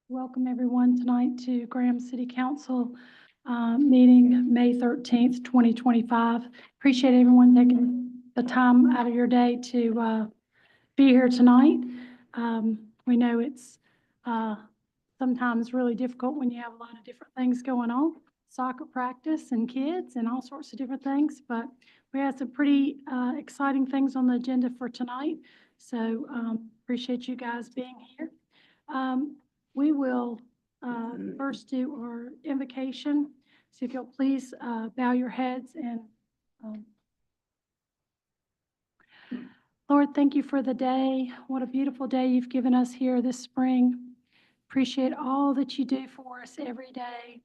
Welcome everyone tonight to Graham City Council meeting May 13th, 2025. Appreciate everyone taking the time out of your day to be here tonight. We know it's sometimes really difficult when you have a lot of different things going on, soccer practice and kids and all sorts of different things, but we have some pretty exciting things on the agenda for tonight. So appreciate you guys being here. We will first do our invocation. So if you'll please bow your heads and Lord, thank you for the day. What a beautiful day you've given us here this spring. Appreciate all that you do for us every day.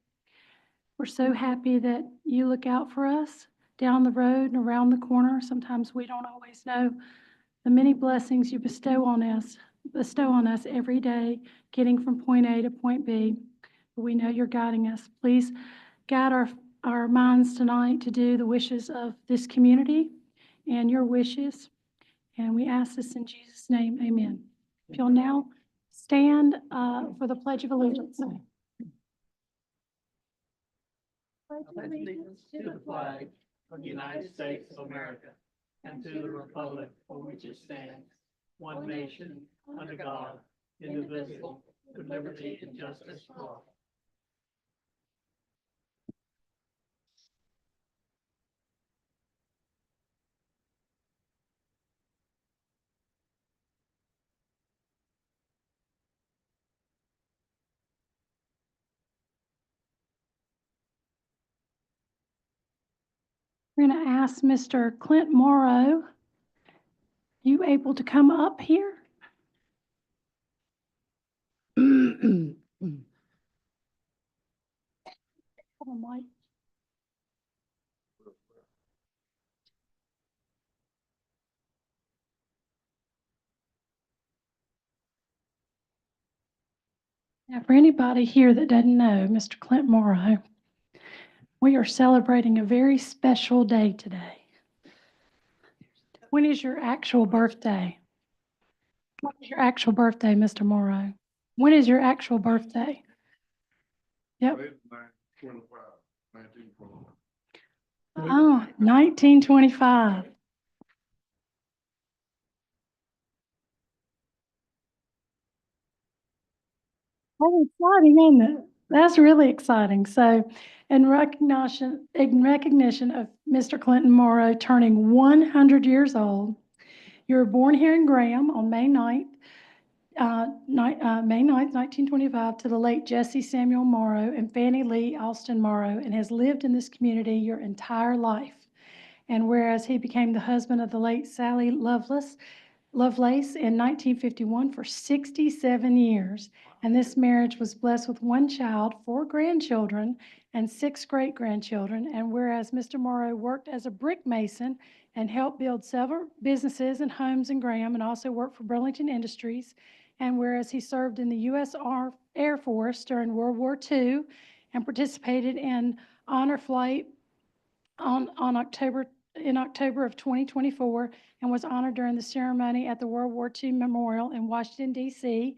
We're so happy that you look out for us down the road and around the corner. Sometimes we don't always know the many blessings you bestow on us every day, getting from point A to point B. But we know you're guiding us. Please guide our minds tonight to do the wishes of this community and your wishes. And we ask this in Jesus' name, amen. If you'll now stand for the Pledge of Allegiance. Pledge allegiance to the flag of the United States of America and to the republic for which it stands, one nation, under God, indivisible, with liberty and justice for all. We're going to ask Mr. Clint Morrow, you able to come up here? Come on, Mike. Now, for anybody here that doesn't know Mr. Clint Morrow, we are celebrating a very special day today. When is your actual birthday? When is your actual birthday, Mr. Morrow? When is your actual birthday? Yep. 1925. That's exciting, isn't it? That's really exciting. So, in recognition of Mr. Clinton Morrow turning 100 years old, you were born here in Graham on May 9th, 1925, to the late Jesse Samuel Morrow and Fannie Lee Alston Morrow, and has lived in this community your entire life. And whereas he became the husband of the late Sally Lovelace in 1951 for 67 years, and this marriage was blessed with one child, 4 grandchildren, and 6 great-grandchildren. And whereas Mr. Morrow worked as a brick mason and helped build several businesses and homes in Graham, and also worked for Burlington Industries, and whereas he served in the U.S. Air Force during World War II and participated in honor flight in October of 2024, and was honored during the ceremony at the World War II Memorial in Washington, D.C.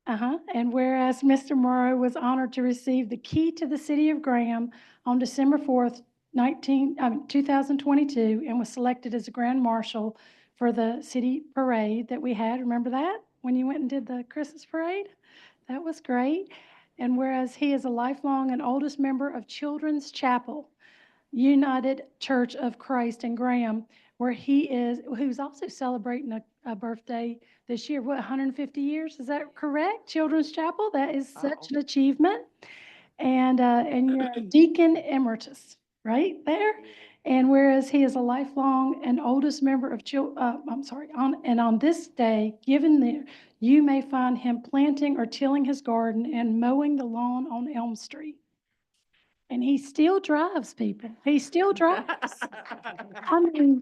And whereas Mr. Morrow was honored to receive the key to the city of Graham on December 4th, 2022, and was selected as a Grand Marshal for the city parade that we had. Remember that? When you went and did the Christmas parade? That was great. And whereas he is a lifelong and oldest member of Children's Chapel, United Church of Christ in Graham, who's also celebrating a birthday this year. What, 150 years? Is that correct? Children's Chapel, that is such an achievement. And you're a deacon emeritus, right there. And whereas he is a lifelong and oldest member of on this day, you may find him planting or tilling his garden and mowing the lawn on Elm Street. And he still drives, people. He still drives. I mean,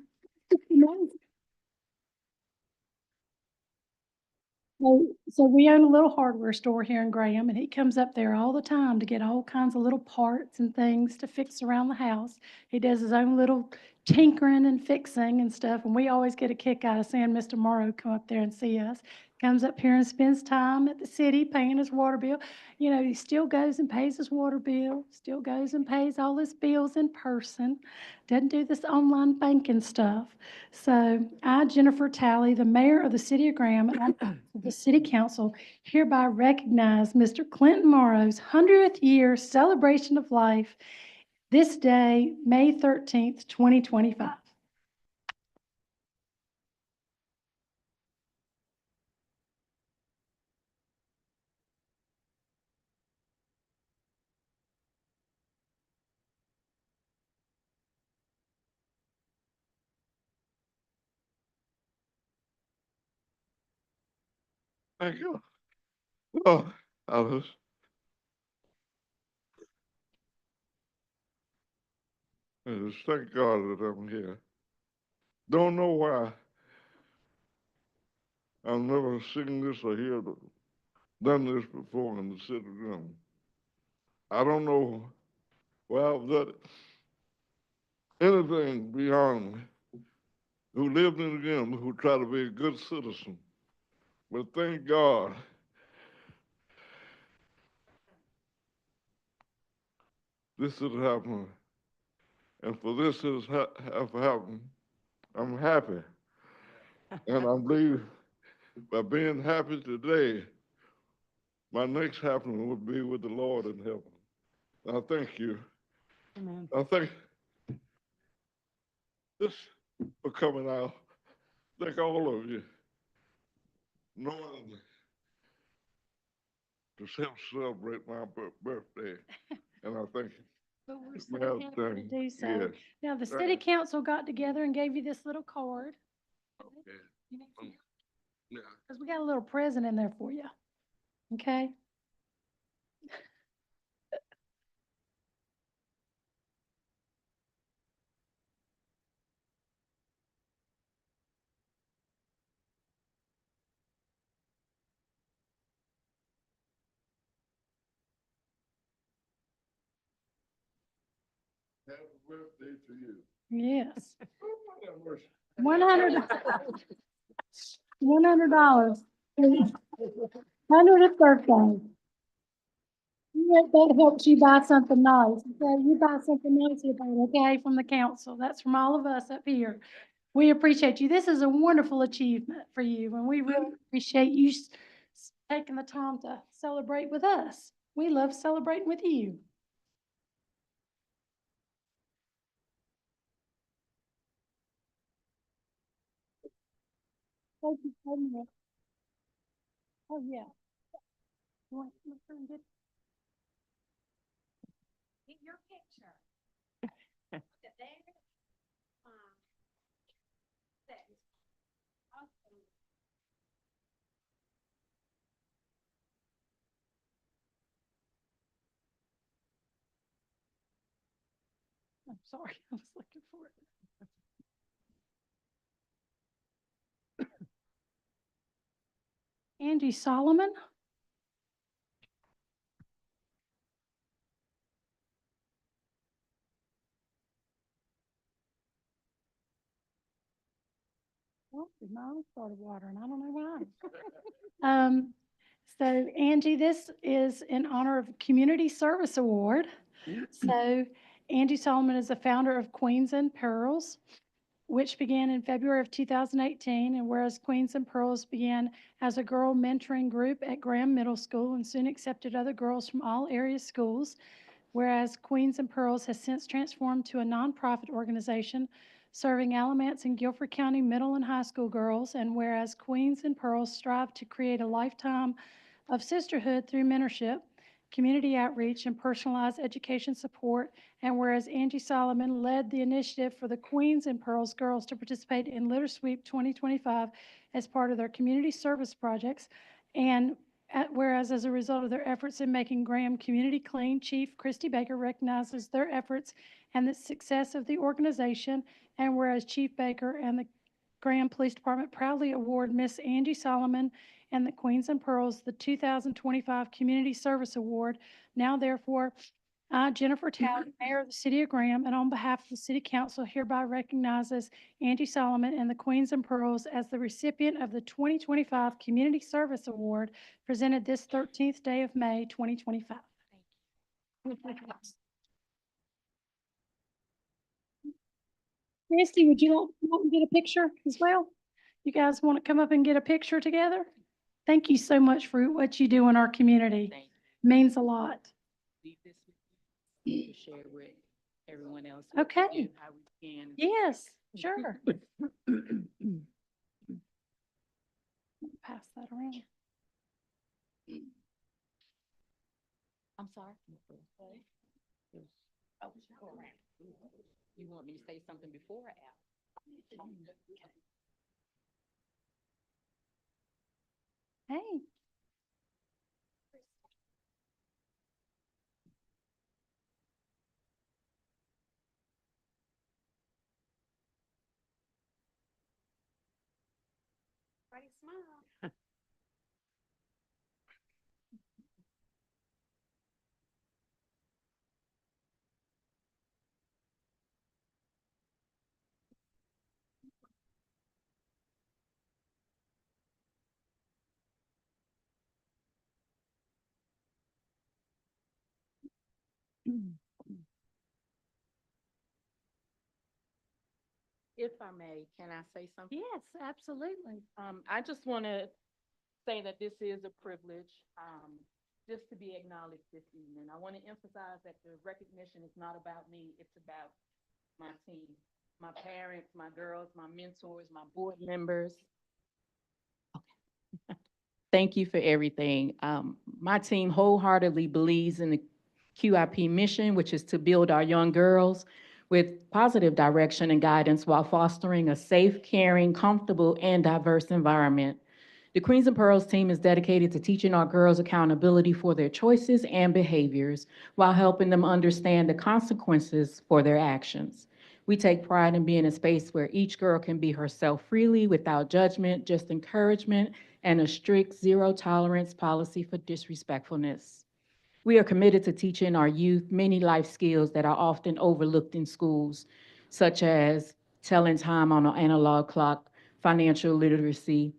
so we own a little hardware store here in Graham, and he comes up there all the time to get all kinds of little parts and things to fix around the house. He does his own little tinkering and fixing and stuff, and we always get a kick out of seeing Mr. Morrow come up there and see us. comes up here and spends time at the city paying his water bill. You know, he still goes and pays his water bill, still goes and pays all his bills in person, doesn't do this online banking stuff. So I, Jennifer Talley, the mayor of the city of Graham, and the city council hereby recognize Mr. Clinton Morrow's 100th year celebration of life this day, May 13th, 2025. Thank you. Oh, Alice. I just thank God that I'm here. Don't know why I've never seen this or done this before in the city room. I don't know why I've done anything beyond who lived in the room, who tried to be a good citizen. But thank God this has happened. And for this has have happened, I'm happy. And I believe by being happy today, my next happening will be with the Lord in heaven. I thank you. Amen. I thank this for coming out. Thank all of you. Knowing to celebrate my birthday. And I thank you. But we're so Well happy to done. do so. Yes. Now, the city council got together and gave you this little card. Okay. Yeah. Because we got a little present in there for you. Okay? Happy birthday to you. Yes. Have mercy. $100. $100. 100th birthday. That helps you buy something nice. Okay, you buy something nice about it, okay, from the council. That's from all of us up here. We appreciate you. This is a wonderful achievement for you, and we really appreciate you taking the time to celebrate with us. We love celebrating with you. Thank you so much. Oh, yeah. You want to come up and get your picture? I'm sorry, I was looking for it. Angie Solomon. Well, my eyes started watering. I don't know why. So Angie, this is in honor of Community Service Award. So Angie Solomon is the founder of Queens and Pearls, which began in February of 2018. And whereas Queens and Pearls began as a girl mentoring group at Graham Middle School and soon accepted other girls from all area schools, whereas Queens and Pearls has since transformed to a nonprofit organization serving Alamance and Guilford County middle and high school girls, and whereas Queens and Pearls strive to create a lifetime of sisterhood through mentorship, community outreach, and personalized education support, and whereas Angie Solomon led the initiative for the Queens and Pearls girls to participate in Litter Sweep 2025 as part of their community service projects, and whereas as a result of their efforts in making Graham community clean, Chief Christy Baker recognizes their efforts and the success of the organization, and whereas Chief Baker and the Graham Police Department proudly award Miss Angie Solomon and the Queens and Pearls the 2025 Community Service Award. Now, therefore, I, Jennifer Talley, Mayor of the City of Graham, and on behalf of the City Council, hereby recognizes Angie Solomon and the Queens and Pearls as the recipient of the 2025 Community Service Award presented this 13th day of May, 2025. Christy, would you want to get a picture as well? You guys want to come up and get a picture together? Thank you so much for what you do in our community. Thank Means a lot. leave this with you to share with everyone else. Okay. Do how we can. Yes, sure. Pass that around. I'm sorry. Oh, go around. You want me to say something before or after? Hey. Everybody smile. If I may, can I say something? Yes, absolutely. I just want to say that this is a privilege, just to be acknowledged this evening. I want to emphasize that the recognition is not about me, it's about my team, my parents, my girls, my mentors, my board members. Okay. Thank you for everything. My team wholeheartedly believes in the QIP mission, which is to build our young girls with positive direction and guidance while fostering a safe, caring, comfortable, and diverse environment. The Queens and Pearls team is dedicated to teaching our girls accountability for their choices and behaviors while helping them understand the consequences for their actions. We take pride in being a space where each girl can be herself freely without judgment, just encouragement, and a strict zero tolerance policy for disrespectfulness. We are committed to teaching our youth many life skills that are often overlooked in schools, such as telling time on an analog clock, financial literacy,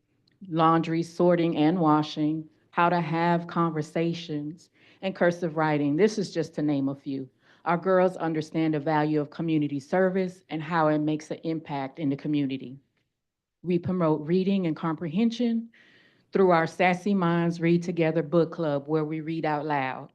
laundry, sorting and washing, how to have conversations, and cursive writing. This is just to name a few. Our girls understand the value of community service and how it makes an impact in the community. We promote reading and comprehension through our Sassy Minds Read Together book club, where we read out loud.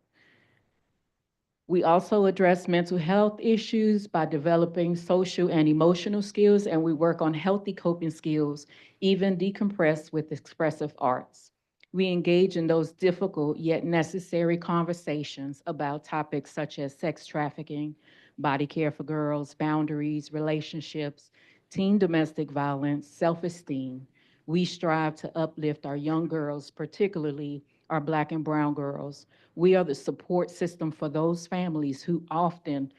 We also address mental health issues by developing social and emotional skills, and we work on healthy coping skills, even decompress with expressive arts. We engage in those difficult yet necessary conversations about topics such as sex trafficking, body care for girls, boundaries, relationships, teen domestic violence, self-esteem. We strive to uplift our young girls, particularly our Black and brown girls. We are the support system for those families who often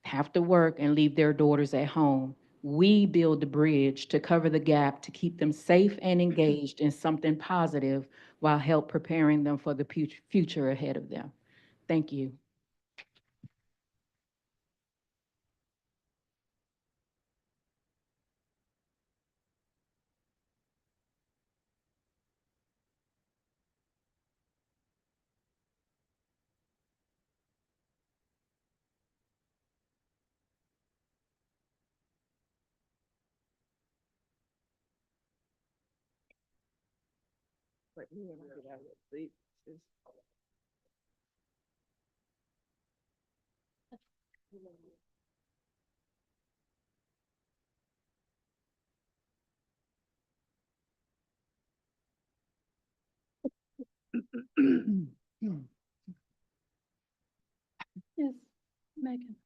have to work and leave their daughters at home. We build the bridge to cover the gap to keep them safe and engaged in something positive while help preparing them for the future ahead of them. Thank you. Yes, Megan.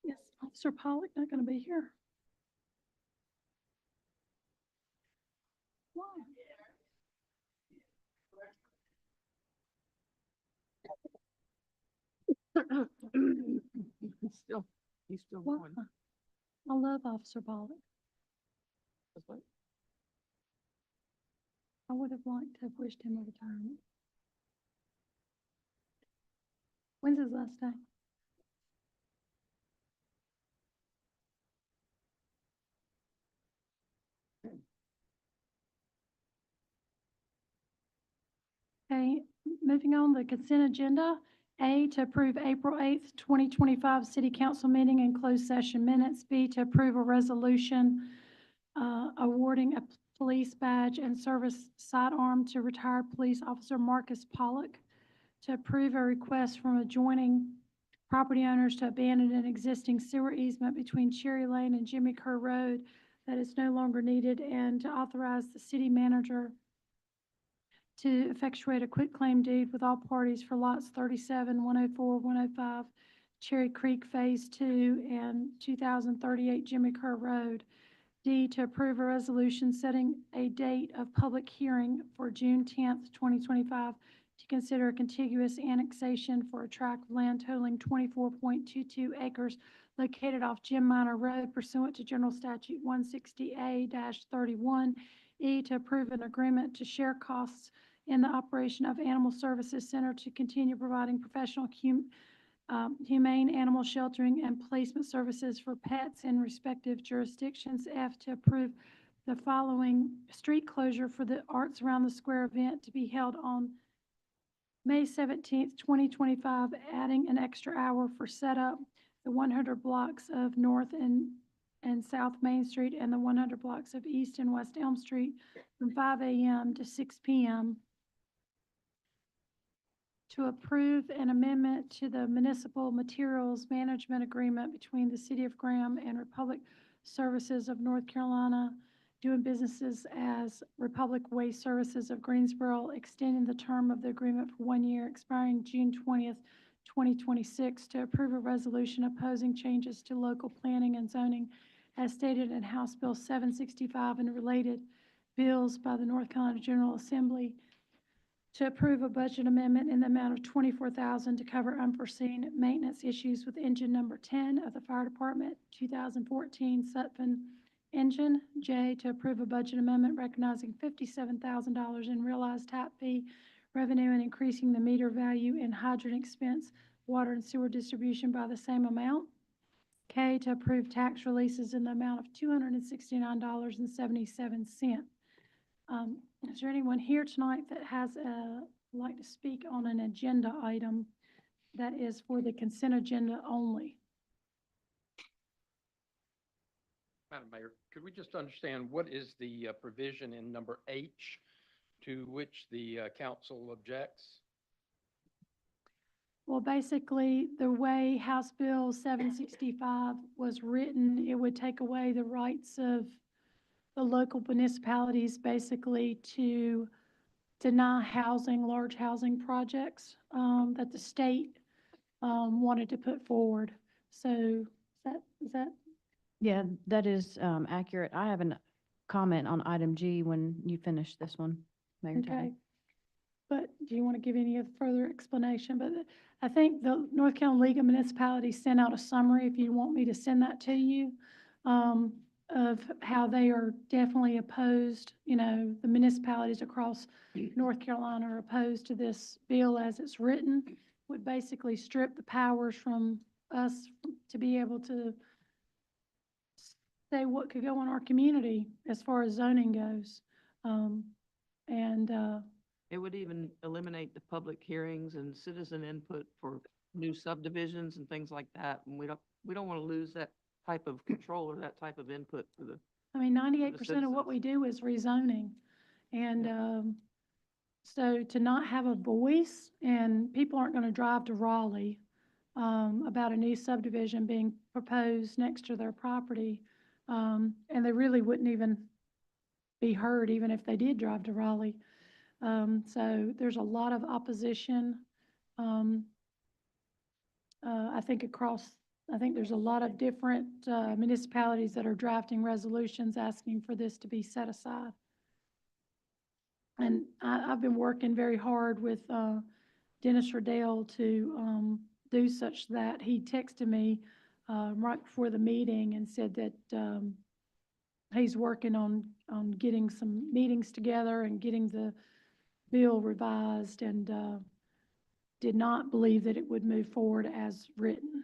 Yes, Officer Pollock not going to be here. Why? He's still Why? going. I love Officer Pollock. I would have liked to have wished him a retirement. When's his last day? Okay, moving on, the consent agenda. A, to approve April 8th, 2025 City Council meeting and closed session minutes. B, to approve a resolution awarding a police badge and service sidearm to retired police officer Marcus Pollock. To approve a request from adjoining property owners to abandon an existing sewer easement between Cherry Lane and Jimmy Kerr Road that is no longer needed, and to authorize the city manager to effectuate a quitclaim deed with all parties for lots 37, 104, 105, Cherry Creek Phase 2, and 2038 Jimmy Kerr Road. D, to approve a resolution setting a date of public hearing for June 10th, 2025, to consider a contiguous annexation for a tract of land totaling 24.22 acres located off Jim Minor Road pursuant to General Statute 160A-31. E, to approve an agreement to share costs in the operation of Animal Services Center to continue providing professional humane animal sheltering and placement services for pets in respective jurisdictions. F, to approve the following street closure for the Arts Around the Square event to be held on May 17th, 2025, adding an extra hour for setup, the 100 blocks of North and South Main Street and the 100 blocks of East and West Elm Street from 5 a.m. to 6 p.m. To approve an amendment to the Municipal Materials Management Agreement between the City of Graham and Republic Services of North Carolina, doing businesses as Republic Waste Services of Greensboro, extending the term of the agreement for 1 year, expiring June 20th, 2026, to approve a resolution opposing changes to local planning and zoning as stated in House Bill 765 and related bills by the North Carolina General Assembly, to approve a budget amendment in the amount of $24,000 to cover unforeseen maintenance issues with engine number 10 of the Fire Department 2014 Sutphen engine. J, to approve a budget amendment recognizing $57,000 in realized tap fee revenue and increasing the meter value and hydrant expense, water and sewer distribution by the same amount. K, to approve tax releases in the amount of $269.77. Is there anyone here tonight that has like to speak on an agenda item that is for the consent agenda only? Madam Mayor, could we just understand what is the provision in number H to which the council objects? Well, basically, the way House Bill 765 was written, it would take away the rights of the local municipalities basically to deny housing, large housing projects that the state wanted to put forward. So is that Yeah, that is accurate. I have a comment on item G when you finish this one, Mayor okay? Tatum. But do you want to give any further explanation? But I think the North Carolina League of Municipalities sent out a summary, if you want me to send that to you, of how they are definitely opposed. You know, the municipalities across North Carolina are opposed to this bill as it's written, would basically strip the powers from us to be able to say what could go in our community as far as zoning goes. It would even eliminate the public hearings and citizen input for new subdivisions and things like that. And we don't want to lose that type of control or that type of input for the, I mean, 98% of what we do is rezoning. And so to not have a voice, and people aren't going to drive to Raleigh about a new subdivision being proposed next to their property, and they really wouldn't even be heard even if they did drive to Raleigh. So there's a lot of opposition. I think there's a lot of different municipalities that are drafting resolutions asking for this to be set aside. And I've been working very hard with Dennis Riddell to do such that he texted me right before the meeting and said that he's working on getting some meetings together and getting the bill revised, and did not believe that it would move forward as written.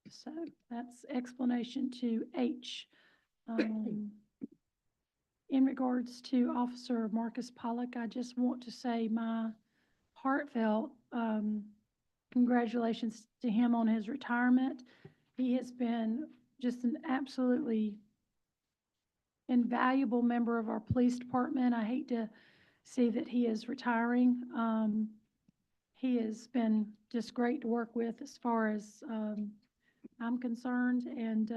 So that's explanation to H. In regards to Officer Marcus Pollock, I just want to say my heartfelt congratulations to him on his retirement. He has been just an absolutely invaluable member of our police department. I hate to see that he is retiring. He has been just great to work with as far as I'm concerned, and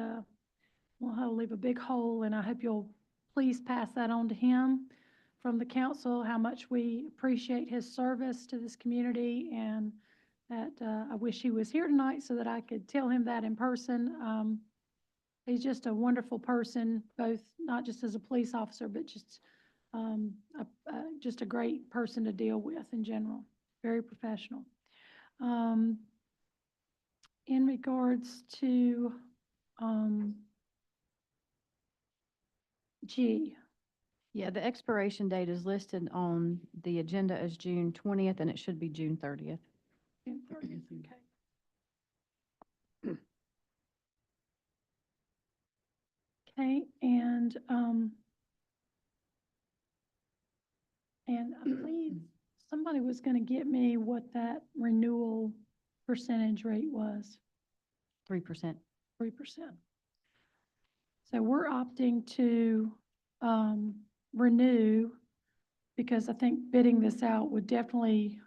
he'll leave a big hole, and I hope you'll please pass that on to him from the council, how much we appreciate his service to this community, and that I wish he was here tonight so that I could tell him that in person. He's just a wonderful person, both, not just as a police officer, but just a great person to deal with in general, very professional. In regards to G, Yeah, the expiration date is listed on the agenda as June 20th, and it should be June 30th. June 30th, okay. Okay, and I believe somebody was gonna get me what that renewal percentage rate was, 3%. 3%. So we're opting to renew, because I think bidding this out would definitely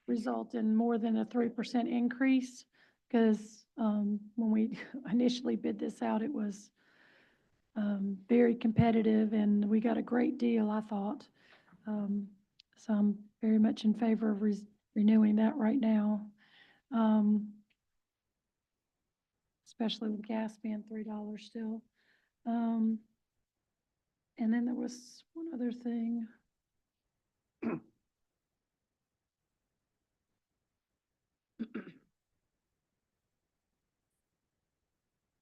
result in more than a 3% increase, because when we initially bid this out, it was very competitive, and we got a great deal, I thought. So I'm very much in favor of renewing that right now, especially with gas being $3 still. And then there was one other thing.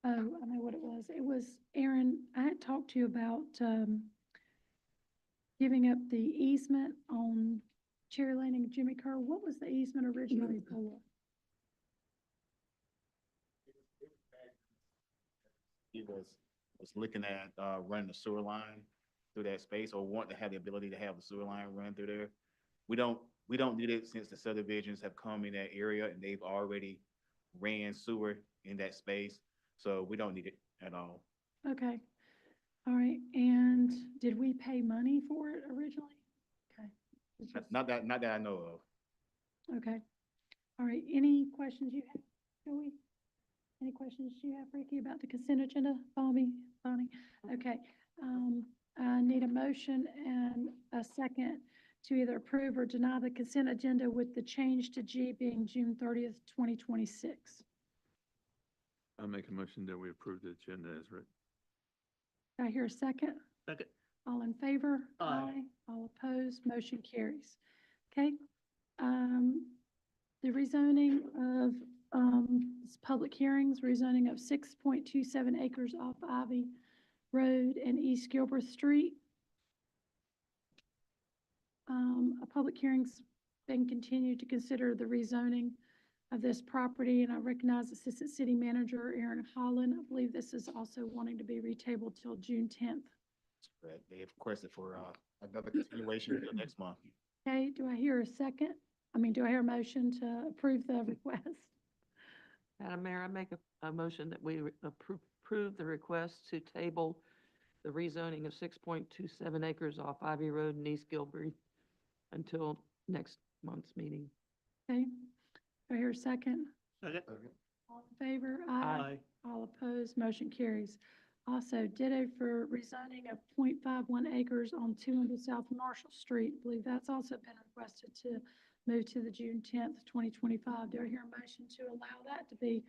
Oh, I know what it was. It was, Aaron, I had talked to you about giving up the easement on Cherry Lane and Jimmy Kerr. What was the easement originally for? He was looking at, running the sewer line through that space, or want to have the ability to have the sewer line run through there. We don't need it since the subdivisions have come in that area and they've already ran sewer in that space. So we don't need it at all. Okay, all right, and did we pay money for it originally? Okay. It's just- Not that I know of. Okay, all right, any questions you have, Joey? Any questions you have, Ricky, about the consent agenda? Bonnie? Okay, I need a motion and a second to either approve or deny the consent agenda with the change to G being June 30th, 2026. I make a motion that we approve the agenda as written. Do I hear a second? Second. All in favor? Aye. All opposed? Motion carries. Okay. The rezoning of, it's public hearings, rezoning of 6.27 acres off Ivy Road and East Gilbert Street. A public hearing's been continued to consider the rezoning of this property, and I recognize Assistant City Manager Aaron Holland. I believe this is also wanting to be retabled till June 10th. But they have requested for, another continuation until next month. Okay, do I hear a second? Do I hear a motion to approve the request? Madam Mayor, I make a motion that we approve the request to table the rezoning of 6.27 acres off Ivy Road in East Gilbury until next month's meeting. Okay, do I hear a second? Second. All in favor? Aye. All opposed, motion carries. Also, ditto for rezoning of 0.51 acres on 200 South Marshall Street. I believe that's also been requested to move to the June 10th, 2025. Do I hear a motion to allow that to be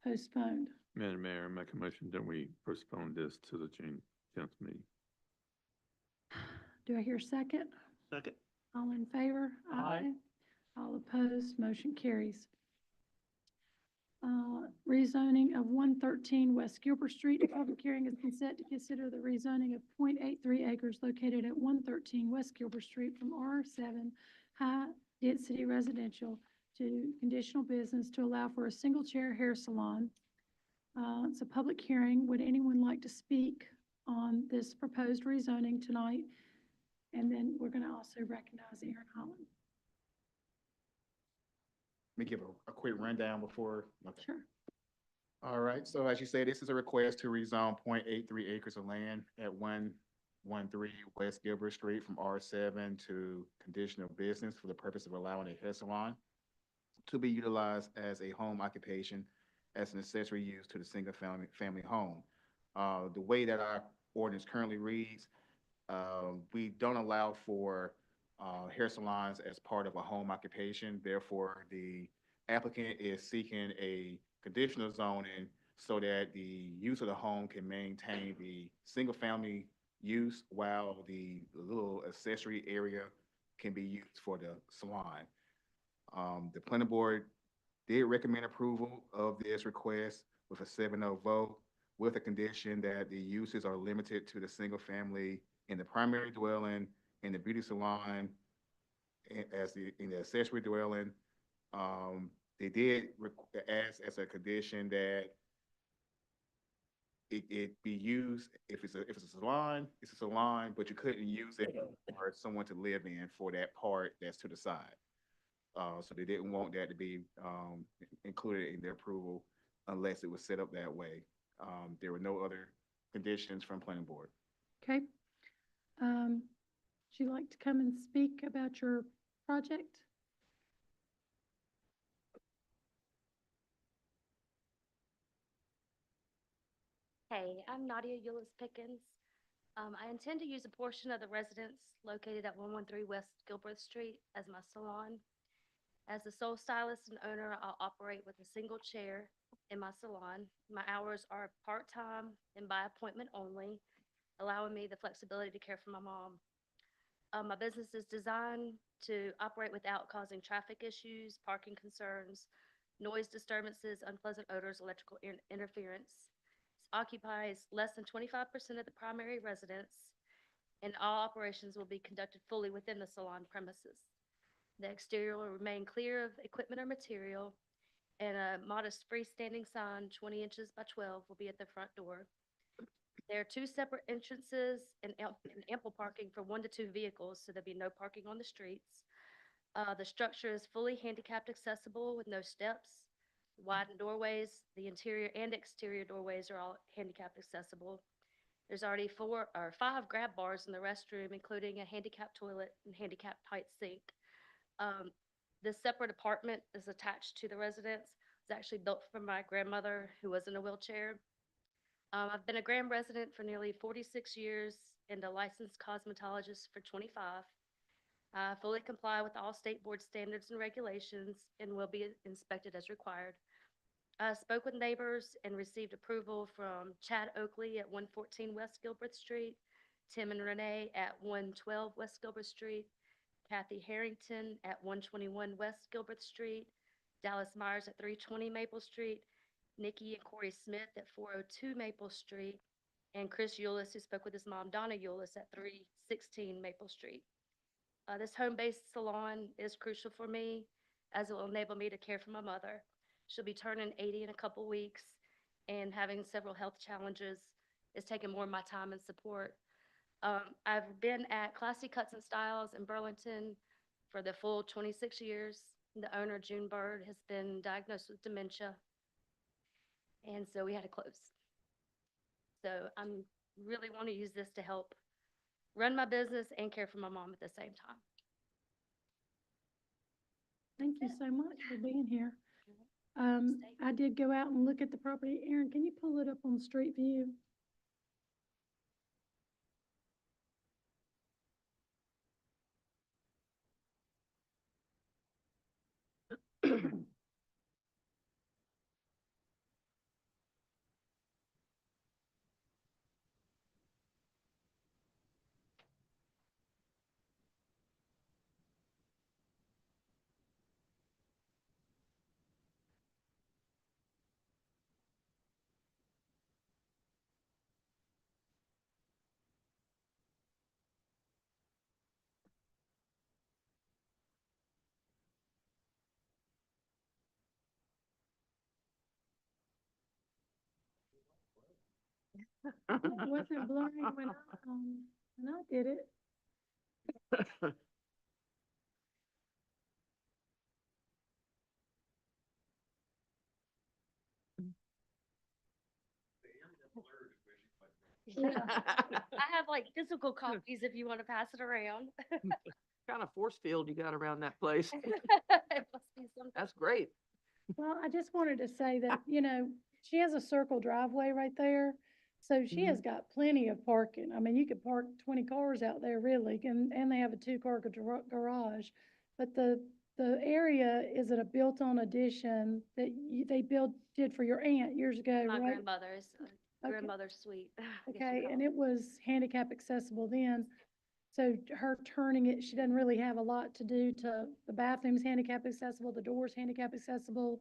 postponed? Madam Mayor, I make a motion that we postpone this to the June 10th meeting. Do I hear a second? Second. All in favor? Aye. All opposed, motion carries. Rezoning of 113 West Gilbert Street. A public hearing has been set to consider the rezoning of 0.83 acres located at 113 West Gilbert Street from R7 high-density residential to conditional business to allow for a single-chair hair salon. It's a public hearing. Would anyone like to speak on this proposed rezoning tonight? And then we're going to also recognize Aaron Holland. Let me give a quick rundown before. Okay. Sure. All right, so as you say, this is a request to rezone 0.83 acres of land at 113 West Gilbert Street from R7 to conditional business for the purpose of allowing a hair salon to be utilized as a home occupation as an accessory use to the family home. The way that our ordinance currently reads, we don't allow for hair salons as part of a home occupation. Therefore, the applicant is seeking a conditional zoning so that the use of the home can maintain the single-family use while the little accessory area can be used for the salon. The planning board did recommend approval of this request with a 7-0 vote, with a condition that the uses are limited to the single family in the primary dwelling, in the beauty salon, in the accessory dwelling. They did ask as a condition that it be used, if it's a salon, it's a salon, but you couldn't use it for someone to live in for that part that's to the side. So they didn't want that to be included in their approval unless it was set up that way. There were no other conditions from planning board. Okay. Would you like to come and speak about your project? Hey, I'm Nadia Eulis Pickens. I intend to use a portion of the residence located at 113 West Gilbert Street as my salon. As the sole stylist and owner, I'll operate with a single chair in my salon. My hours are part-time and by appointment only, allowing me the flexibility to care for my mom. My business is designed to operate without causing traffic issues, parking concerns, noise disturbances, unpleasant odors, electrical interference. It occupies less than 25% of the primary residence, and all operations will be conducted fully within the salon premises. The exterior will remain clear of equipment or material, and a modest freestanding sign, 20 inches by 12, will be at the front door. There are two separate entrances and ample parking for 1 to 2 vehicles, so there'll be no parking on the streets. The structure is fully handicapped accessible with no steps, widened doorways. The interior and exterior doorways are all handicapped accessible. There's already 4 or 5 grab bars in the restroom, including a handicapped toilet and handicapped height sink. This separate apartment is attached to the residence. It's actually built for my grandmother who was in a wheelchair. I've been a Graham resident for nearly 46 years and a licensed cosmetologist for 25. I fully comply with all state board standards and regulations and will be inspected as required. I spoke with neighbors and received approval from Chad Oakley at 114 West Gilbert Street, Tim and Renee at 112 West Gilbert Street, Kathy Harrington at 121 West Gilbert Street, Dallas Myers at 320 Maple Street, Nikki and Corey Smith at 402 Maple Street, and Chris Eulis, who spoke with his mom, Donna Eulis, at 316 Maple Street. This home-based salon is crucial for me as it will enable me to care for my mother. She'll be turning 80 in a couple weeks, and having several health challenges is taking more of my time and support. I've been at Classy Cuts and Styles in Burlington for the full 26 years. The owner, June Bird, has been diagnosed with dementia, and so we had to close. So I'm really want to use this to help run my business and care for my mom at the same time. Thank you so much for being here. I did go out and look at the property. Aaron, can you pull it up on Street View? It wasn't blurry when I did it. Yeah. I have like physical copies if you want to pass it around. Kind of force field you got around that place. It must be something. That's great. Well, I just wanted to say that, she has a circle driveway right there. So she has got plenty of parking. I mean, you could park 20 cars out there really, and they have a two-car garage. But the area is at a built-on addition that did for your aunt years ago, My right? grandmother's, Okay. grandmother's suite. I guess you Okay, call and it. it was handicap accessible then. So her turning it, she doesn't really have a lot to do to, the bathroom's handicap accessible, the door's handicap accessible.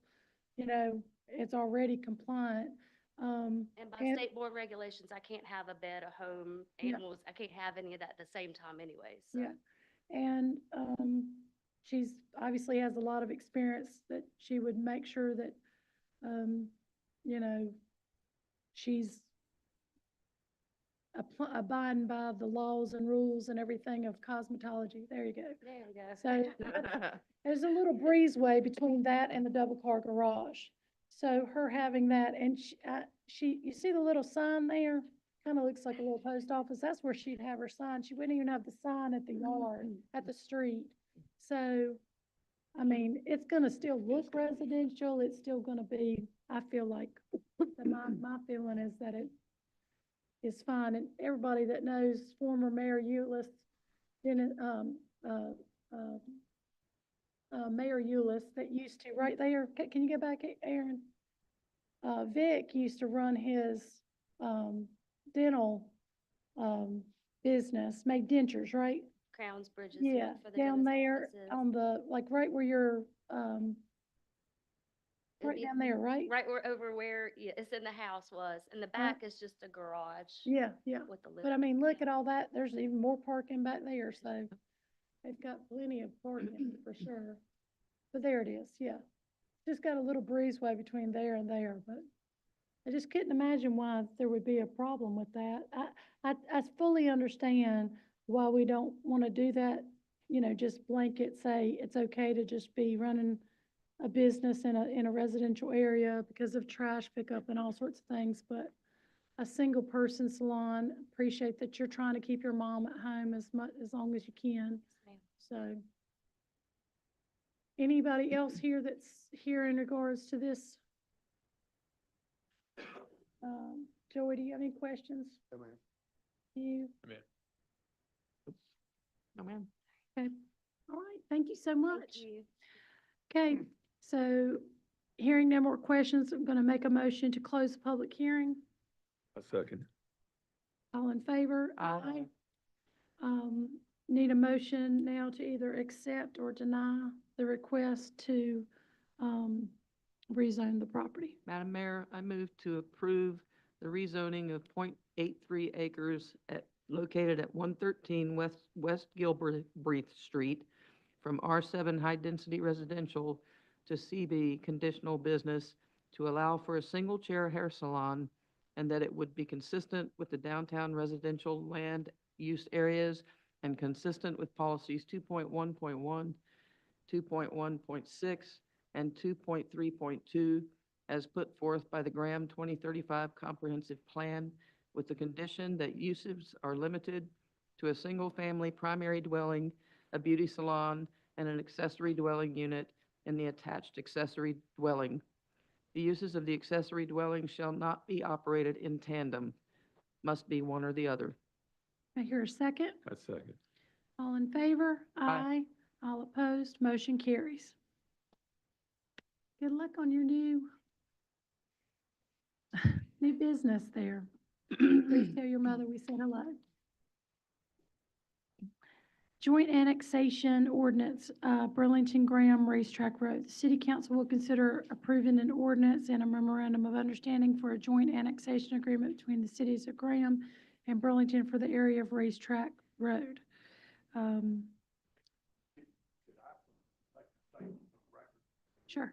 It's already compliant. And by And state board regulations, I can't have a bed, a home, Yeah. animals. I can't have any of that at the same time anyway, so. Yeah, and, she's obviously has a lot of experience that she would make sure that, you know, she's abiding by the laws and rules and everything of cosmetology. There you go. There you go. So there's a little breezeway between that and the double car garage. So her having that, and you see the little sign there? Kind of looks like a little post office. That's where she'd have her sign. She wouldn't even have the sign at the yard, at the street. So, I mean, it's gonna still look residential. It's still gonna be, I feel like, my feeling is that it is fine. And everybody that knows former Mayor Eulis, Mayor Eulis that used to, right there, can you go back, Aaron? Vic used to run his, dental, business, made dentures, right? Crowns, bridges. Yeah, for the down dentist there offices. on the, like, right where you're, It'd right be down there, right? Right over where, yeah, it's in the house was, and the back is just a garage. Yeah, yeah. With the But I living. mean, look at all that. There's even more parking back there, so they've got plenty of parking for sure. But there it is, yeah. Just got a little breezeway between there and there, but I just couldn't imagine why there would be a problem with that. I fully understand why we don't want to do that, just blanket say it's okay to just be running a business in a residential area because of trash pickup and all sorts of things, but a single person salon, appreciate that you're trying to keep your mom at home as long as you can. Yes, So, ma'am. anybody else here that's here in regards to this? Joey, do you have any questions? No, ma'am. You? No, ma'am. Okay, all right, thank you so much. Thank you. Okay, so hearing no more questions, I'm gonna make a motion to close the public hearing. A second. All in favor? Aye. Need a motion now to either accept or deny the request to, rezone the property. Madam Mayor, I move to approve the rezoning of 0.83 acres located at 113 West Gilbert Street from R7 High Density Residential to CB Conditional Business to allow for a single chair hair salon, and that it would be consistent with the downtown residential land use areas and consistent with policies 2.1.1, 2.1.6, and 2.3.2 as put forth by the Graham 2035 Comprehensive Plan, with the condition that uses are limited to a single-family primary dwelling, a beauty salon, and an accessory dwelling unit in the attached accessory dwelling. The uses of the accessory dwelling shall not be operated in tandem, must be one or the other. I hear a second. A second. All in favor? Aye. All opposed? Motion carries. Good luck on your new business there. Please tell your mother we said hello. Joint annexation ordinance, Burlington Graham Racetrack Road. The city council will consider approving an ordinance and a memorandum of understanding for a joint annexation agreement between the cities of Graham and Burlington for the area of Racetrack Road. Sure.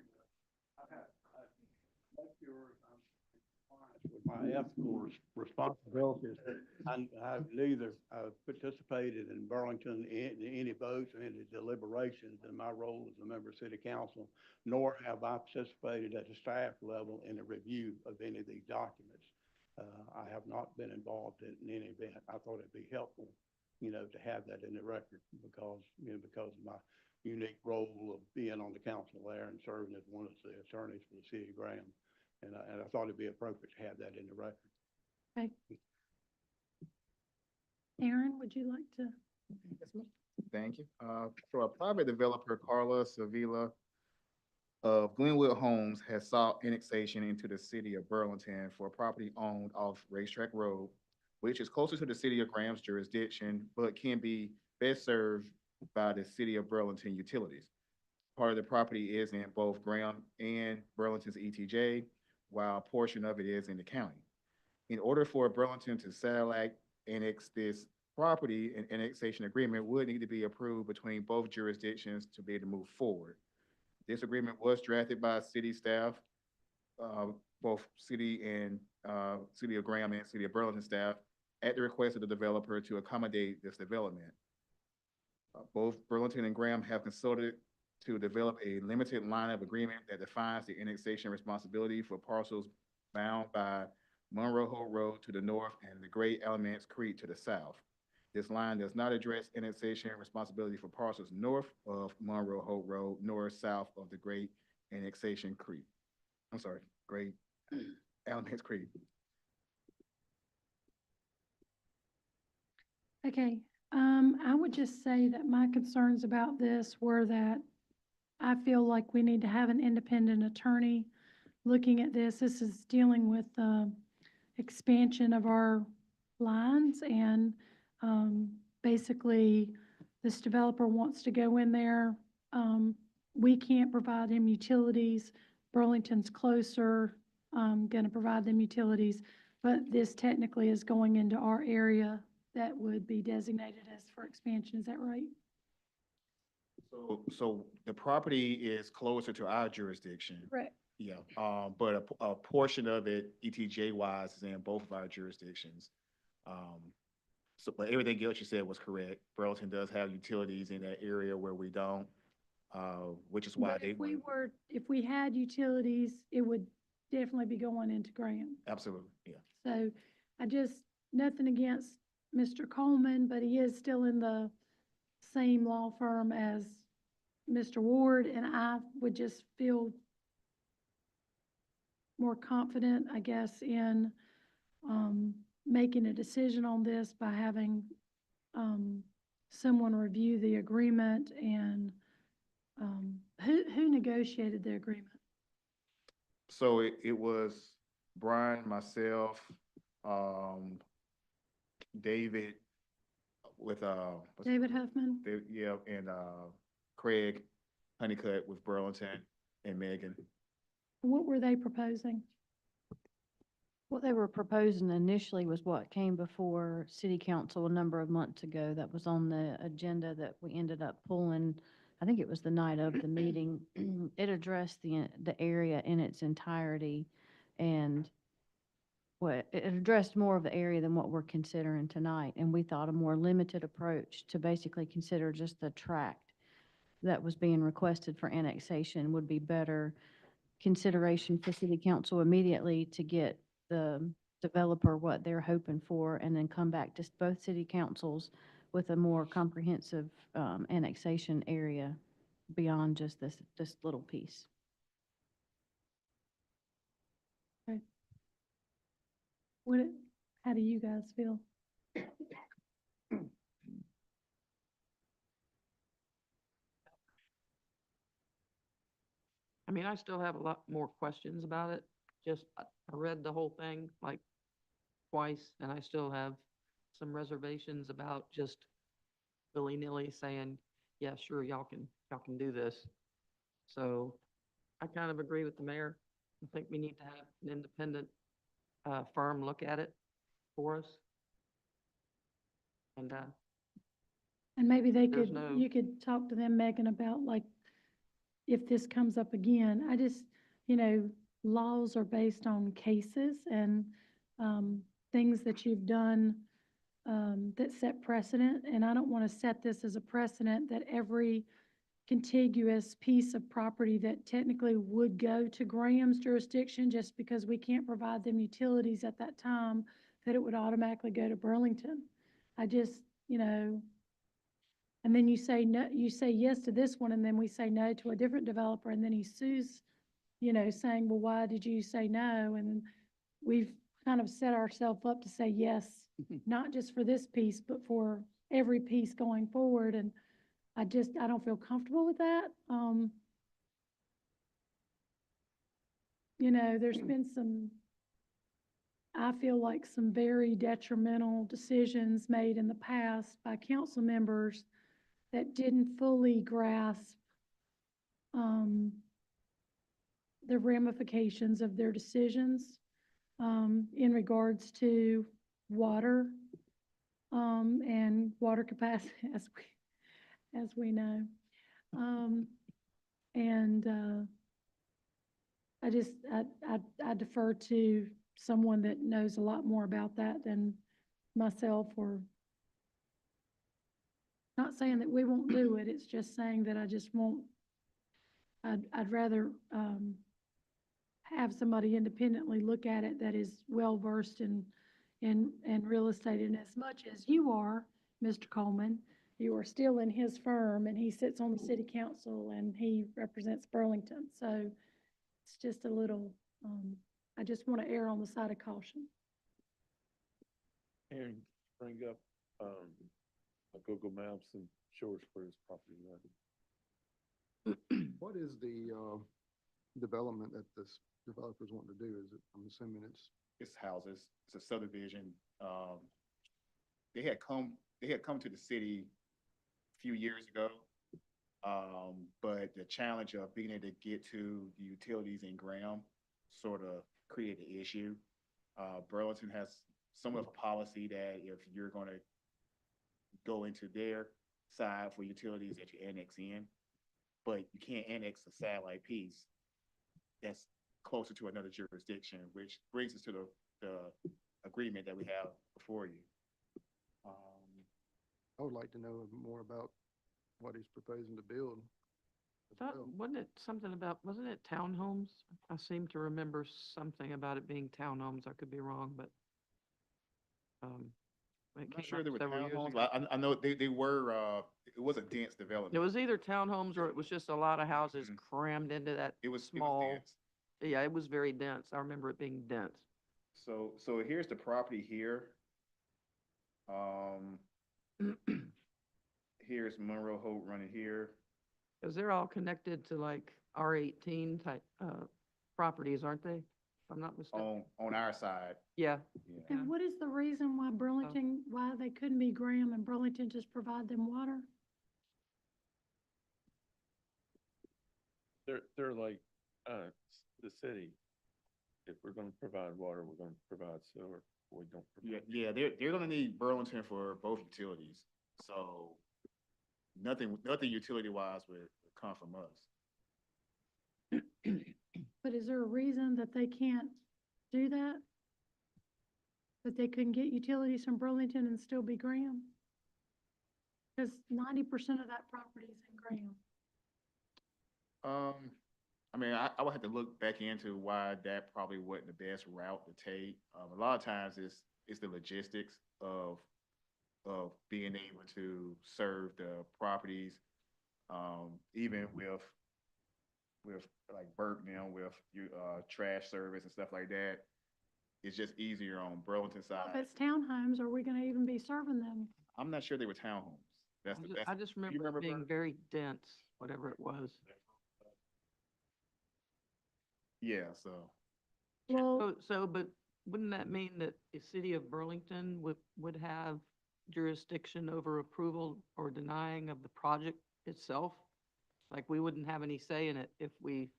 Make sure I'm in compliance with my ethical responsibilities. I've neither participated in Burlington in any votes or any deliberations in my role as a member of city council, nor have I participated at the staff level in a review of any of these documents. I have not been involved in any event. I thought it'd be helpful, to have that in the record because of my unique role of being on the council there and serving as one of the attorneys for the city of Graham. And I thought it'd be appropriate to have that in the record. Okay. Aaron, would you like to? Thank you. So a private developer, Carla Sevilla of Glenwood Homes, has sought annexation into the city of Burlington for a property owned off Racetrack Road, which is closer to the city of Graham's jurisdiction, but can be best served by the city of Burlington utilities. Part of the property is in both Graham and Burlington's ETJ, while a portion of it is in the county. In order for Burlington to satellite annex this property, an annexation agreement would need to be approved between both jurisdictions to be able to move forward. This agreement was drafted by city staff, both city of Graham and city of Burlington staff, at the request of the developer to accommodate this development. Both Burlington and Graham have consulted to develop a limited line of agreement that defines the annexation responsibility for parcels bound by Monroe Holt Road to the north and the Great Alamance Creek to the south. This line does not address annexation responsibility for parcels north of Monroe Holt Road nor south of the Great Annexation Creek. Great Alamance Creek. Okay, I would just say that my concerns about this were that I feel like we need to have an independent attorney looking at this. This is dealing with expansion of our lines and basically this developer wants to go in there. We can't provide him utilities. Burlington's closer, going to provide them utilities, but this technically is going into our area that would be designated as for expansion. Is that right? So the property is closer to our jurisdiction. Correct. Yeah, but a portion of it, ETJ wise, is in both of our jurisdictions. But everything else you said was correct. Burlington does have utilities in that area where we don't, which is why But they. if we had utilities, it would definitely be going into Graham. Absolutely, yeah. So nothing against Mr. Coleman, but he is still in the same law firm as Mr. Ward, and I would just feel more confident, I guess, in making a decision on this by having someone review the agreement and who negotiated the agreement? So it was Brian, myself, David with David Huffman? yeah, and Craig Honeycutt with Burlington and Megan. What were they proposing? What they were proposing initially was what came before city council a number of months ago. That was on the agenda that we ended up pulling. I think it was the night of the meeting. It addressed the area in its entirety, and it addressed more of the area than what we're considering tonight. And we thought a more limited approach to basically consider just the tract that was being requested for annexation would be better consideration for city council immediately to get the developer what they're hoping for, and then come back to both city councils with a more comprehensive annexation area beyond just this little piece. Okay. How do you guys feel? I mean, I still have a lot more questions about it. I read the whole thing like twice, and I still have some reservations about just willy-nilly saying, yeah, sure, y'all can do this. So I kind of agree with the mayor. I think we need to have an independent firm look at it for us. And maybe there's no- you could talk to them, Megan, about like, if this comes up again. Laws are based on cases, and things that you've done that set precedent, and I don't want to set this as a precedent that every contiguous piece of property that technically would go to Graham's jurisdiction, just because we can't provide them utilities at that time, that it would automatically go to Burlington. I just, and then you say no, you say yes to this one, and then we say no to a different developer, and then he sues, saying, well, why did you say no? And we've kind of set ourselves up to say yes, not just for this piece, but for every piece going forward. And I don't feel comfortable with that. There's been I feel like some very detrimental decisions made in the past by council members that didn't fully grasp the ramifications of their decisions in regards to water and water capacity, as we know. And I defer to someone that knows a lot more about that than myself, or not saying that we won't do it, it's just saying that I just won't, I'd rather, have somebody independently look at it that is well-versed in real estate. And as much as you are, Mr. Coleman, you are still in his firm, and he sits on the city council, and he represents Burlington. So it's just a little, I just want to err on the side of caution. And bring up, Google Maps and show us where his property is. What is the development that this developer's wanting to do? Is it, I'm assuming It's houses, it's a subdivision. They had come to the city a few years ago. But the challenge of being able to get to the utilities in Graham sort of created an issue. Burlington has somewhat of a policy that if you're gonna go into their side for utilities, that you annex in, but you can't annex a satellite piece that's closer to another jurisdiction, which brings us to the agreement that we have before you. I would like to know more about what he's proposing to build. as Thought, well. wasn't it something about, wasn't it townhomes? I seem to remember something about it being townhomes. I could be wrong, but, it I'm not came sure up they were several years townhomes, ago. but I know they were, it was a dense development. It was either townhomes or it was just a lot of houses crammed into that It was small. dense. Yeah, it was very dense. I remember it being dense. So here's the property here. Here's Monroe Holt running here. Because they're all connected to like R18 type, properties, aren't they? If I'm not mistaken. On our side. Yeah. Yeah. And what is the reason why Burlington, why they couldn't be Graham and Burlington just provide them water? They're like, the city. If we're gonna provide water, we're gonna provide sewer. We don't. Yeah, they're gonna need Burlington for both utilities. So nothing utility wise would come from us. But is there a reason that they can't do that? That they couldn't get utilities from Burlington and still be Graham? Because 90% of that property is in Graham. I mean, I would have to look back into why that probably wasn't the best route to take. A lot of times it's the logistics of being able to serve the properties, even with like Burke now with trash service and stuff like that. It's just easier on Burlington Well, side. if it's townhomes, are we gonna even be serving them? I'm not sure they were townhomes. I just remember remember it being Burke? very dense, whatever it was. Yeah, so. Well, But wouldn't that mean that the city of Burlington would have jurisdiction over approval or denying of the project itself? Like, we wouldn't have any say in it if we,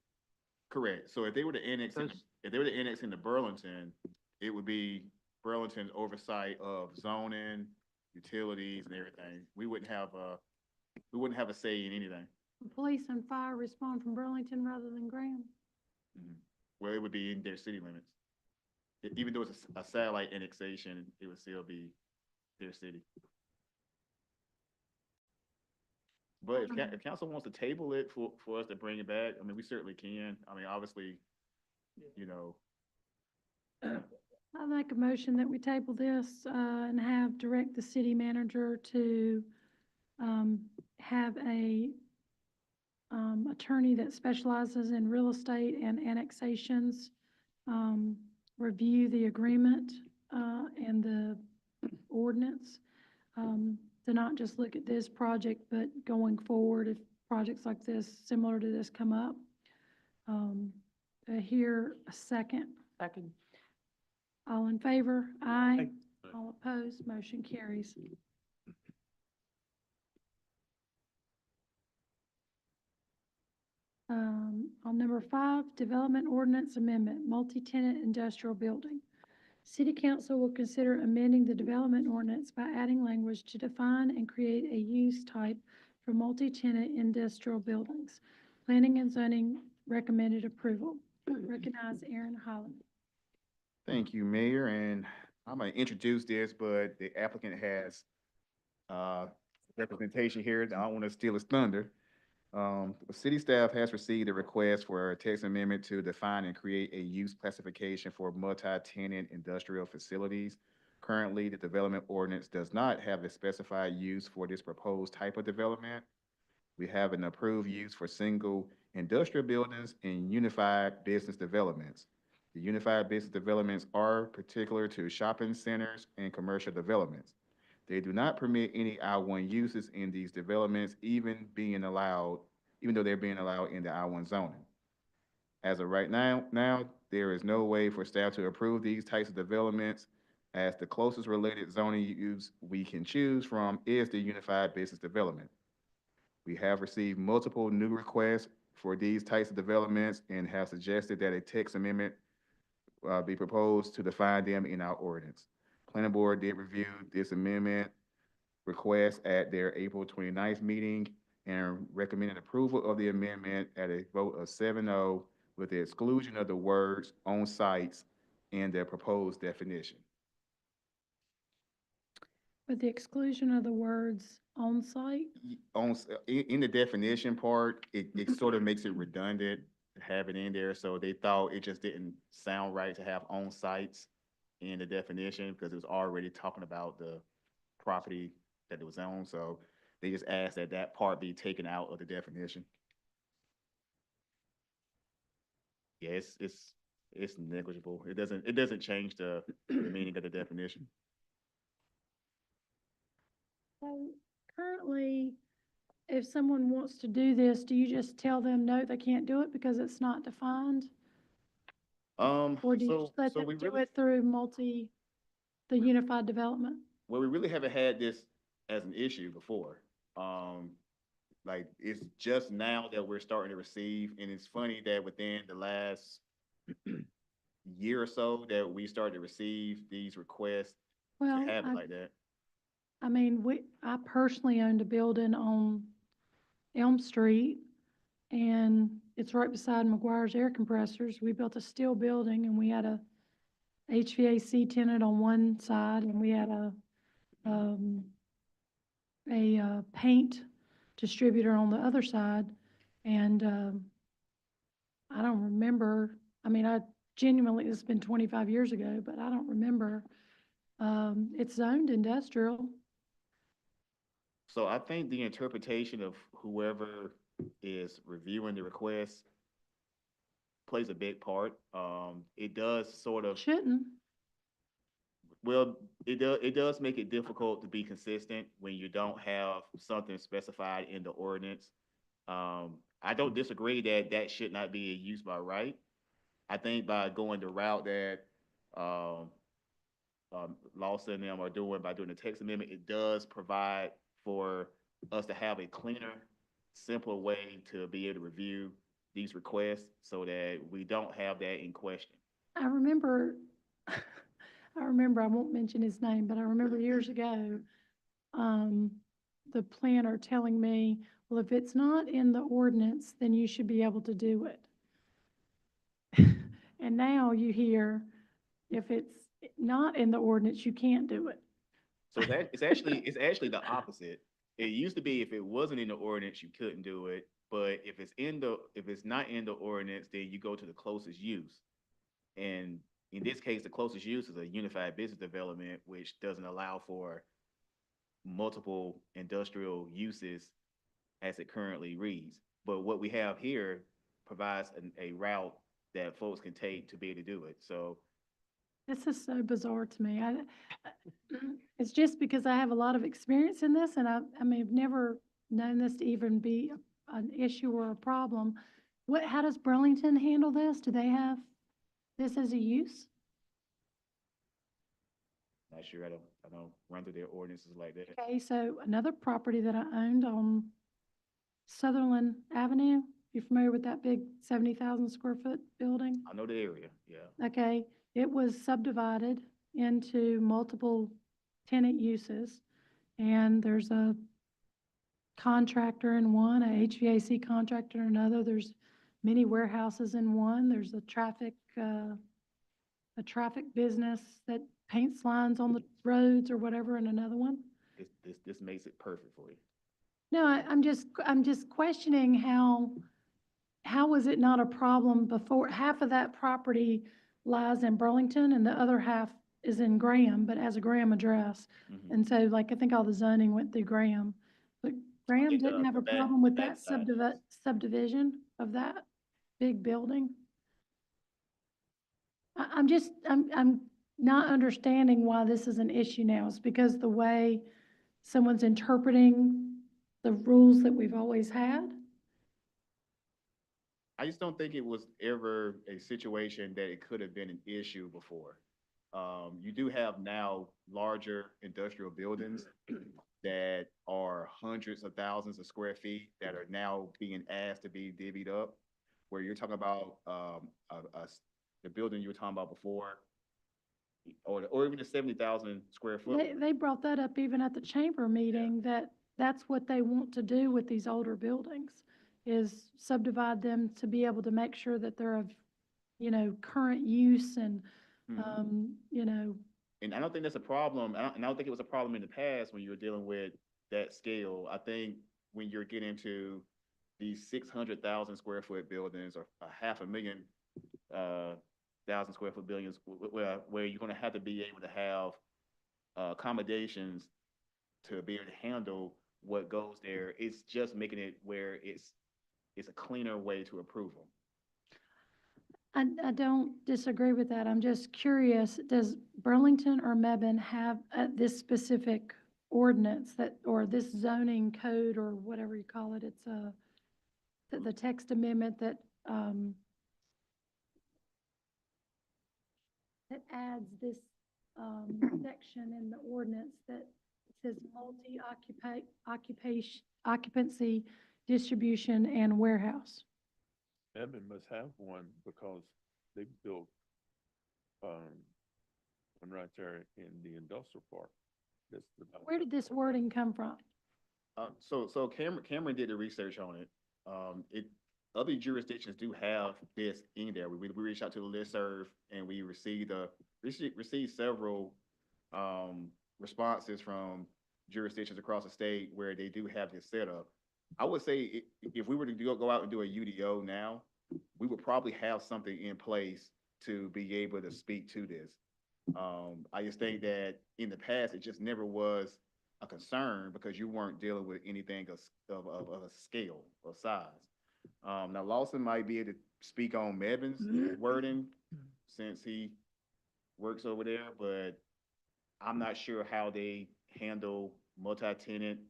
Correct. So if they were to annex, Those- if they were to annex into Burlington, it would be Burlington's oversight of zoning, utilities and everything. We wouldn't have a say in anything. police and fire respond from Burlington rather than Graham. Mhm. Well, it would be in their city limits. even though it's a satellite annexation, it would still be their city. But if council wants to table it for us to bring it back, I mean, we certainly can. I mean, obviously, you know, I make a motion that we table this, and direct the city manager to, have a, attorney that specializes in real estate and annexations, review the agreement, and the ordinance, to not just look at this project, but going forward, if projects like this, similar to this, come up. Here, a second. Second. All in favor? Aye. All opposed? Motion carries. On number 5, Development Ordinance Amendment, Multi-Tenant Industrial Building. City Council will consider amending the Development Ordinance by adding language to define and create a use type for multi-tenant industrial buildings. Planning and Zoning recommended approval. Recognize Aaron Holland. thank you, Mayor, and I'm gonna introduce this, but the applicant has representation here. I don't want to steal his thunder. The city staff has received a request for a text amendment to define and create a use classification for multi-tenant industrial facilities. Currently, the development ordinance does not have a specified use for this proposed type of development. We have an approved use for single industrial buildings and unified business developments. The unified business developments are particular to shopping centers and commercial developments. They do not permit any I-1 uses in these developments, even though they're being allowed in the I-1 zoning. As of right now, there is no way for staff to approve these types of developments, as the closest related zoning use we can choose from is the unified business development. We have received multiple new requests for these types of developments and have suggested that a text amendment be proposed to define them in our ordinance. Planning Board did review this amendment request at their April 29th meeting and recommended approval of the amendment at a vote of 7-0 with the exclusion of the words on sites and their proposed definition. With the exclusion of the words on-site, In the definition part, it sort of makes it redundant to have it in there, so they thought it just didn't sound right to have on sites in the definition because it was already talking about the property that it was on, so they just asked that that part be taken out of the definition. Yeah, it's negligible. It doesn't change the meaning of the definition. so currently, if someone wants to do this, do you just tell them, no, they can't do it because it's not defined? Or do you just let them do it through the unified development? Well, we really haven't had this as an issue before. Like, it's just now that we're starting to receive, and it's funny that within the last year or so that we started to receive these requests to Well, have it like that. I mean, I personally owned a building on Elm Street, and it's right beside McGuire's Air Compressors. We built a steel building, and we had a HVAC tenant on one side, and we had a paint distributor on the other side. And I don't remember, I mean, it's been 25 years ago, but I don't remember. It's zoned industrial. So I think the interpretation of whoever is reviewing the request plays a big part. It does sort of, Shouldn't. well, it does make it difficult to be consistent when you don't have something specified in the ordinance. I don't disagree that that should not be a use by right. I think by going the route that Lawson and them are doing by doing the text amendment, it does provide for us to have a cleaner, simpler way to be able to review these requests so that we don't have that in question. I remember, I won't mention his name, but I remember years ago, the planner telling me, well, if it's not in the ordinance, then you should be able to do it. And now you hear, if it's not in the ordinance, you can't do it. So it's actually the opposite. It used to be if it wasn't in the ordinance, you couldn't do it. But if it's not in the ordinance, then you go to the closest use. And in this case, the closest use is a unified business development, which doesn't allow for multiple industrial uses as it currently reads. But what we have here provides a route that folks can take to be able to do it. So This is so bizarre to me. It's just because I have a lot of experience in this, and I mean, I've never known this to even be an issue or a problem. How does Burlington handle this? Do they have this as a use? not sure, I don't run through their ordinances like that. Okay, so another property that I owned on Sutherland Avenue, you familiar with that big 70,000 square foot building? I know the area, yeah. Okay, it was subdivided into multiple tenant uses, and there's a contractor in one, a HVAC contractor in another, there's many warehouses in one, there's a traffic business that paints lines on the roads or whatever in another one. This makes it perfect for you. No, I'm just questioning how was it not a problem before? Half of that property lies in Burlington and the other half is in Graham, but has a Graham address. Mhm. And so like, I think all the zoning went through Graham. But Graham think, didn't have a the back- problem with the that backside subdivision of that big building? I'm not understanding why this is an issue now. It's because the way someone's interpreting the rules that we've always had? I just don't think it was ever a situation that it could have been an issue before. You do have now larger industrial buildings that are hundreds of thousands of square feet that are now being asked to be divvied up. Where you're talking about the building you were talking about before, or even the 70,000 square foot. They brought that up even at the chamber meeting, that that's what they want to do with these older buildings, is subdivide them to be able to make sure that they're of, current use and, And I don't think that's a problem. And I don't think it was a problem in the past when you were dealing with that scale. I think when you're getting to these 600,000 square foot buildings or a 500,000 thousand square foot buildings, where you're going to have to be able to have accommodations to be able to handle what goes there. It's just making it where it's a cleaner way to approve them. I don't disagree with that. I'm just curious, does Burlington or Mebane have this specific ordinance or this zoning code or whatever you call it? It's the text amendment that adds this section in the ordinance that says occupancy, distribution, and warehouse. Edmond must have one because they built, one right there in the industrial park. That's about- Where did this wording come from? So Cameron did the research on it. Other jurisdictions do have this in there. We reached out to the listserv and we received several responses from jurisdictions across the state where they do have this set up. I would say if we were to go out and do a UDO now, we would probably have something in place to be able to speak to this. I just think that in the past, it just never was a concern because you weren't dealing with anything of a scale or size. Now Lawson might be able to speak on Mevin's wording since he works over there, but I'm not sure how they handle multi-tenant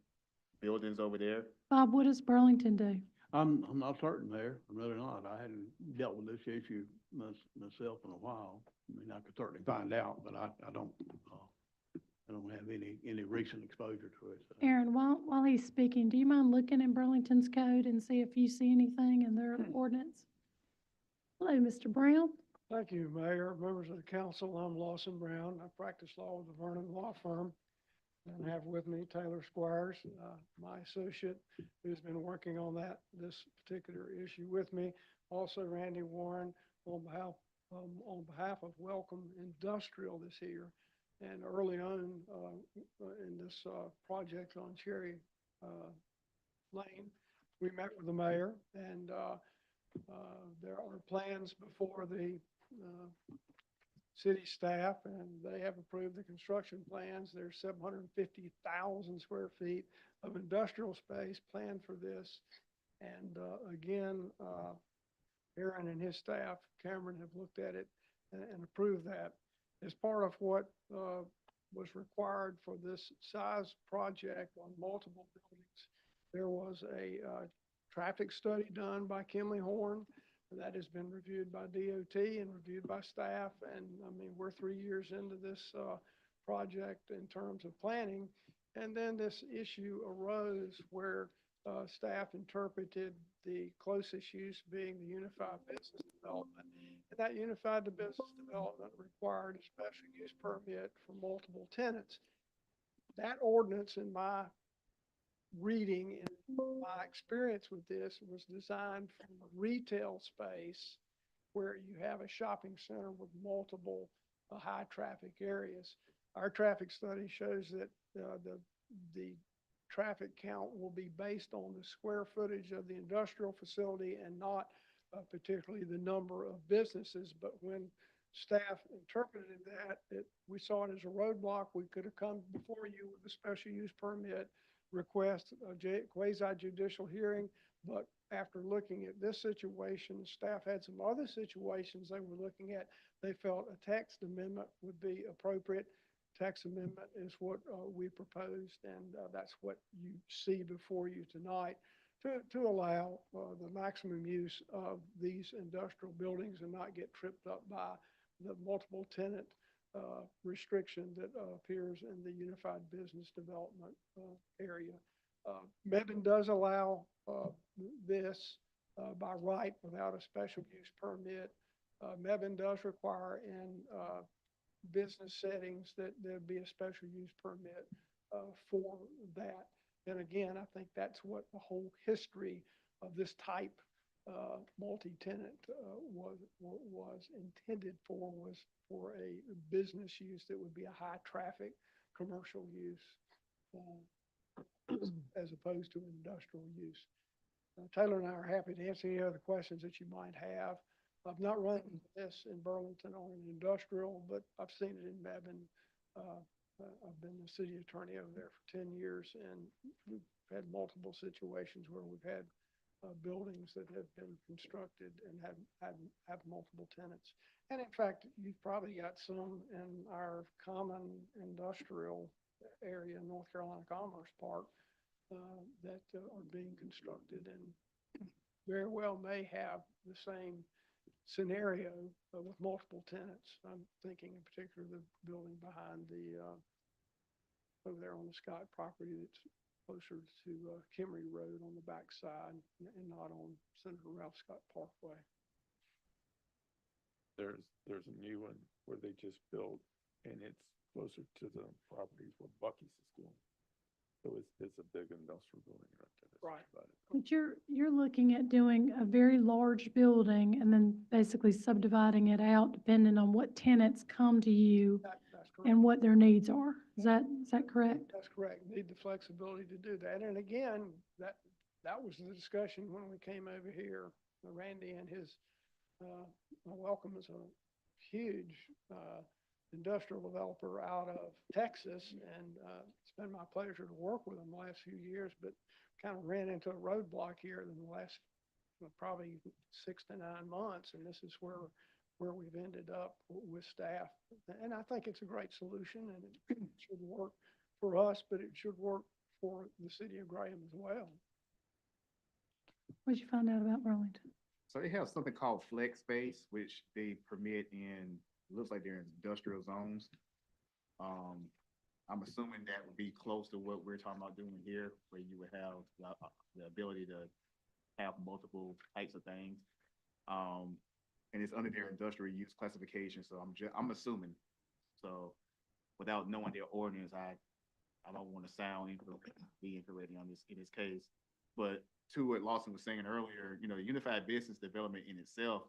buildings over there. Bob, what does Burlington do? I'm not certain there, I'm really not. I hadn't dealt with this issue myself in a while. I mean, I could certainly find out, but I don't have any recent exposure to it. So. Aaron, while he's speaking, do you mind looking in Burlington's code and see if you see anything in their ordinance? Hello, Mr. Brown. Thank you, Mayor, members of the council. I'm Lawson Brown. I practice law with the Vernon Law Firm. And I have with me Taylor Squires, my associate, who's been working on this particular issue with me. Also Randy Warren on behalf on behalf of Welcome Industrial this year. And early on, in this, project on Cherry, Lane, we met with the mayor and, there are plans before the, city staff, and they have approved the construction plans. There's 750,000 square feet of industrial space planned for this. And, again, Aaron and his staff, Cameron, have looked at it and approved that. As part of what, was required for this size project on multiple buildings, there was a, traffic study done by Kimley Horn. That has been reviewed by DOT and reviewed by staff. And I mean, we're 3 years into this, project in terms of planning. And then this issue arose where, staff interpreted the closest use being the unified business development. And that unified business development required a special use permit for multiple tenants. That ordinance, in my reading and my experience with this, was designed for a retail space where you have a shopping center with multiple high traffic areas. Our traffic study shows that the traffic count will be based on the square footage of the industrial facility and not particularly the number of businesses. But when staff interpreted that, we saw it as a roadblock. We could have come before you with a special use permit request, a quasi judicial hearing. But after looking at this situation, staff had some other situations they were looking at. They felt a text amendment would be appropriate. Text amendment is what we proposed, and that's what you see before you tonight to allow the maximum use of these industrial buildings and not get tripped up by the multiple tenant restriction that appears in the unified business development area. Mebane does allow this by right without a special use permit. Mebane does require in business settings that there be a special use permit for that. And again, I think that's what the whole history of this type multi-tenant was intended for, was for a business use that would be a high traffic commercial use as opposed to industrial use. Taylor and I are happy to answer any other questions that you might have. I've not run this in Burlington on an industrial, but I've seen it in Mebane. I've been the city attorney over there for 10 years, and we've had multiple situations where we've had buildings that have been constructed and have multiple tenants. And in fact, you've probably got some in our common industrial area, North Carolina Commerce Park, that are being constructed and very well may have the same scenario with multiple tenants. I'm thinking in particular the building behind the over there on the Scott property that's closer to Kimry Road on the back side and not on Senator Ralph Scott Parkway. There's a new one where they just built, and it's closer to the properties where Buc-ee's is going. So it's a big industrial building right there. That's Right. about it. But you're looking at doing a very large building and then basically subdividing it out depending on what tenants come to you That's correct. and what their needs are. Is that correct? That's correct. Need the flexibility to do that. And again, that was the discussion when we came over here. Randy and his, Welcome is a huge industrial developer out of Texas, and it's been my pleasure to work with them the last few years, but kind of ran into a roadblock here in the last probably 6 to 9 months, and this is where we've ended up with staff. And I think it's a great solution, and it should work for us, but it should work for the city of Graham as well. What'd you find out about Burlington? So they have something called flex space, which they permit in, looks like they're in industrial zones. I'm assuming that would be close to what we're talking about doing here, where you would have the ability to have multiple types of things. And it's under their industrial use classification, so I'm assuming. So without knowing their ordinance, I don't want to be incorrect on this in this case. But to what Lawson was saying earlier, unified business development in itself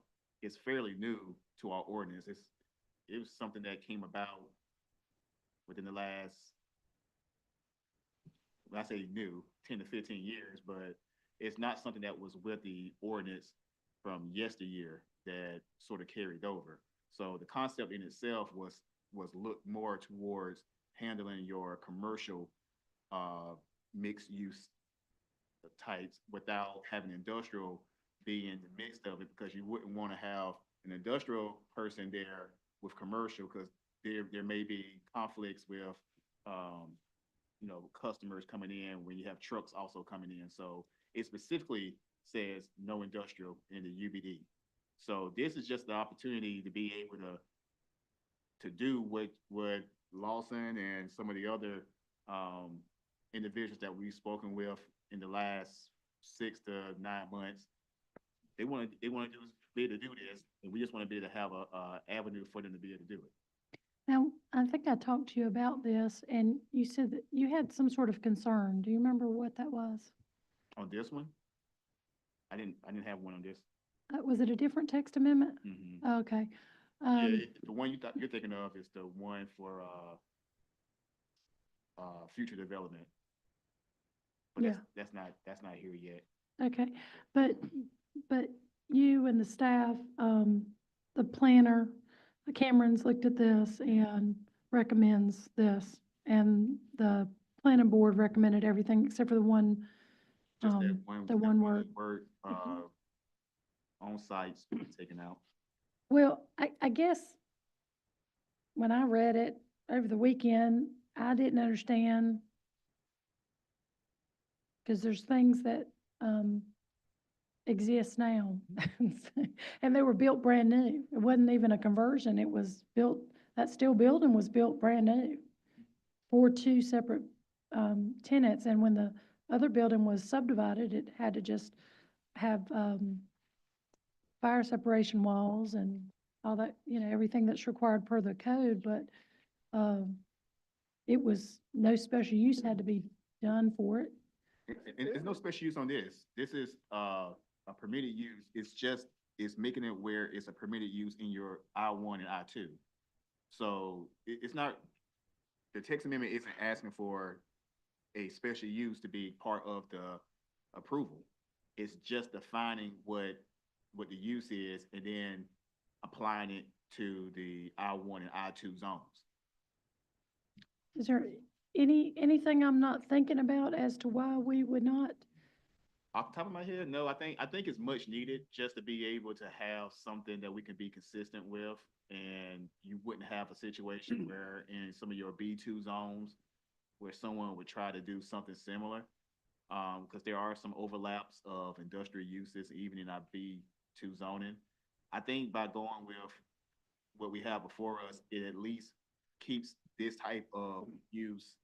is fairly new to our ordinance. It was something that came about within the last, when I say new, 10 to 15 years, but it's not something that was with the ordinance from yesteryear that sort of carried over. So the concept in itself was looked more towards handling your commercial mixed use types without having industrial be in the midst of it, because you wouldn't want to have an industrial person there with commercial, because there may be conflicts with you know, customers coming in when you have trucks also coming in. So it specifically says no industrial in the UBD. So this is just the opportunity to be able to do what Lawson and some of the other individuals that we've spoken with in the last 6 to 9 months. They want to be able to do this, and we just want to be able to have a avenue for them to be able to do it. Now, I think I talked to you about this, and you said that you had some sort of concern. Do you remember what that was? On this one, I didn't have one on this. Was it a different text amendment? Mhm. Okay. Yeah, the one you're thinking of is the one for future development. But Yeah. that's not here yet. Okay, but you and the staff, the planner, Cameron's looked at this and recommends this, and the planning board recommended everything except for the one, Just that one, the one word. On sites taken out. Well, I guess when I read it over the weekend, I didn't understand, because there's things that, exist now. And they were built brand new. It wasn't even a conversion. It was built, that steel building was built brand new for 2 separate tenants. And when the other building was subdivided, it had to just have fire separation walls and all that, you know, everything that's required per the code. But it was, no special use had to be done for it. And there's no special use on this. This is a permitted use. It's making it where it's a permitted use in your I-1 and I-2. So it's not, the text amendment isn't asking for a special use to be part of the approval. It's just defining what the use is and then applying it to the I-1 and I-2 zones. Is there anything I'm not thinking about as to why we would not? Off the top of my head, no, I think it's much needed just to be able to have something that we can be consistent with, and you wouldn't have a situation where in some of your B2 zones where someone would try to do something similar, because there are some overlaps of industrial uses even in our B2 zoning. I think by going with what we have before us, it at least keeps this type of use,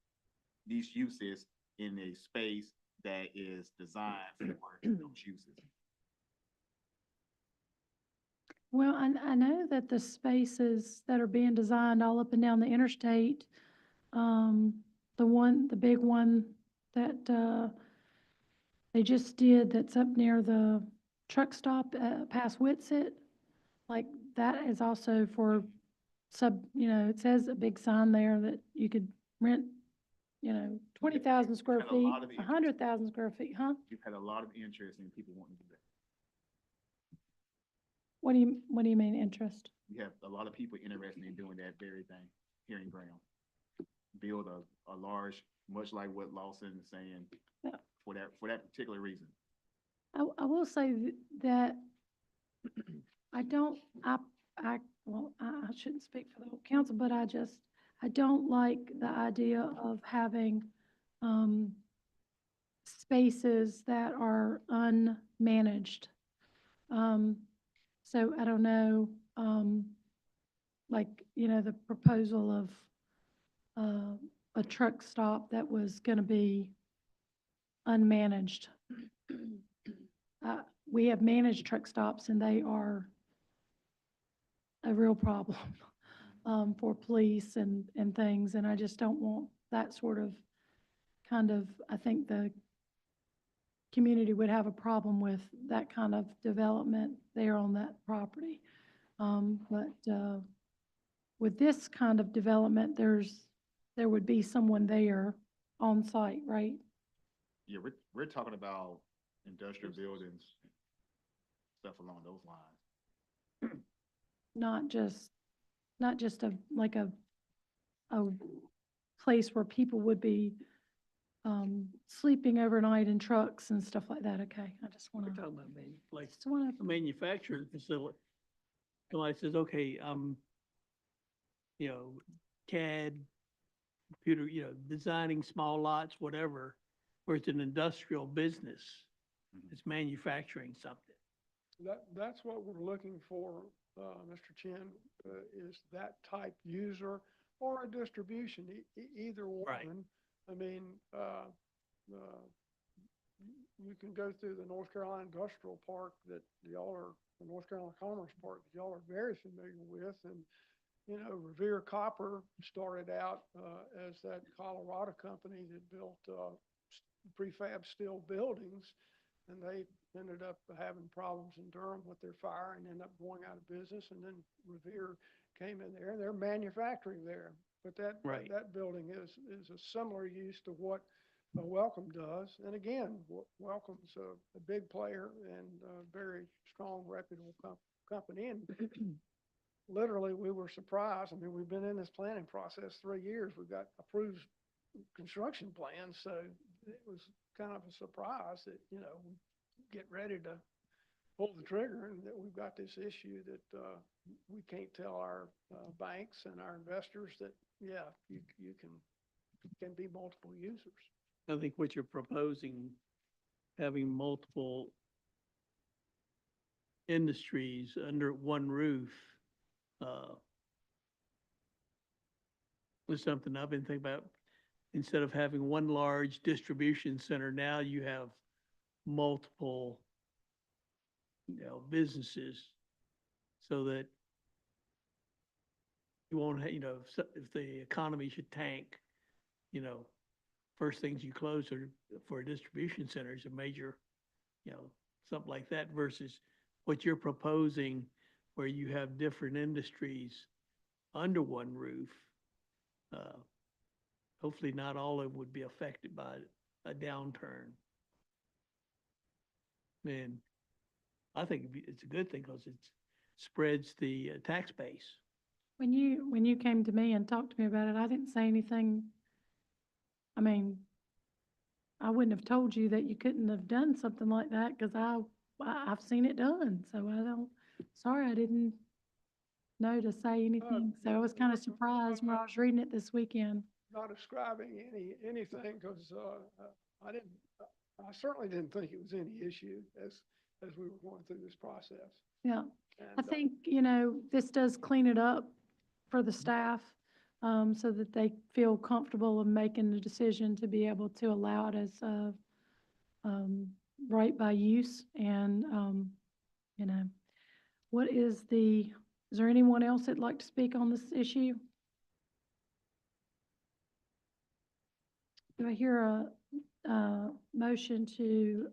these uses in a space that is designed for those uses. Well, I know that the spaces that are being designed all up and down the interstate, the big one that they just did that's up near the truck stop past Whitsitt, like that is also for you know, it says a big sign there that you could rent, you know, 20,000 square Had a lot feet, of interest. 100,000 square feet, huh? You've had a lot of interest in people wanting to do that. What do you mean interest? You have a lot of people interested in doing that very thing here in Brown. Build a large, much like what Lawson is saying, Yeah. for that particular reason. I will say that I don't, well, I shouldn't speak for the whole council, but I don't like the idea of having, spaces that are unmanaged. So I don't know, like, you know, the proposal of, a truck stop that was gonna be unmanaged. We have managed truck stops and they are a real problem, for police and things. And I just don't want that sort of, I think the community would have a problem with that kind of development there on that property. But with this kind of development, there would be someone there on site, right? Yeah, we're talking about industrial buildings, stuff along those lines. Not just like a place where people would be sleeping overnight in trucks and stuff like that. Okay, I just want We're to, talking about like just want a to, manufacturing facility. Somebody says, okay, CAD, computer, designing small lots, whatever, where it's an industrial business. Mhm. It's manufacturing something. That's what we're looking for, Mr. Chen, is that type user or a distribution, either Right. one. I mean, you can go through the North Carolina Industrial Park that y'all are, the North Carolina Commerce Park that y'all are very familiar with. And, Revere Copper started out, as that Colorado company that built, prefab steel buildings. And they ended up having problems in Durham with their fire and ended up going out of business. And then Revere came in there and they're manufacturing there. But Right. that building is a similar use to what Welcome does. And again, Welcome's a big player and a very strong, reputable company. And literally, we were surprised. I mean, we've been in this planning process 3 years. We've got approved construction plans. So it was kind of a surprise that, we get ready to pull the trigger and that we've got this issue that we can't tell our banks and our investors that, yeah, you can be multiple users. I think what you're proposing, having multiple industries under one roof, is something I've been thinking about. Instead of having one large distribution center, now you have multiple, businesses so that you won't, if the economy should tank, first things you close are for a distribution center is a major, something like that versus what you're proposing where you have different industries under one roof. Hopefully not all of them would be affected by a downturn. And I think it's a good thing because it spreads the tax base. when you came to me and talked to me about it, I didn't say anything. I mean, I wouldn't have told you that you couldn't have done something like that because I've seen it done. So sorry, I didn't know to say anything. So I was kind of surprised when I was reading it this weekend. Not ascribing anything because I certainly didn't think it was any issue as we were going through this process. Yeah. I And, think, this does clean it up for the staff, so that they feel comfortable in making the decision to be able to allow it as, right by use. And, is there anyone else that'd like to speak on this issue? Do I hear a motion to,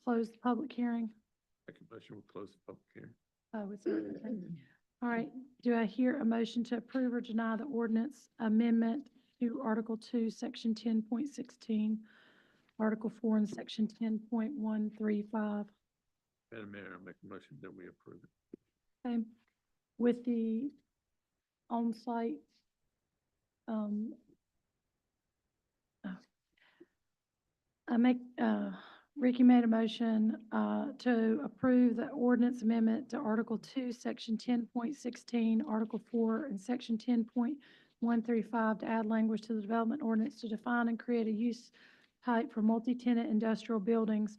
close the public hearing? Make a motion, we'll close the public hearing. Oh, it's okay. All right. Do I hear a motion to approve or deny the ordinance amendment to Article 2, Section 10.16, Article 4, and Section 10.135? Madam Mayor, I make a motion that we approve it. Okay. With the on-site, Ricky made a motion to approve the ordinance amendment to Article 2, Section 10.16, Article 4, and Section 10.135 to add language to the development ordinance to define and create a use type for multi-tenant industrial buildings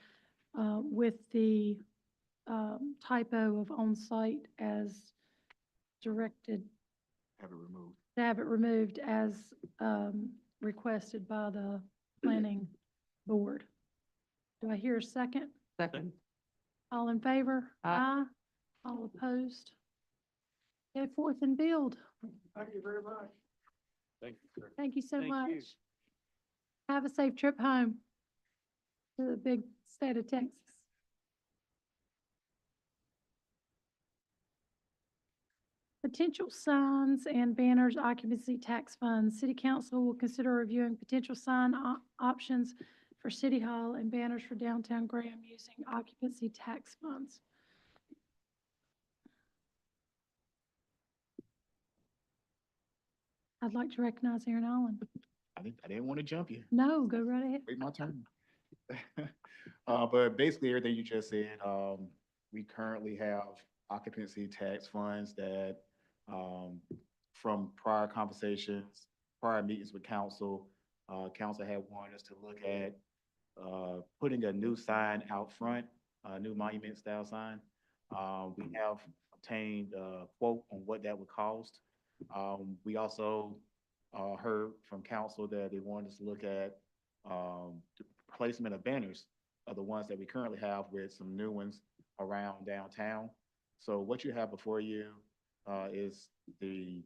with the typo of on-site as directed, Have it removed. to have it removed as requested by the planning board. Do I hear a second? Second. All in favor? Aye. All opposed? Go forth and build. thank you very much. Thank you, sir. Thank you so Thank much. you. Have a safe trip home to the big state of Texas. potential signs and banners occupancy tax funds. City Council will consider reviewing potential sign options for City Hall and banners for downtown Graham using occupancy tax funds. I'd like to recognize Aaron Allen. I didn't want to jump you. No, go right ahead. Wait my turn. But basically, everything you just said, we currently have occupancy tax funds that, from prior conversations, prior meetings with council, council had wanted us to look at, putting a new sign out front, a new monument style sign. We have obtained a quote on what that would cost. We also, heard from council that they wanted us to look at, the placement of banners of the ones that we currently have with some new ones around downtown. So what you have before you, is the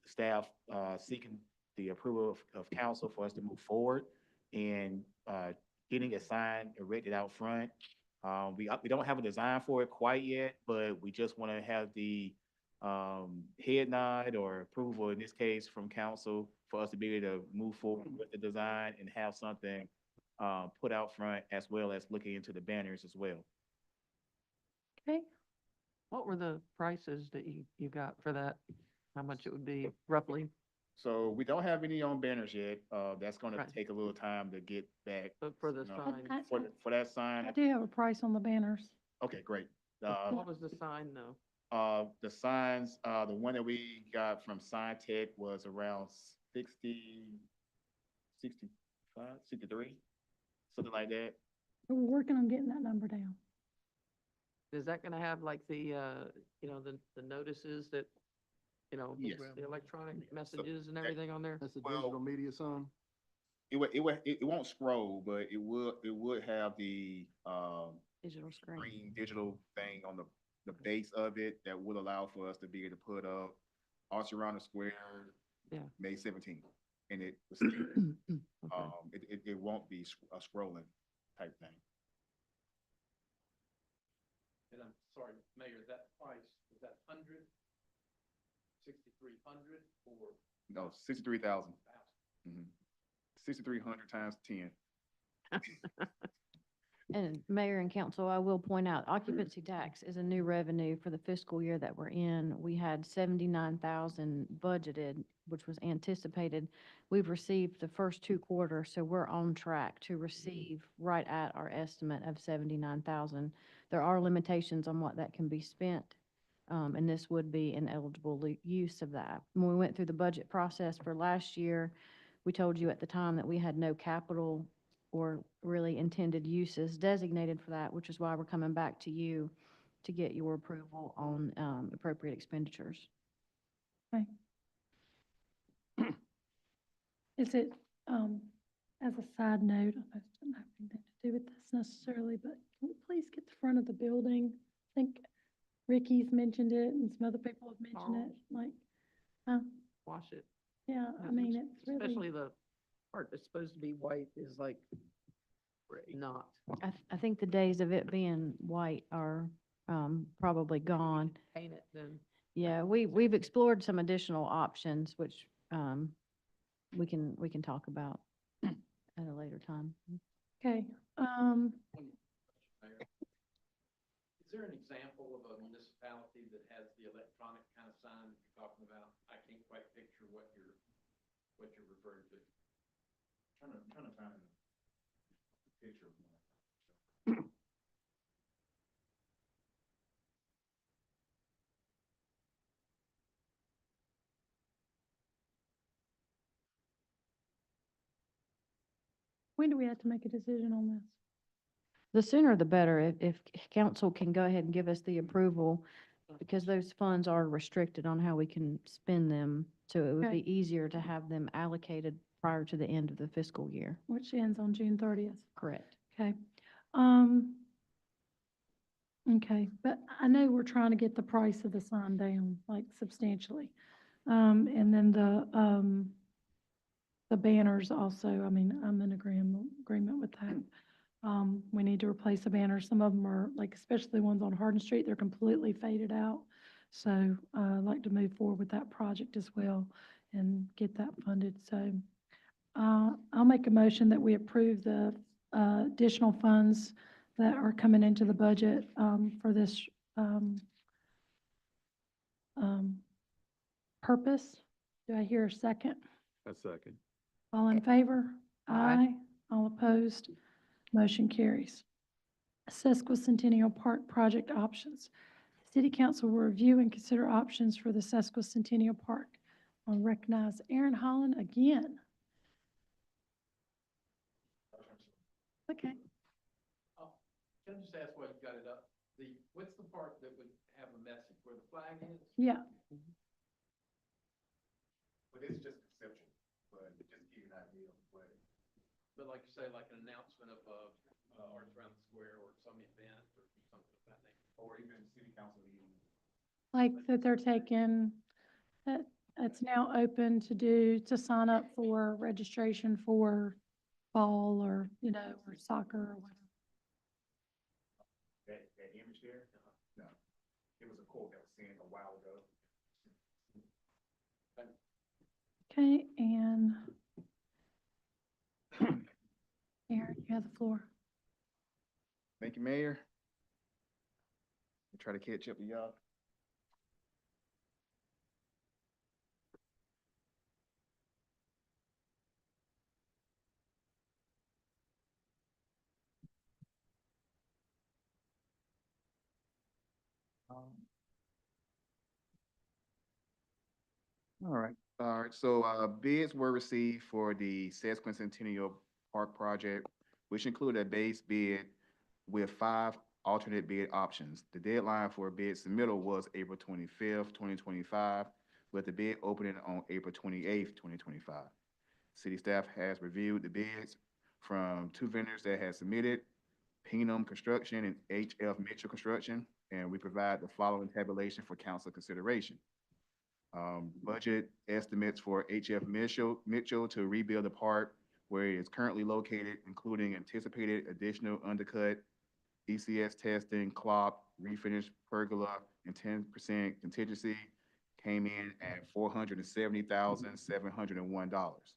staff, seeking the approval of council for us to move forward and, getting a sign erected out front. We don't have a design for it quite yet, but we just want to have the, head nod or approval in this case from council for us to be able to move forward with the design and have something, put out front, as well as looking into the banners as well. Okay, What were the prices that you got for that? How much it would be roughly? So we don't have any on banners yet. That's gonna Right. take a little time to get back. But for the No. sign, For that sign, I do have a price on the banners. okay, great. what was the sign though? The signs, the one that we got from Sign Tech was around 65, 63, something like that. But we're working on getting that number down. Is that gonna have like the, the notices that, Yes. the electronic messages and everything on there? That's a Well- digital media sign. It won't scroll, but it would have the, Digital screen. green digital thing on the base of it that would allow for us to be able to put up Arts Around the Square, Yeah. May 17th. And it, Okay. it won't be a scrolling type thing. And I'm sorry, Mayor, that price, is that 6,300 or No, 63,000. 6,300 times 10. And Mayor and Council, I will point out, occupancy tax is a new revenue for the fiscal year that we're in. We had 79,000 budgeted, which was anticipated. We've received the first 2 quarters, so we're on track to receive right at our estimate of 79,000. There are limitations on what that can be spent, and this would be an eligible use of that. When we went through the budget process for last year, we told you at the time that we had no capital or really intended uses designated for that, which is why we're coming back to you to get your approval on appropriate expenditures. Okay. Is it, as a side note, I know it doesn't have anything to do with this necessarily, but can we please get the front of the building? I think Ricky's mentioned it and some other people have mentioned it, like, Wash it. yeah, I mean, it's really, Especially the part that's supposed to be white is like not. I think the days of it being white are probably gone. Paint it then. Yeah, we've explored some additional options, which we can talk about at a later time. okay. Mayor, is there an example of a municipality that has the electronic kind of sign that you're talking about? I can't quite picture what you're referring to. Trying to find a picture of one. When do we have to make a decision on this? The sooner the better, if council can go ahead and give us the approval, because those funds are restricted on how we can spend them. So it would Okay. be easier to have them allocated prior to the end of the fiscal year. Which ends on June 30th. Correct. Okay. Okay, but I know we're trying to get the price of the sign down, like substantially. And then the banners also, I mean, I'm in agreement with that. We need to replace the banners. Some of them are, like, especially the ones on Hardin Street, they're completely faded out. So I'd like to move forward with that project as well and get that funded. So I'll make a motion that we approve the additional funds that are coming into the budget for this purpose. Do I hear a second? A second. All in favor? Aye. All opposed? Motion carries. Sesquicentennial Park project options. The City Council will review and consider options for the Sesquicentennial Park. I'll recognize Aaron Holland again. Okay. Oh, can I just ask why you got it up? What's the part that would have a message where the flag is? Yeah. But it's just conceptual, but just to give you an idea of what. But like you say, like an announcement of, Arts Around the Square or some event or something of that nature. Or even city council meeting. Like that they're taking, that it's now open to sign up for registration for ball or, or soccer or whatever. That image there? No. It was a quote that was sent a while ago. Okay, and Aaron, you have the floor. Thank you, Mayor. I'll try to catch up to y'all. All right, so bids were received for the Sesquicentennial Park project, which included a base bid with 5 alternate bid options. The deadline for bid submittal was April 25th, 2025, with the bid opening on April 28th, 2025. City staff has reviewed the bids from 2 vendors that had submitted, Penum Construction and H.F. Mitchell Construction, and we provide the following tabulation for council consideration. Budget estimates for H.F. Mitchell to rebuild the park where it is currently located, including anticipated additional undercut, ECS testing, clop, refinish, pergola, and 10% contingency, came in at $470,701.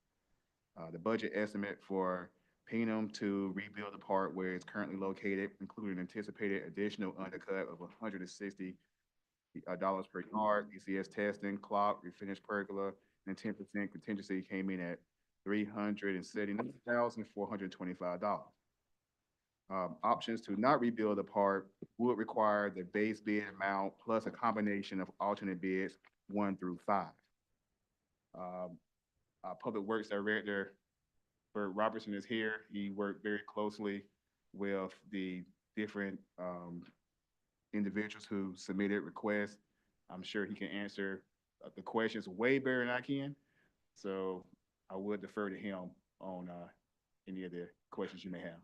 The budget estimate for Penum to rebuild the park where it's currently located, including anticipated additional undercut of $160 per yard, ECS testing, clock, refinish pergola, and 10% contingency came in at $379,425. Options to not rebuild the park would require the base bid amount plus a combination of alternate bids 1 through 5. Our Public Works Director, Bert Robertson, is here. He worked very closely with the different individuals who submitted requests. I'm sure he can answer the questions way better than I can. So I would defer to him on any of the questions you may have.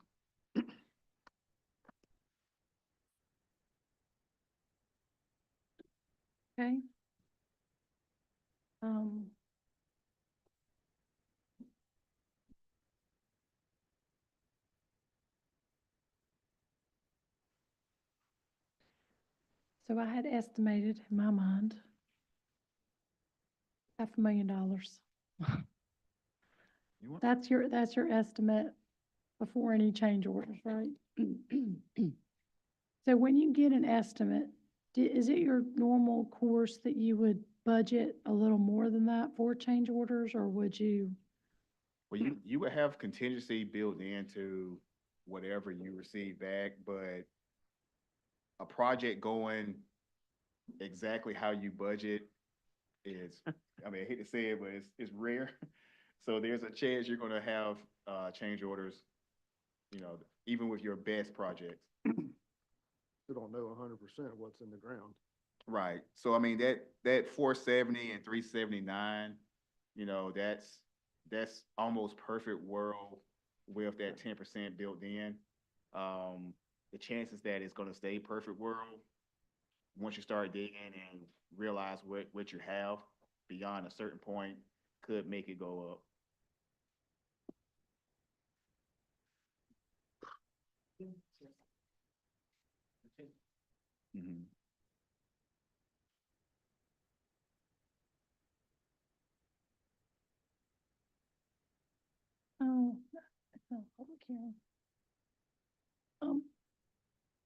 Okay. So I had estimated in my mind $500,000. You want- That's your estimate before any change orders, right? So when you get an estimate, is it your normal course that you would budget a little more than that for change orders, or would you? Well, you would have contingency built into whatever you receive back, but a project going exactly how you budget is, I mean, I hate to say it, but it's rare. So there's a chance you're gonna have change orders, even with your best projects. We don't know 100% what's in the ground. Right. So I mean, that 470 and 379, that's almost perfect world with that 10% built in. The chances that it's gonna stay perfect world, once you start digging and realize what you have beyond a certain point, could make it go up. Mhm. Oh, it's not a public hearing. Um,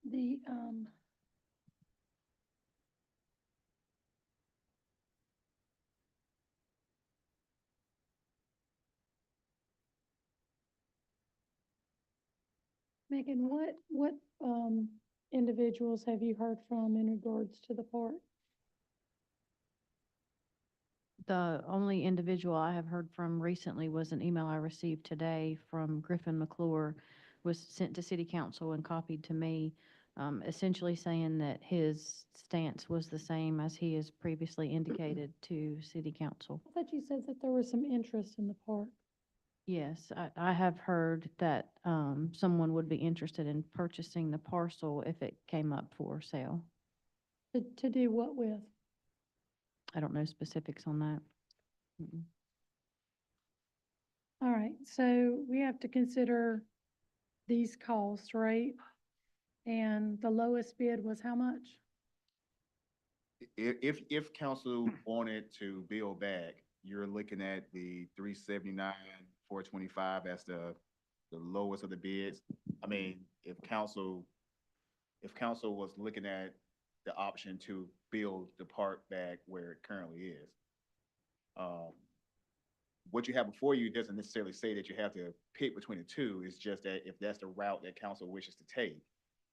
the, Megan, what, individuals have you heard from in regards to the park? The only individual I have heard from recently was an email I received today from Griffin McClure, was sent to city council and copied to me, essentially saying that his stance was the same as he has previously indicated to city council. I thought you said that there was some interest in the park. Yes, I have heard that, someone would be interested in purchasing the parcel if it came up for sale. To do what with? I don't know specifics on that. Mm-mm. All right, so we have to consider these costs, right? And the lowest bid was how much? If council wanted to build back, you're looking at the 379, 425 as the lowest of the bids. I mean, if council was looking at the option to build the park back where it currently is, what you have before you doesn't necessarily say that you have to pick between the two. It's just that if that's the route that council wishes to take,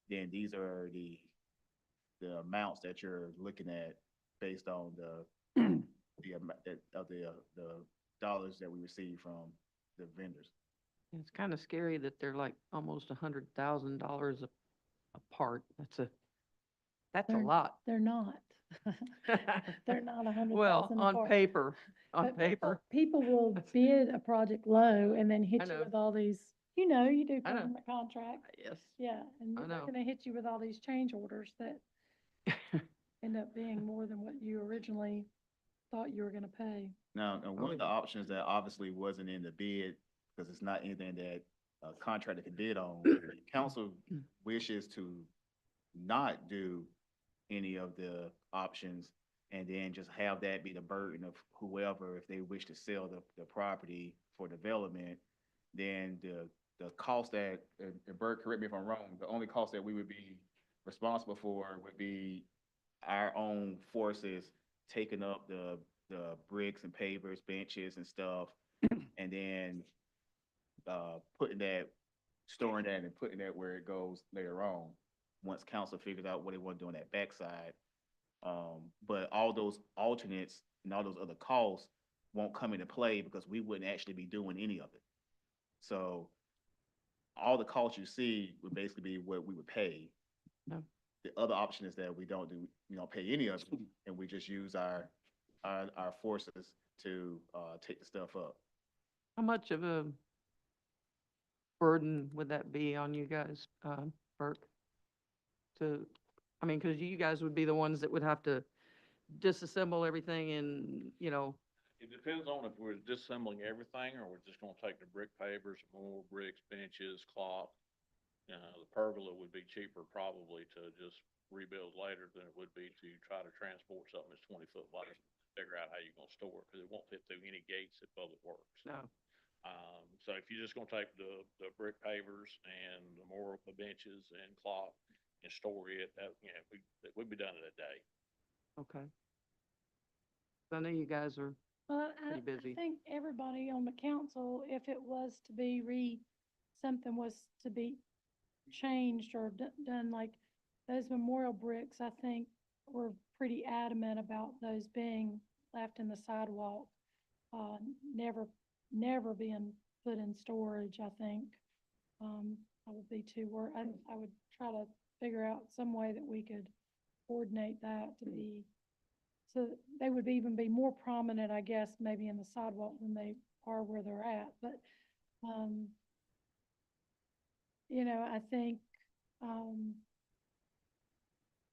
then these are the amounts that you're looking at based on the dollars that we receive from the vendors. It's kind of scary that they're like almost $100,000 apart. That's a They're- lot. They're not. They're not Well, 100,000 on apart. paper, on But paper. people will bid a project low and then hit I you know. with all these, you do I know. government contract. Yes. Yeah, and I they're know. gonna hit you with all these change orders that end up being more than what you originally thought you were gonna pay. Now, one of the options that obviously wasn't in the bid, because it's not anything that a contractor could bid on, if council wishes to not do any of the options and then just have that be the burden of whoever, if they wish to sell the property for development, then the cost that, and Bert, correct me if I'm wrong, the only cost that we would be responsible for would be our own forces taking up the bricks and pavers, benches and stuff, and then putting that, storing that and putting that where it goes later on, once council figures out what they want to do on that backside. But all those alternates and all those other costs won't come into play because we wouldn't actually be doing any of it. So all the costs you see would basically be what we would pay. No. The other option is that we don't pay any of it, and we just use our forces to take the stuff up. How much of a burden would that be on you guys, Burke? Because you guys would be the ones that would have to disassemble everything and, It depends on if we're disassembling everything or we're just gonna take the brick pavers, more bricks, benches, cloth. The pergola would be cheaper probably to just rebuild later than it would be to try to transport something that's 20 foot wide. Figure out how you're gonna store it, because it won't fit through any gates at Public Works. no. So if you're just gonna take the brick pavers and the more of the benches and cloth and store it, we'd be done in a day. Okay. I know you guys are, Well, Pretty busy. I think everybody on the council, if it was to be something was to be changed or done, like those memorial bricks, I think were pretty adamant about those being left in the sidewalk, never being put in storage, I think. I would be I would try to figure out some way that we could coordinate that to be, so they would even be more prominent, I guess, maybe in the sidewalk than they are where they're at. But, I think,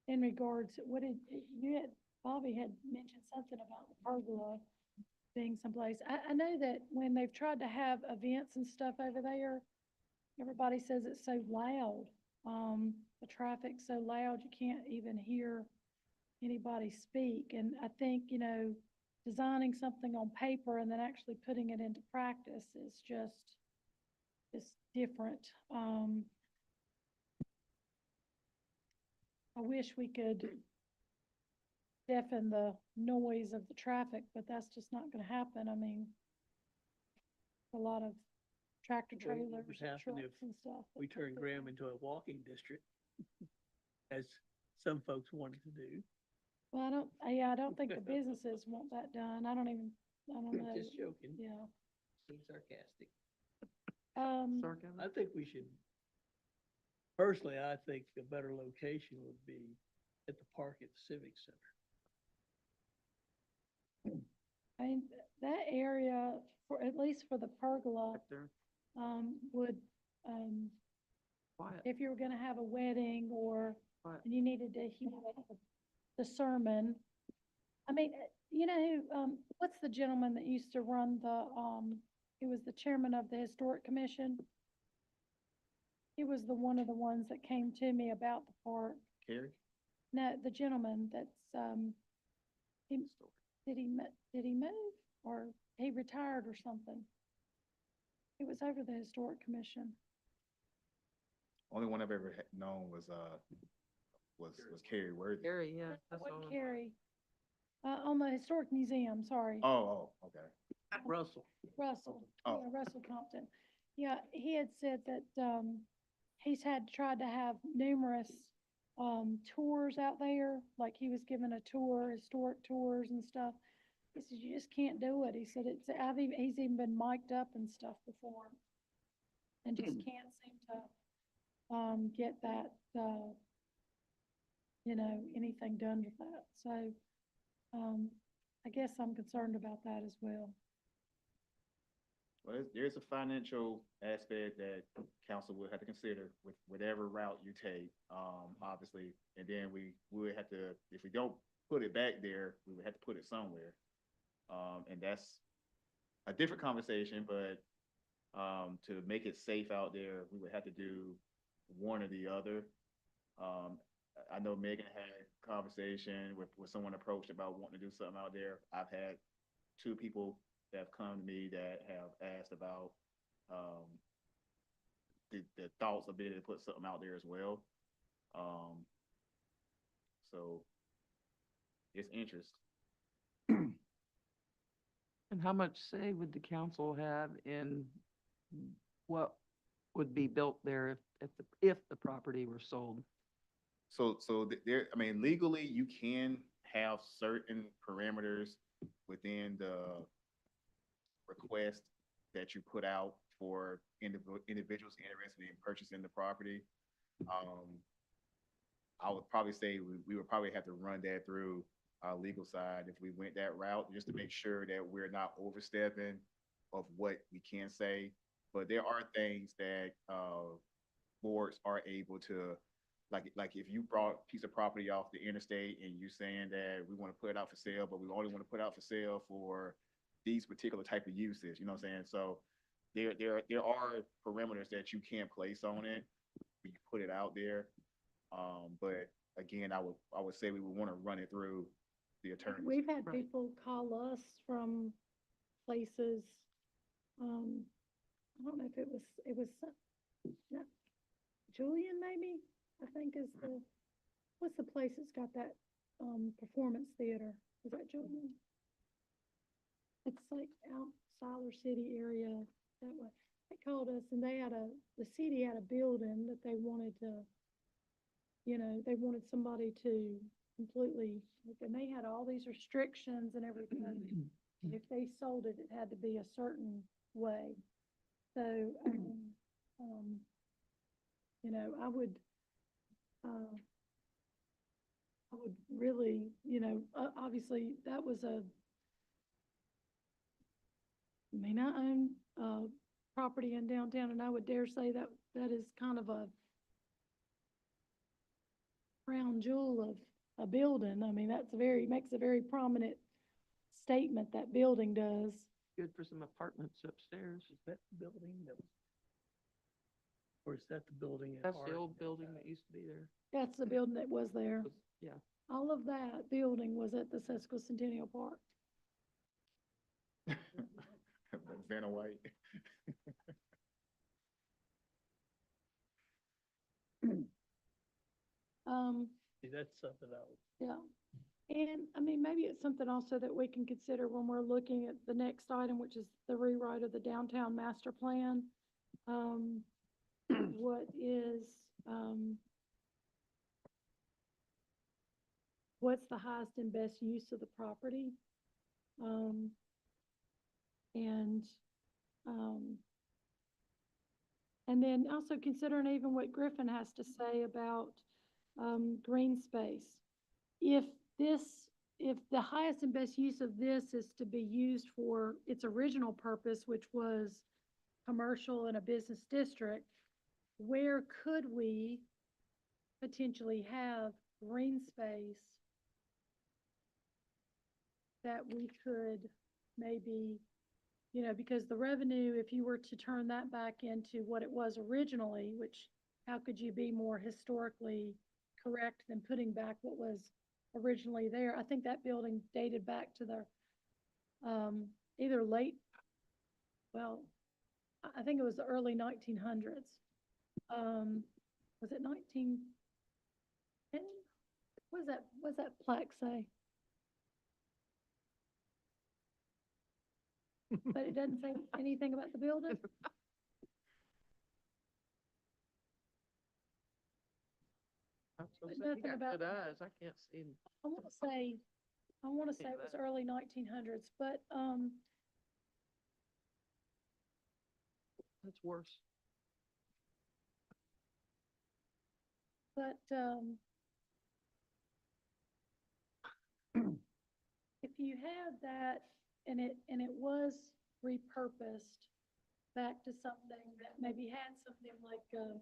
in regards, Bobby had mentioned something about the pergola being someplace. I know that when they've tried to have events and stuff over there, everybody says it's so loud. The traffic's so loud, you can't even hear anybody speak. And I think, designing something on paper and then actually putting it into practice is just just different. I wish we could deafen the noise of the traffic, but that's just not gonna happen. I mean, a lot of tractor Well, what trailers, would happen if trucks and stuff. that we come turn through Graham there. into a walking district, as some folks wanted to do. Well, I don't think the businesses want that done. I don't know. Just joking, Yeah. being sarcastic. Sarcasm? I think we should, personally, I think a better location would be at the park at the Civic Center. I mean, that area, for, at least for the pergola, Back there, would, quiet, if you were gonna have a wedding or, quiet. and you needed to hear the sermon. I mean, you know, who, what's the gentleman that used to run the, he was the chairman of the Historic Commission? He was one of the ones that came to me about the park. Carrie? No, the gentleman that's, he, did he move or he retired or something? He was over the Historic Commission. Only one I've ever known was Carrie Worthy. Gary, yeah, that's What all. Carrie? On the Historic Museum, sorry. Oh, okay. Russell. Russell, Oh. yeah, Russell Compton. Yeah, he had said that, he's tried to have numerous, tours out there, like he was given a tour, historic tours and stuff. He said, you just can't do it. He said, he's even been mic'd up and stuff before. And just can't seem to, get that, you know, anything done with that. So, I guess I'm concerned about that as well. Well, there's a financial aspect that council will have to consider with whatever route you take, obviously. And then we would have to, if we don't put it back there, we would have to put it somewhere. And that's a different conversation, but, to make it safe out there, we would have to do one or the other. I know Megan had a conversation with someone approached about wanting to do something out there. I've had two people that have come to me that have asked about the thoughts of being able to put something out there as well. So it's interest. And how much say would the council have in what would be built there if the property were sold? So there, I mean, legally, you can have certain parameters within the request that you put out for individuals interested in purchasing the property. I would probably say we would probably have to run that through our legal side if we went that route, just to make sure that we're not overstepping of what we can say. But there are things that boards are able to, like if you brought a piece of property off the interstate and you saying that we want to put it out for sale, but we only want to put it out for sale for these particular type of uses, you know what I'm saying? So there are parameters that you can place on it when you put it out there. But again, I would say we would want to run it through the attorney. We've had Right. people call us from places, I don't know if it was not Julian maybe, I think is what's the place that's got that, performance theater? Is that Julian? It's like out Siler City area that way. They called us and the city had a building that they wanted to, you know, they wanted somebody to completely, and they had all these restrictions and everything. And if they sold it, it had to be a certain way. So, you know, I would really, you know, obviously that was I mean, I own, property in downtown, and I would dare say that that is kind of a crown jewel of a building. I mean, makes a very prominent statement, that building does. Good for some apartments upstairs. Is that the building that was, or is that the building at That's the Hart? old building that used to be there. That's the building that was there. Yeah. All of that building was at the Centennial Park. Vanna White. See, that's something else. Yeah. And, I mean, maybe it's something also that we can consider when we're looking at the next item, which is the rewrite of the downtown master plan. What is, what's the highest and best use of the property? And, um, and then also considering even what Griffin has to say about, green space. If this, if the highest and best use of this is to be used for its original purpose, which was commercial in a business district, where could we potentially have green space that we could maybe, you know, because the revenue, if you were to turn that back into what it was originally, which how could you be more historically correct than putting back what was originally there? I think that building dated back to the, either late, well, I think it was the early 1900s. Was it 1910? What does that plaque say? But it doesn't say anything about the building? I'm so But sorry, you nothing got about- good eyes, I can't see. I want to say it was early 1900s, but, That's worse. but, if you had that and it was repurposed back to something that maybe had something like a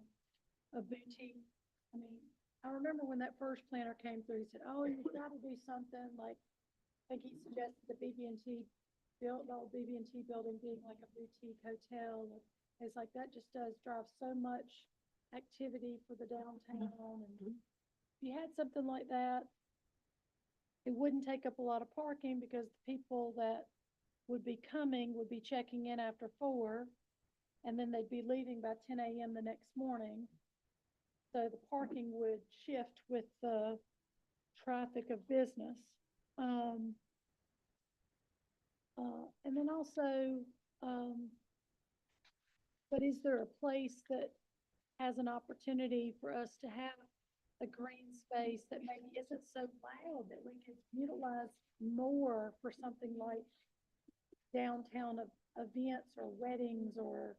boutique. I mean, I remember when that first planner came through, he said, oh, you've got to do something like, I think he suggested the BB&T built, the old BB&T building being like a boutique hotel. It's like that just does drive so much activity for the downtown. And if you had something like that, it wouldn't take up a lot of parking because the people that would be coming would be checking in after 4, and then they'd be leaving by 10 a.m. the next morning. So the parking would shift with the traffic of business. And then also, but is there a place that has an opportunity for us to have a green space that maybe isn't so loud that we could utilize more for something like downtown events or weddings or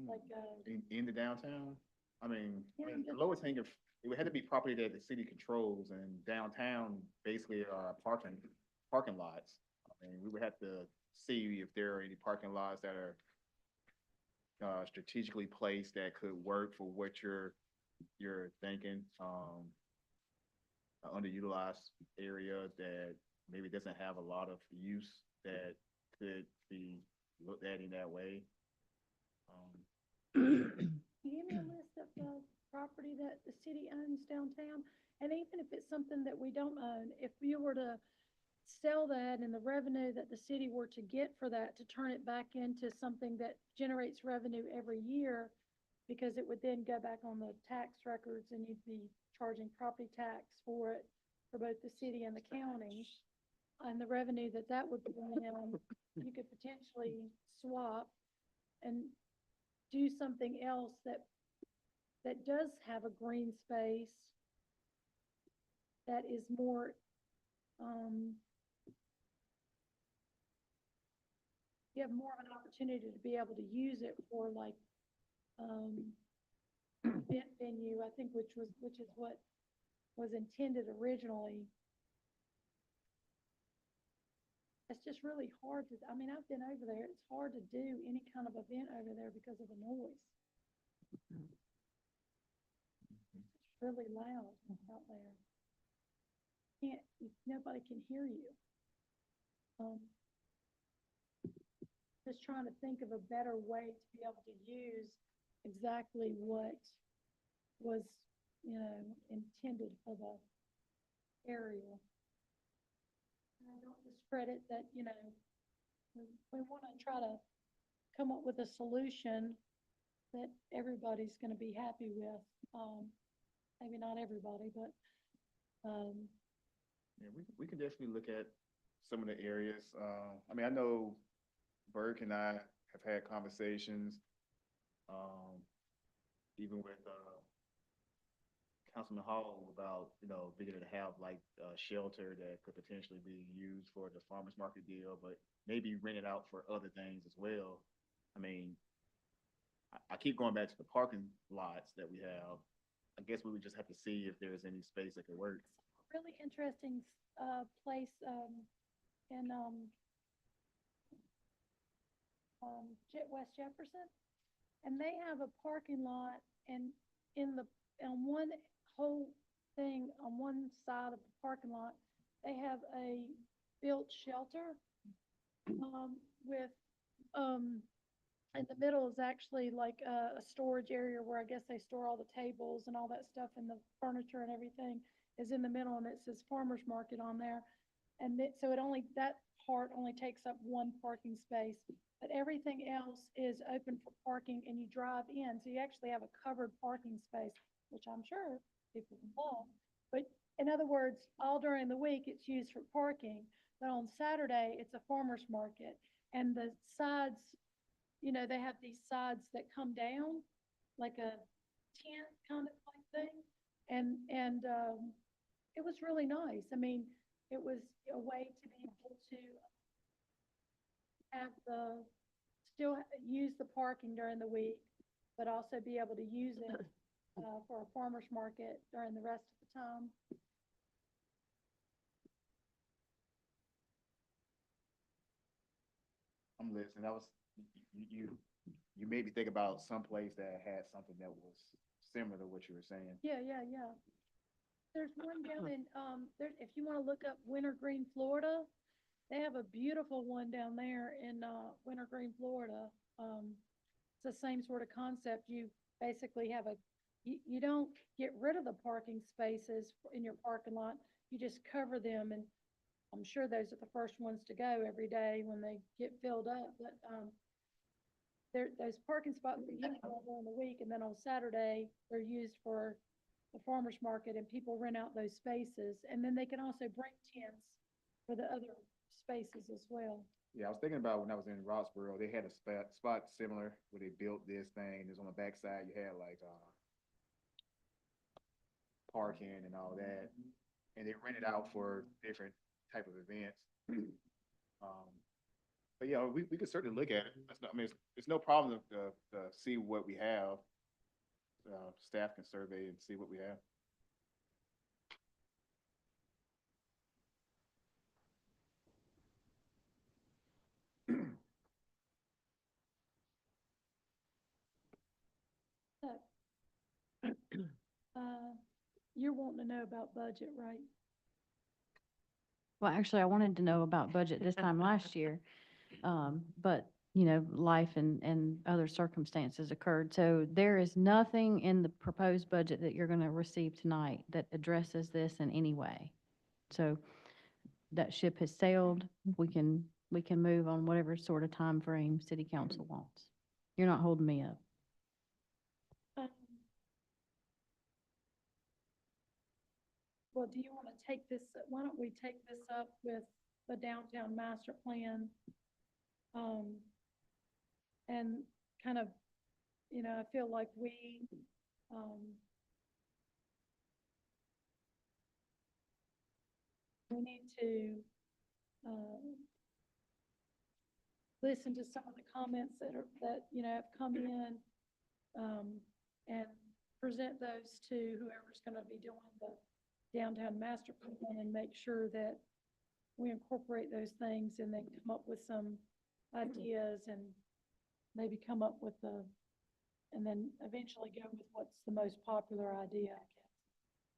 like, In the downtown, I mean, Yeah, the but- lowest thing, if, it would have to be property that the city controls, and downtown basically are parking lots. I mean, we would have to see if there are any parking lots that are strategically placed that could work for what you're thinking. An underutilized area that maybe doesn't have a lot of use that could be looked at in that way. Can you give me a list of the property that the city owns downtown? And even if it's something that we don't own, if you were to sell that and the revenue that the city were to get for that, to turn it back into something that generates revenue every year, because it would then go back on the tax records and you'd be charging property tax for it for both the city and the county. And the revenue that would bring in, you could potentially swap and do something else that does have a green space that is more, you have more of an opportunity to be able to use it for like, event venue, I think, which is what was intended originally. It's just really hard to, I mean, I've been over there, it's hard to do any kind of event over there because of the noise. It's really loud out there. Nobody can hear you. Just trying to think of a better way to be able to use exactly what was, you know, intended for the area. And I don't discredit that, you know, we want to try to come up with a solution that everybody's going to be happy with. maybe not everybody, but, Yeah, we can definitely look at some of the areas. I mean, I know Burke and I have had conversations, even with, Councilman Hall about, beginning to have like a shelter that could potentially be used for the farmer's market deal, but maybe rent it out for other things as well. I mean, I keep going back to the parking lots that we have. I guess we would just have to see if there's any space that could work. really interesting, place, in, West Jefferson. And they have a parking lot and on one whole thing, on one side of the parking lot, they have a built shelter, with, in the middle is actually like a storage area where I guess they store all the tables and all that stuff and the furniture and everything is in the middle and it says farmer's market on there. And so that part only takes up one parking space, but everything else is open for parking and you drive in. So you actually have a covered parking space, which I'm sure people love. But in other words, all during the week, it's used for parking, but on Saturday, it's a farmer's market. And the sides, they have these sides that come down, like a tent kind of like thing. And it was really nice. I mean, it was a way to be able to have still use the parking during the week, but also be able to use it for a farmer's market during the rest of the time. I'm listening. That was, you made me think about some place that had something that was similar to what you were saying. Yeah, yeah, yeah. There's one down in, if you want to look up Wintergreen, Florida, they have a beautiful one down there in, Wintergreen, Florida. It's the same sort of concept. You basically have you don't get rid of the parking spaces in your parking lot. You just cover them, and I'm sure those are the first ones to go every day when they get filled up. But, those parking spots are used all during the week, and then on Saturday, they're used for the farmer's market, and people rent out those spaces. And then they can also bring tents for the other spaces as well. Yeah, I was thinking about when I was in Roxborough, they had a spot similar where they built this thing. There's on the backside, you had like, parking and all that. And they rent it out for different type of events. But yeah, we could certainly look at it. I mean, it's no problem to see what we have. Staff can survey and see what we have. So, you're wanting to know about budget, right? Well, actually, I wanted to know about budget this time last year. But, life and other circumstances occurred. So there is nothing in the proposed budget that you're going to receive tonight that addresses this in any way. So that ship has sailed. We can move on whatever sort of time frame city council wants. You're not holding me up. Well, do you want to take this, why don't we take this up with the downtown master plan? And kind of, I feel like we need to, listen to some of the comments that have come in, and present those to whoever's going to be doing the downtown master plan and make sure that we incorporate those things and then come up with some ideas and maybe come up with and then eventually go with what's the most popular idea,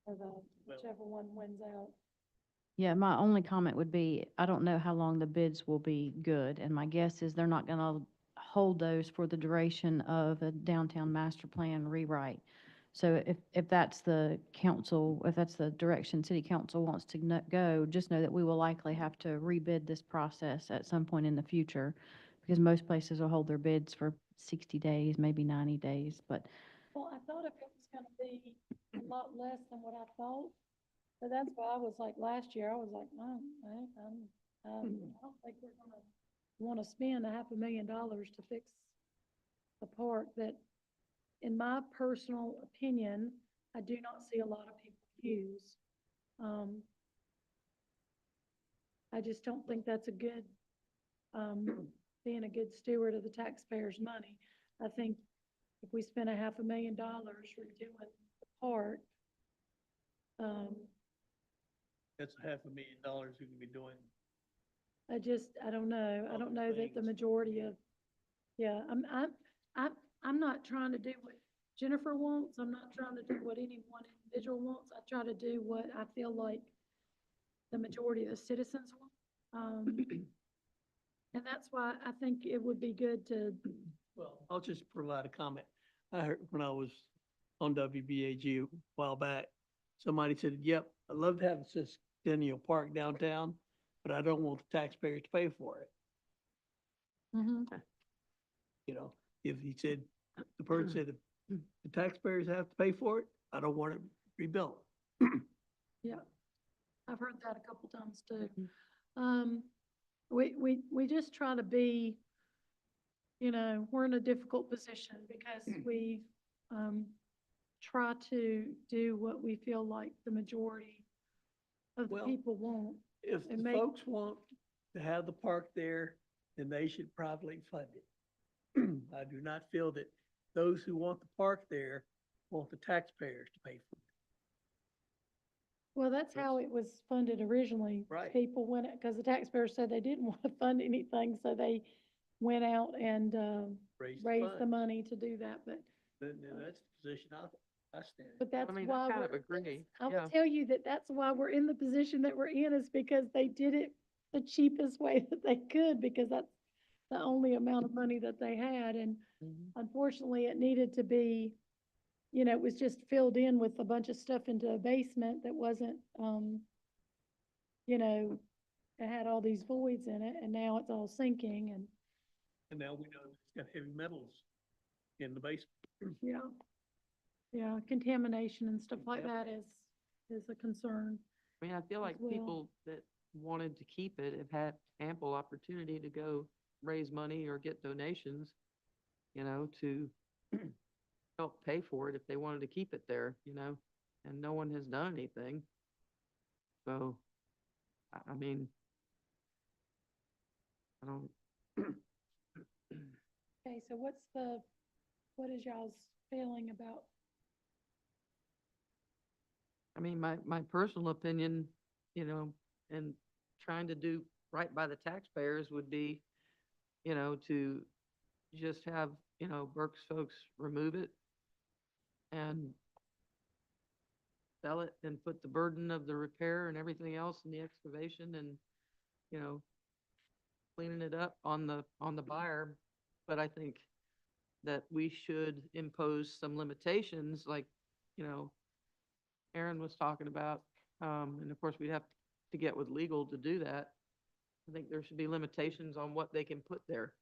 I guess, or whichever one wins out. Yeah, my only comment would be, I don't know how long the bids will be good, and my guess is they're not gonna hold those for the duration of a downtown master plan rewrite. So if that's the council, if that's the direction city council wants to go, just know that we will likely have to rebid this process at some point in the future, because most places will hold their bids for 60 days, maybe 90 days, but Well, I thought if it was gonna be a lot less than what I thought. But that's why I was like, last year, I was like, no, I don't think we're gonna wanna spend $500,000 to fix a park that, in my personal opinion, I do not see a lot of people use. I just don't think that's a good, being a good steward of the taxpayers' money. I think if we spend $500,000 redoing the park, That's $500,000 we can be doing. I don't know. I Other don't know that the things. majority of, yeah, I'm not trying to do what Jennifer wants. I'm not trying to do what any one individual wants. I try to do what I feel like the majority of the citizens want. And that's why I think it would be good to, Well, I'll just provide a comment. I heard when I was on WBAG a while back, somebody said, yep, I'd love to have a Centennial Park downtown, but I don't want the taxpayers to pay for it. You know, if he said, the person said, if the taxpayers have to pay for it, I don't want it rebuilt. yeah, I've heard that a couple times too. We just try to be, we're in a difficult position because we, try to do what we feel like the majority of the Well, people want. If And the make- folks want to have the park there, then they should probably fund it. I do not feel that those who want the park there want the taxpayers to pay for it. Well, that's how it was funded originally. Right. People went, because the taxpayers said they didn't want to fund anything, so they went out and, Raise the raised the funds. money to do that, Then that's the position I stand in. but that's I mean, why I kind of we're, agree, I'll yeah. tell you that that's why we're in the position that we're in, is because they did it the cheapest way that they could, because that's the only amount of money that they had, and Mhm. unfortunately, it needed to be, it was just filled in with a bunch of stuff into a basement that wasn't, it had all these voids in it, and now it's all sinking, and, And now we know it's got heavy metals in the basement. yeah. Yeah, contamination and stuff like that is a concern. I mean, I feel like well. people that wanted to keep it have had ample opportunity to go raise money or get donations, to help pay for it if they wanted to keep it there, and no one has done anything. So, I mean, I don't, Okay, so what is y'all's feeling about? I mean, my personal opinion, and trying to do right by the taxpayers would be, to just have, Berks folks remove it and sell it and put the burden of the repair and everything else in the excavation and, cleaning it up on the buyer. But I think that we should impose some limitations, like, Aaron was talking about, and of course, we'd have to get with legal to do that. I think there should be limitations on what they can put there,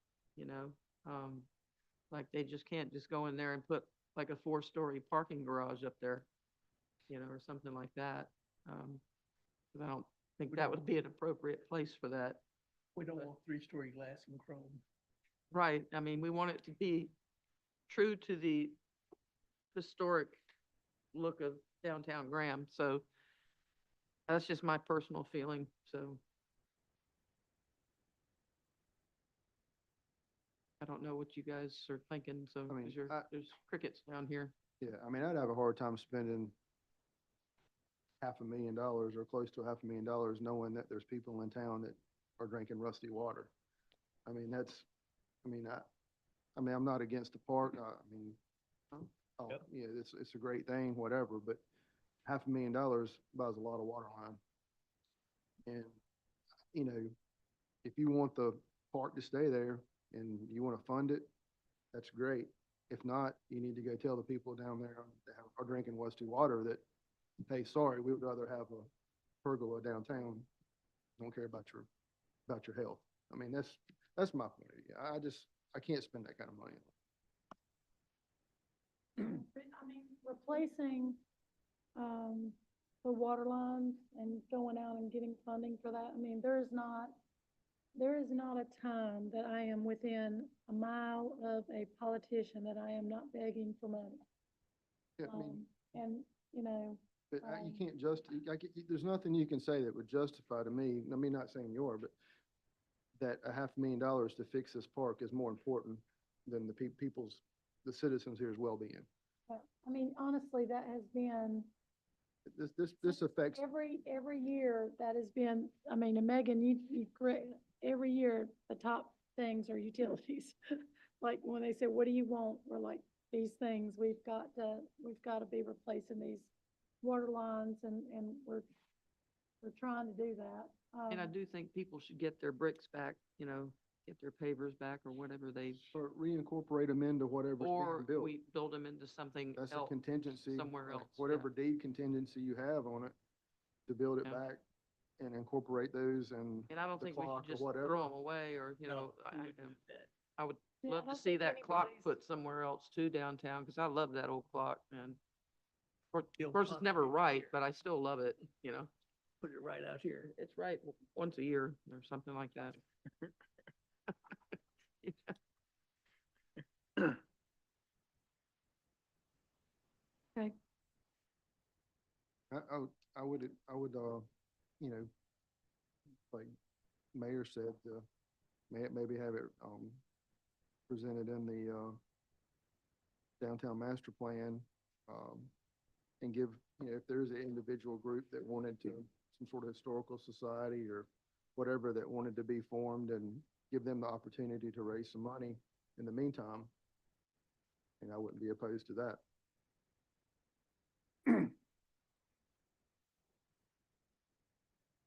like they just can't just go in there and put like a 4-story parking garage up there, or something like that. 'Cause I don't think that would be an appropriate place for that. We don't want 3-story glass and chrome. Right, I mean, we want it to be true to the historic look of downtown Graham, so that's just my personal feeling, so. I don't know what you guys are thinking, so, I mean, 'cause there's crickets down here. Yeah, I mean, I'd have a hard time spending $500,000 or close to $500,000 knowing that there's people in town that are drinking rusty water. I mean, I'm not against the park. Yeah, it's a great thing, whatever, but $500,000 buys a lot of water line. And, if you want the park to stay there and you want to fund it, that's great. If not, you need to go tell the people down there that are drinking rusty water that, hey, sorry, we would rather have a pergola downtown. Don't care about your health. I mean, that's my point of view. I can't spend that kind of money. I mean, replacing, the water lines and going out and getting funding for that. I mean, there is not a time that I am within a mile of a politician that I am not begging for money. Yeah, I mean, And, you know, but you um, can't there's nothing you can say that would justify to me, I mean, not saying you are, but that $500,000 to fix this park is more important than the the citizens here's well-being. I mean, honestly, that has been, This affects, every year that has been, I mean, and Megan, you correct, every year, the top things are utilities. Like, when they say, what do you want? We're like, these things, we've got to be replacing these water lines, and we're trying to do that. And I do think people should get their bricks back, you know, get their pavers back or whatever they, or reincorporate them into whatever's or being built. we build them into something That's a else. contingency. somewhere like else, yeah. Whatever deed contingency you have on it, to build it Yeah. back and incorporate those and And I don't the think we clock should or just whatever. throw them away or, you know, I would Yeah, I love to don't see think that clock anybody's- put somewhere else too downtown, because I love that old clock, man. Of Still course, it's fun never here. right, but I still love it, you know? Put it right out here. It's right once a year or something like that. Okay, I would, you know, like Mayor said, maybe have it, presented in the, downtown master plan, and give, you know, if there's an individual group that wanted to, some sort of historical society or whatever that wanted to be formed, and give them the opportunity to raise some money in the meantime, and I wouldn't be opposed to that.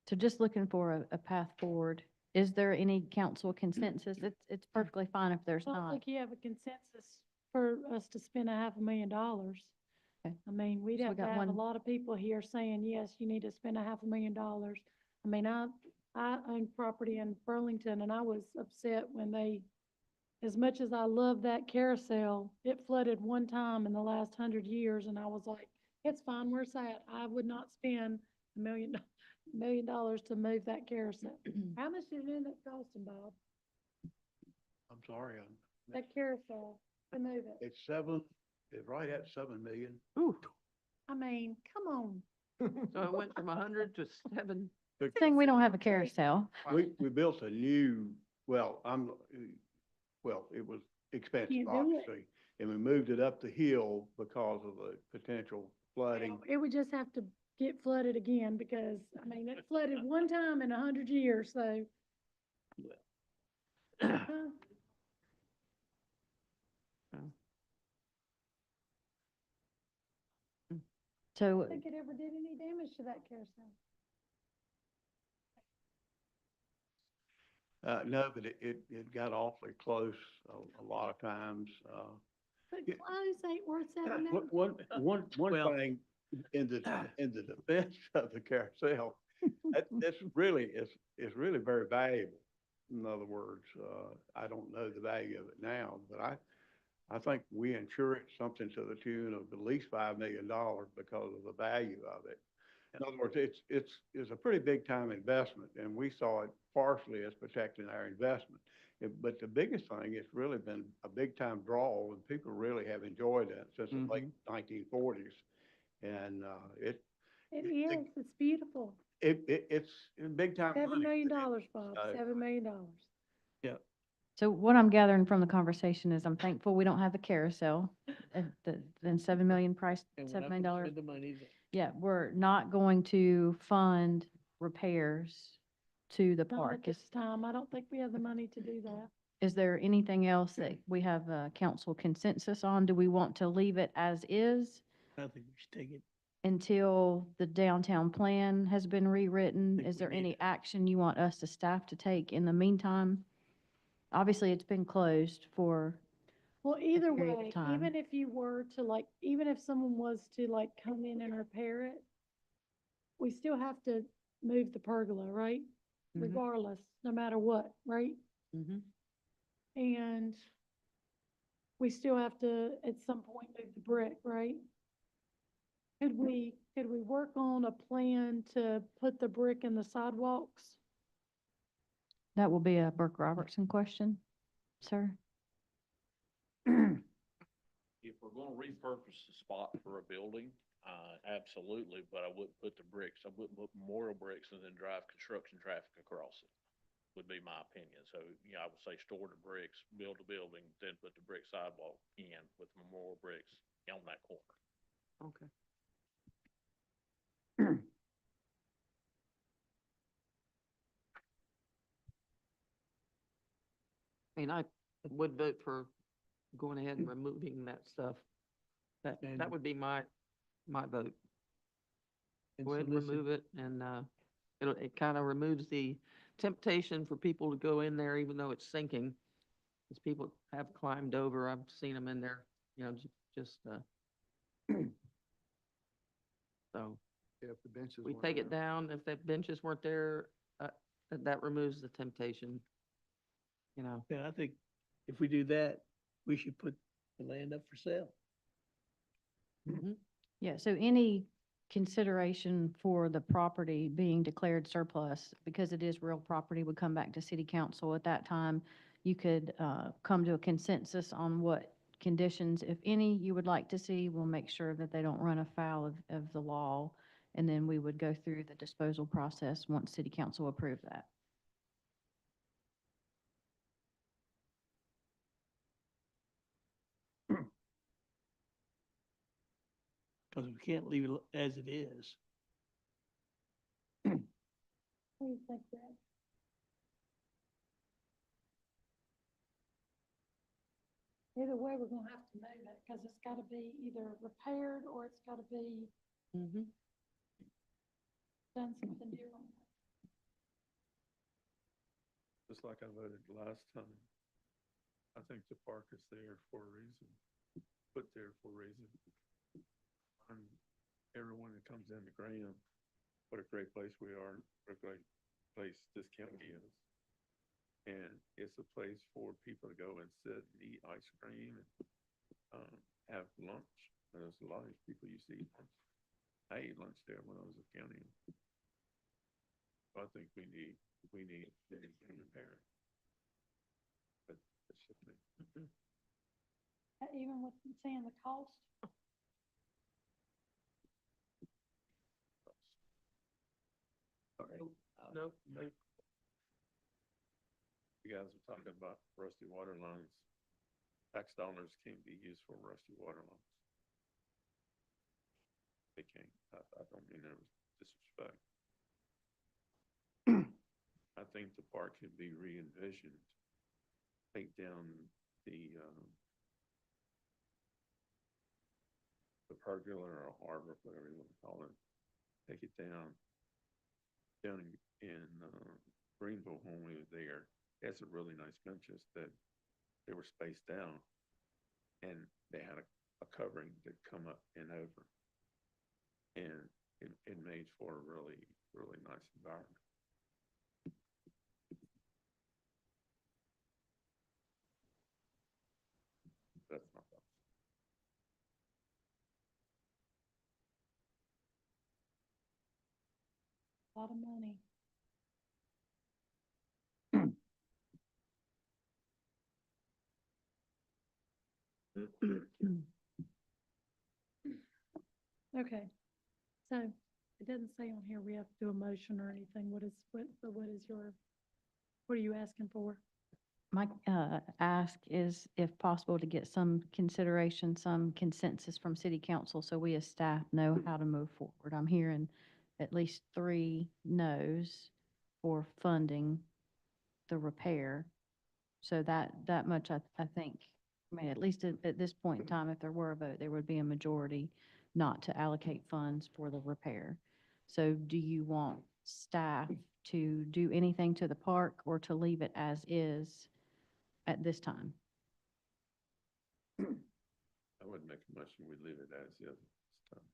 So just looking for a path forward. Is there any council consensus? It's perfectly fine if there's I don't not. think you have a consensus for us to spend $500,000. Okay. I mean, we'd So we have to got have a one- lot of people here saying, yes, you need to spend $500,000. I mean, I own property in Burlington, and I was upset when as much as I love that carousel, it flooded one time in the last 100 years, and I was like, it's fine, where's that? I would not spend $1 million to move that carousel. How much did it end up costing, Bob? I'm sorry, That carousel to move it? it's right at 7 million. Ooh, I mean, come on. so it went from 100 to 7. Good thing we don't have a carousel. We built a new, well, it was expensive, Can't do it. obviously. And we moved it up the hill because of the potential flooding. It would just have to get flooded again, because, I mean, it flooded one time in 100 years, so. I So don't think it ever did any damage to that carousel. No, but it got awfully close a lot of times. But Yeah. close ain't worth 7 million. One Well- thing in the defense of the carousel, that's really, is really very valuable. In other words, I don't know the value of it now, but I think we insure it something to the tune of at least $5 million because of the value of it. In other words, it's a pretty big time investment, and we saw it partially as protecting our investment. But the biggest thing, it's really been a big time draw, and people really have enjoyed it since the late 1940s. And It is, it's beautiful. it's big time $7 money. million, Bob, So- $7 million. So what I'm gathering from the conversation is I'm thankful we don't have a carousel, then 7 million price, And we're $7 not million. gonna spend the money that- Yeah, we're not going to fund repairs to the Not at park. this time. I don't think we have the money to do that. Is there anything else that we have a council consensus on? Do we want to leave it as is I think we should take it. until the downtown plan has been rewritten? Think Is we there need any it. action you want us, the staff, to take in the meantime? Obviously, it's been closed for, Well, either period of way, time. even if you were to even if someone was to come in and repair it, we still have to move the pergola, right? Mhm. Regardless, no matter what, right? Mhm. And we still have to, at some point, move the brick, right? Could we work on a plan to put the brick in the sidewalks? That will be a Burke Robertson question, sir. If we're gonna repurpose the spot for a building, absolutely, but I wouldn't put the bricks, I wouldn't put memorial bricks and then drive construction traffic across it, would be my opinion. So, I would say store the bricks, build a building, then put the brick sidewalk in with memorial bricks on that corner. Okay. I mean, I would vote for going ahead and removing that stuff. That And- would be my vote. And Go ahead and solicit- remove it, and, it kind of removes the temptation for people to go in there even though it's sinking. Because people have climbed over, I've seen them in there, just, so. Yeah, if the benches We weren't take it there. down, if the benches weren't there, that removes the temptation, Yeah, I think if we do that, we should put the land up for sale. Yeah, so any consideration for the property being declared surplus, because it is real property, would come back to city council. At that time, you could come to a consensus on what conditions, if any, you would like to see. We'll make sure that they don't run afoul of the law, and then we would go through the disposal process once city council approved that. Because we can't leave it as it is. What do you think, Brad? Either way, we're gonna have to move it, because it's gotta be either repaired or it's gotta be done something different. Just like I voted last time. I think the park is there for a reason, put there for a reason. And everyone that comes into Graham, what a great place we are, what a great place this county is. And it's a place for people to go and sit and eat ice cream and, have lunch. There's a lot of people you see. I ate lunch there when I was a county. So I think we need to repair it. But it's just me. Even with saying the cost, All right. Nope. You guys are talking about rusty water lines. Tax dollars can't be used for rusty water lines. They can't. I don't mean that with disrespect. I think the park could be re-envisioned. Take down the pergola or harbor, whatever you want to call it. Take it down in Greenville when we were there. They had some really nice benches that they were spaced out, and they had a covering that come up and over, and it made for a really, really nice environment. That's my thought. a lot of money. Okay, so it doesn't say on here we have to do a motion or anything. What are you asking for? My ask is, if possible, to get some consideration, some consensus from city council, so we as staff know how to move forward. I'm hearing at least 3 no's for funding the repair. So that much, I think, I mean, at least at this point in time, if there were a vote, there would be a majority not to allocate funds for the repair. So do you want staff to do anything to the park or to leave it as is at this time? I wouldn't make a motion, we'd leave it as is this time.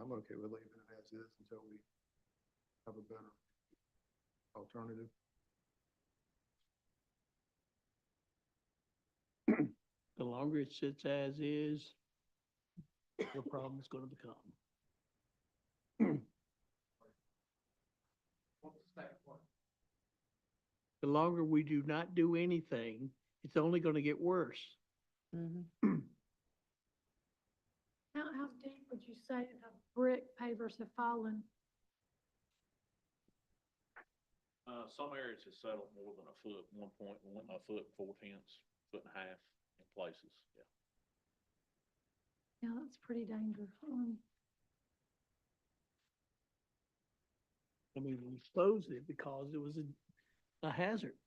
I'm okay with leaving it as is until we have a better alternative. The longer it sits as is, the problem's gonna become. What's the second part? The longer we do not do anything, it's only gonna get worse. Mhm. How deep would you say the brick pavers have fallen? Some areas have settled more than a foot, 1.1, a foot, 4/10, foot and a half in places, yeah. Yeah, that's pretty dangerous. I mean, we closed it because it was a hazard.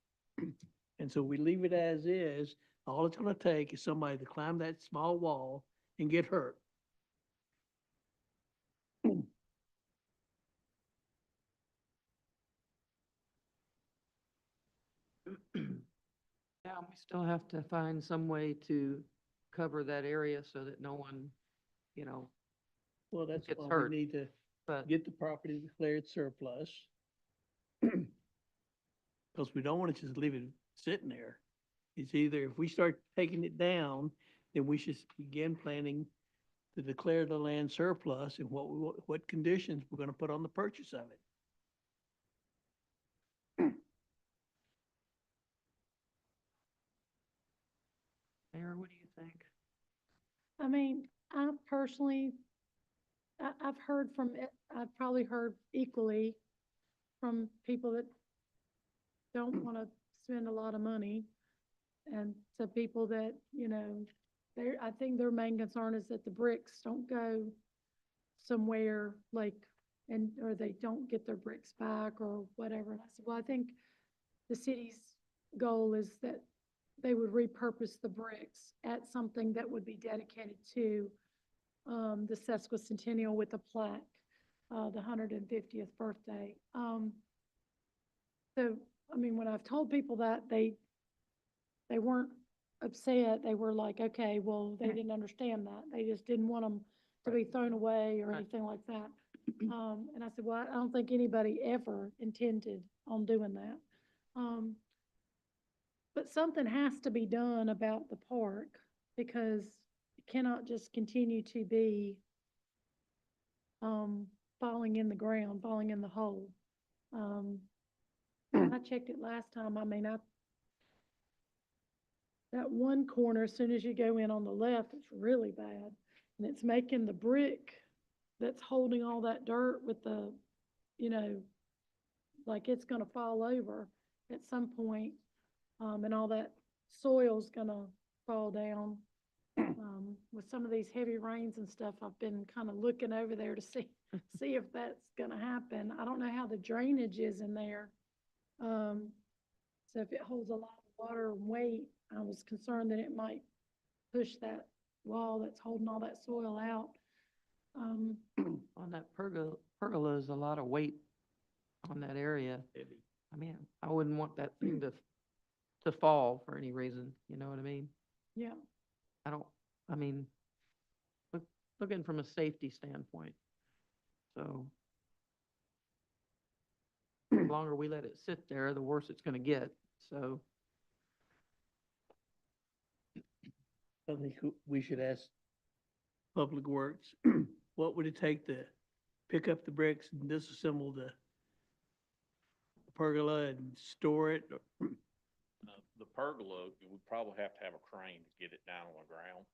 And so we leave it as is. All it's gonna take is somebody to climb that small wall and get hurt. Yeah, we still have to find some way to cover that area so that no one, you know, Well, that's Gets why we hurt. need to but get the property declared surplus. Because we don't want to just leave it sitting there. It's either, if we start taking it down, then we should begin planning to declare the land surplus and what conditions we're gonna put on the purchase of it. Mayor, what do you think? I mean, I personally, I've heard from it, I've probably heard equally from people that don't want to spend a lot of money, and to people that, I think their main concern is that the bricks don't go somewhere like, or they don't get their bricks back or whatever. And I said, well, I think the city's goal is that they would repurpose the bricks at something that would be dedicated to the sesquicentennial with a plaque, the 150th birthday. So, I mean, when I've told people that, they weren't upset. They were like, okay, well, they didn't understand that. They just didn't want them to be thrown away or Right. anything like that. And I said, well, I don't think anybody ever intended on doing that. But something has to be done about the park because it cannot just continue to be falling in the ground, falling in the hole. I checked it last time. I mean, that one corner, as soon as you go in on the left, it's really bad. And it's making the brick that's holding all that dirt with the, like it's gonna fall over at some point, and all that soil's gonna fall down. With some of these heavy rains and stuff, I've been kind of looking over there to see if that's gonna happen. I don't know how the drainage is in there. So if it holds a lot of water and weight, I was concerned that it might push that wall that's holding all that soil out. On that pergola is a lot of weight on that area. Heavy. I mean, I wouldn't want that thing to fall for any reason, you know what I mean? Yeah, I mean, looking from a safety standpoint. So the longer we let it sit there, the worse it's gonna get, so. I think we should ask Public Works, what would it take to pick up the bricks and disassemble the pergola and store it? The pergola, you would probably have to have a crane to get it down on the ground,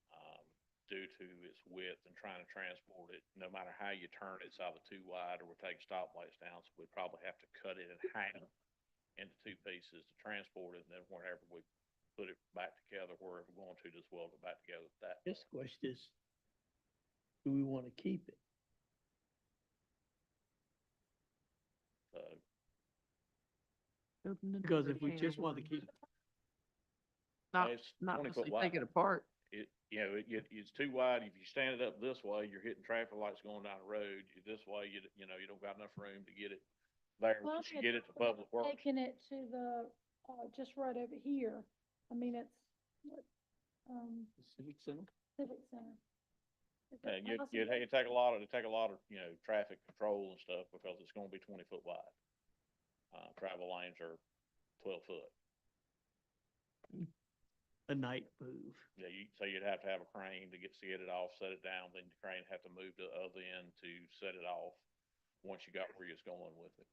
due to its width and trying to transport it. No matter how you turn it, it's either too wide or we're taking stoplights down, so we'd probably have to cut it in half into two pieces to transport it, and then wherever we put it back together, wherever we're going to, just weld it back together with that. This question is, do we want to keep it? So, Because if we just want to keep it, Not, it's not 20 foot necessarily take wide. it apart. It's too wide. If you stand it up this way, you're hitting traffic lights going down the road. This way, you don't got enough room to get it there, Well, to get it to Public Works. taking it to the, just right over here. I mean, it's, what, the Civic Center, Civic Center. Is it And possible? it'd take a lot of, traffic control and stuff because it's gonna be 20 foot wide. Travel lanes are 12 foot. a night move. Yeah, so you'd have to have a crane to get it off, set it down, then the crane have to move to the other end to set it off, once you got where you was going with it.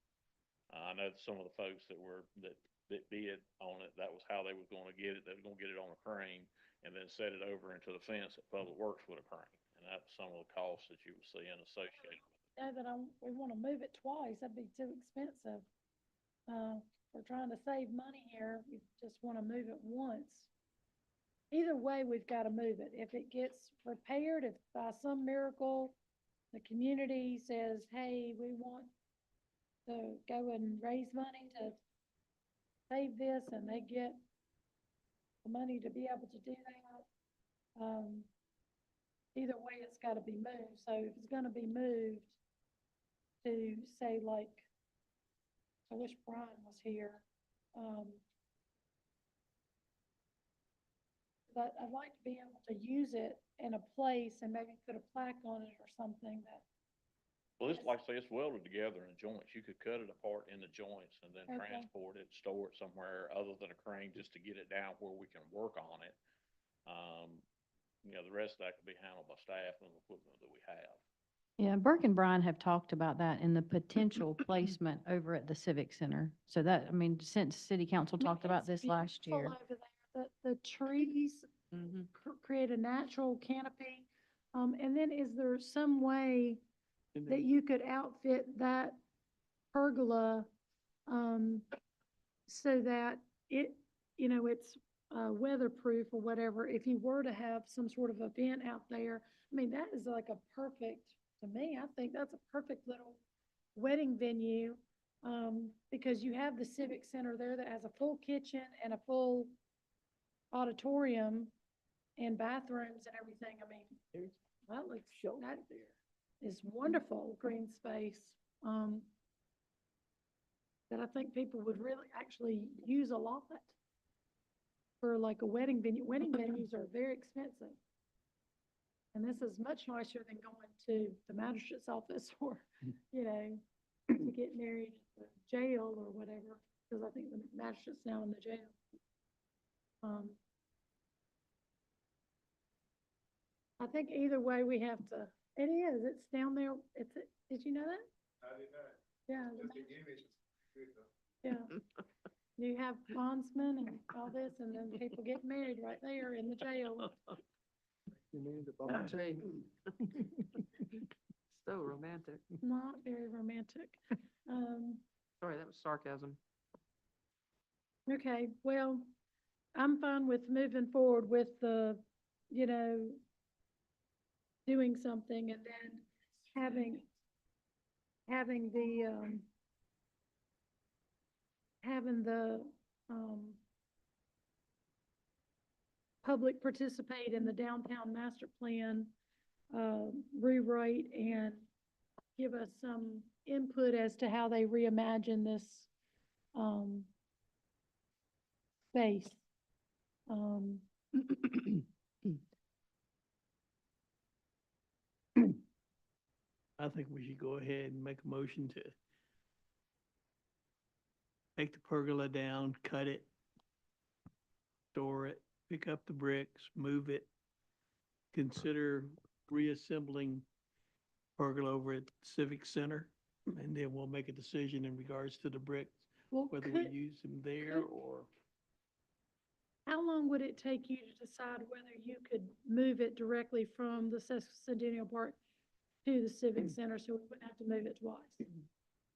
I know that some of the folks that bid on it, that was how they was gonna get it, they was gonna get it on a crane and then set it over into the fence at Public Works with a crane. And that's some of the costs that you were seeing associated. Know that we wanna move it twice, that'd be too expensive. We're trying to save money here, we just wanna move it once. Either way, we've gotta move it. If it gets repaired, if by some miracle, the community says, hey, we want to go and raise money to save this, and they get the money to be able to do that, either way, it's gotta be moved. So if it's gonna be moved to say like, I wish Brian was here, but I'd like to be able to use it in a place and maybe put a plaque on it or something that. Well, it's like I say, it's welded together in joints. You could cut it apart into joints and then Okay. transport it, store it somewhere other than a crane just to get it down where we can work on it. The rest of that could be handled by staff and the equipment that we have. Yeah, Burke and Brian have talked about that in the potential placement over at the Civic Center. So that, I mean, since city council I mean, talked about it's this last beautiful year. over there. The trees Mhm. create a natural canopy. And then is there some way And that then you could outfit that pergola, so that it's weatherproof or whatever, if you were to have some sort of event out there? I mean, that is like to me, I think that's a perfect little wedding venue, because you have the Civic Center there that has a full kitchen and a full auditorium and bathrooms and everything. I mean, there's that looks, shelter that there. is wonderful green space, that I think people would really actually use a lot for like a wedding venue. Wedding venues are very expensive. And this is much nicer than going to the magistrate's office or, to get married at the jail or whatever, because I think the magistrate's now in the jail. I think either way we have to, it's down there, did you know that? I did not. Yeah. Just the image is good though. Yeah. You have bondsmen and all this, and then people get married right there in the jail. You mean the bubble chain? So romantic. Not very romantic. Sorry, that was sarcasm. Okay, well, I'm fine with moving forward with the, doing something and then having the public participate in the downtown master plan rewrite and give us some input as to how they reimagine this space. I think we should go ahead and make a motion to take the pergola down, cut it, store it, pick up the bricks, move it, consider reassembling pergola over at Civic Center, and then we'll make a decision in regards to the bricks, Well, whether we use them there or. how long would it take you to decide whether you could move it directly from the Centennial Park to the Civic Center, so we wouldn't have to move it twice?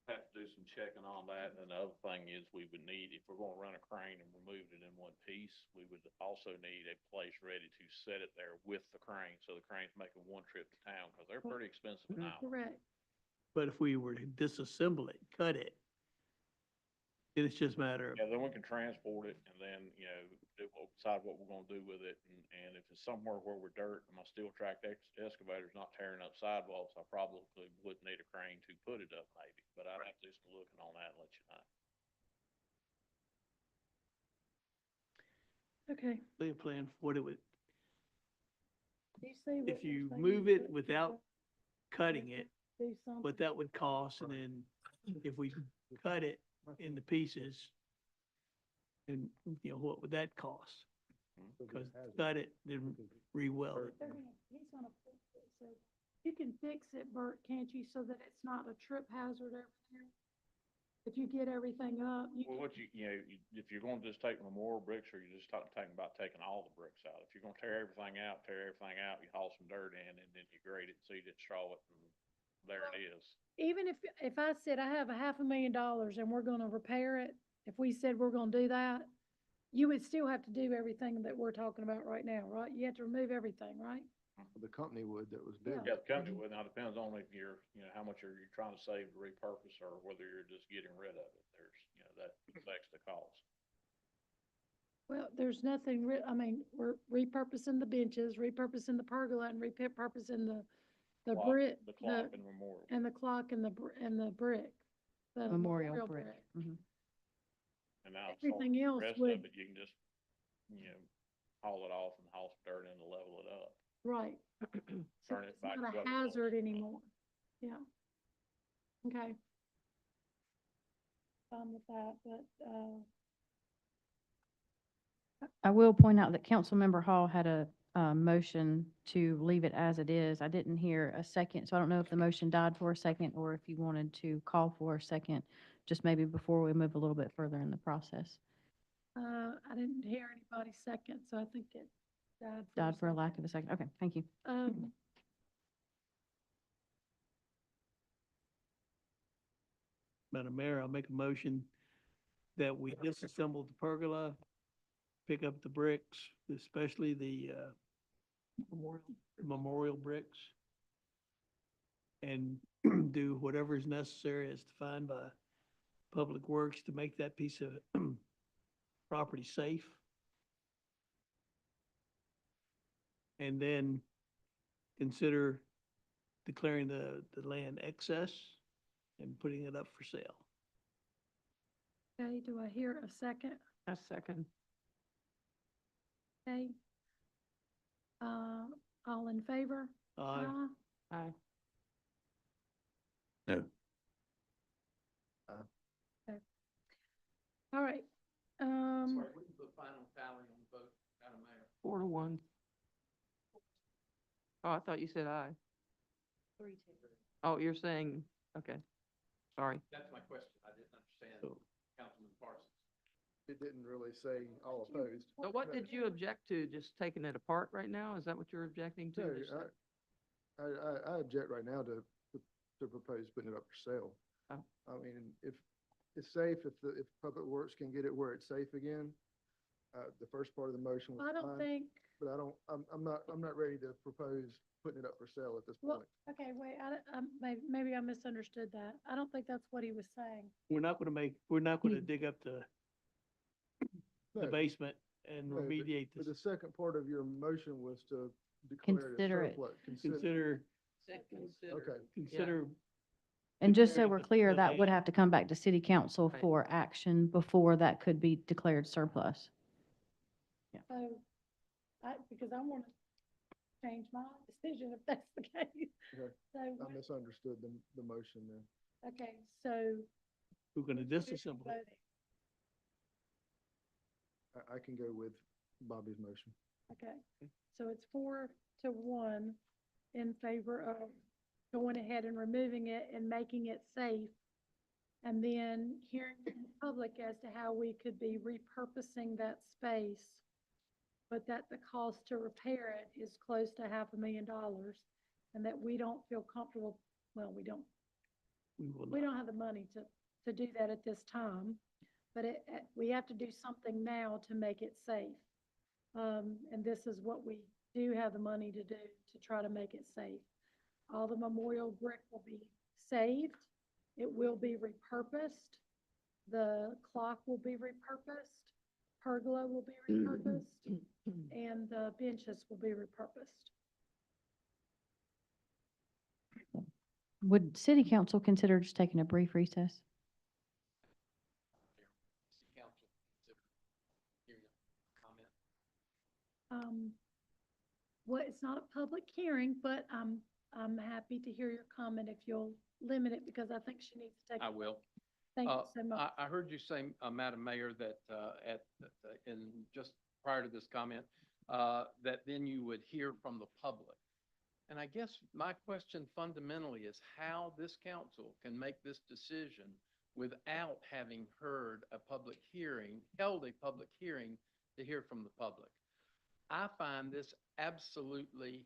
Have to do some checking on that, and the other thing is we would need, if we're gonna run a crane and remove it in one piece, we would also need a place ready to set it there with the crane, so the crane's making one trip to town, because they're pretty expensive now. Correct. But if we were to disassemble it, cut it, then it's just a matter of, Yeah, then we can transport it, and then, we'll decide what we're gonna do with it, and if it's somewhere where we're dirt, and my steel track excavator's not tearing up sidewalks, I probably would need a crane to put it up maybe, but I'd have to do some looking on that and let you know. Okay. a plan for what it would, Do you see what if you're you saying? move it That- without cutting it, Do something. what that would cost, and then if we cut it into pieces, and, what would that cost? It'll be a Cause hazard. cut it, then re-weld it. He's gonna fix it, so you can fix it, Bert, can't you, so that it's not a trip hazard over there? If you get everything up, you Well, can, what if you're gonna just take memorial bricks, or you just talking about taking all the bricks out? If you're gonna tear everything out, you haul some dirt in, and then you grade it, seed it, straw it, and there it is. even if I said I have $500,000 and we're gonna repair it, if we said we're gonna do that, you would still have to do everything that we're talking about right now, right? You have to remove everything, right? The company would that was Yeah. big. Yeah, the company would, now depends on if you're, how much are you trying to save to repurpose, or whether you're just getting rid of it. There's, that affects the cost. Well, there's nothing, I mean, we're repurposing the benches, repurposing the pergola, and repurposing the Clock- brick, The clock and the memorial. and the clock and and the brick. The Memorial brick. Mhm. And now, Everything the else rest would, of it, you can just, haul it off and haul some dirt in to level it up. right. So Turn it it's back not to a what it was. hazard anymore. Yeah. Okay. Fine with that, but, I will point out that Councilmember Hall had a motion to leave it as it is. I didn't hear a second, so I don't know if the motion died for a second or if you wanted to call for a second, just maybe before we move a little bit further in the process. I didn't hear anybody second, so I think it died. Died for a lack second. of a second. Okay, thank you. Madam Mayor, I'll make a motion that we disassemble the pergola, pick up the bricks, especially the, memorial bricks, and do whatever is necessary as defined by Public Works to make that piece of property safe. And then consider declaring the land excess and putting it up for sale. Okay, do I hear a second? A second. Okay. All in favor? Aye. Aye. No. All right. Sorry, what is the final tally on the vote, Madam Mayor? 4-1. Oh, I thought you said aye. 3-2. Oh, you're saying, okay, sorry. That's my question. I didn't understand So- Councilman Parsons. It didn't really say all opposed. So what did you object to, just taking it apart right now? Is that what you're objecting to? No, Just- I object right now to propose putting it up for sale. Oh. I mean, if it's safe, if Public Works can get it where it's safe again, the first part of the motion was I don't fine, think, but I'm not ready to propose putting it up for sale at this well, point. okay, wait, maybe I misunderstood that. I don't think that's what he was saying. We're not gonna dig up the No, basement and no, but- remediate But the this. second part of your motion was to declare Consider it it. surplus. Consider, Okay. consider, And just so Declaring we're the- clear, the that would land. have to come back to city council Right. for action before that could be declared surplus. So, because I want to change my decision if that's the case. Okay. So, I misunderstood the motion there. okay, so. we're gonna who's disassemble it. voting? I can go with Bobby's motion. Okay, so it's 4-1 in favor of going ahead and removing it and making it safe. And then hearing from the public as to how we could be repurposing that space, but that the cost to repair it is close to $500,000, and that we don't feel comfortable, well, we don't We will we not. don't have the money to do that at this time, but we have to do something now to make it safe. And this is what we do have the money to do to try to make it safe. All the memorial brick will be saved. It will be repurposed. The clock will be repurposed. Pergola will be repurposed, and the benches will be repurposed. Would city council consider just taking a brief recess? Council, consider hearing a comment. Well, it's not a public hearing, but I'm happy to hear your comment if you'll limit it, because I think she needs to take. I will. Thank you so much. I heard you say, Madam Mayor, that in just prior to this comment, that then you would hear from the public. And I guess my question fundamentally is how this council can make this decision without having heard a public hearing, held a public hearing to hear from the public. I find this absolutely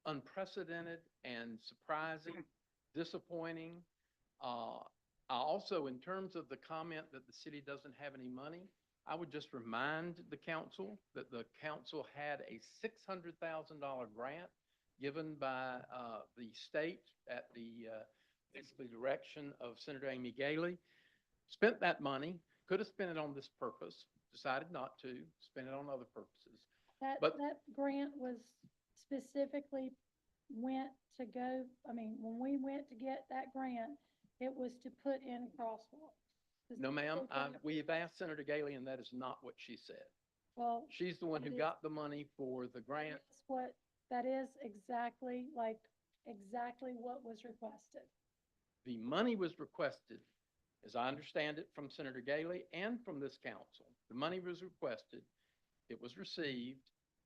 unprecedented and surprising, disappointing. I also, in terms of the comment that the city doesn't have any money, I would just remind the council that the council had a $600,000 grant given by the state at the basically direction of Senator Amy Gailey. Spent that money, could have spent it on this purpose, decided not to, spent it on other purposes. That But- grant was specifically went to go, I mean, when we went to get that grant, it was to put in crosswalks. No, ma'am, Specifically- we've asked Senator Gailey, and that is not what she said. Well, She's the one who It is- got the money for the grant. that is exactly what was requested. The money was requested, as I understand it, from Senator Gailey and from this council. The money was requested, it was received,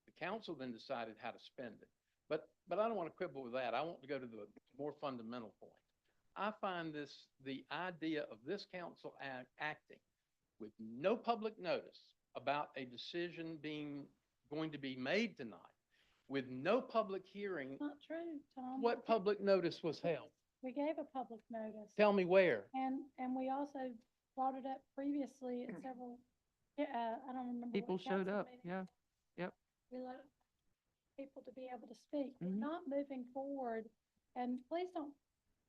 the council then decided how to spend it. But I don't want to quibble with that. I want to go to the more fundamental point. I find the idea of this council acting with no public notice about a decision going to be made tonight, with no public hearing. Not true, Tom. What public notice was held? We gave a public notice. Tell me where. And we also brought it up previously at several, I don't remember. what People showed council up, meeting. yeah. We let people to be able to speak. We're Mhm. not moving forward, and please don't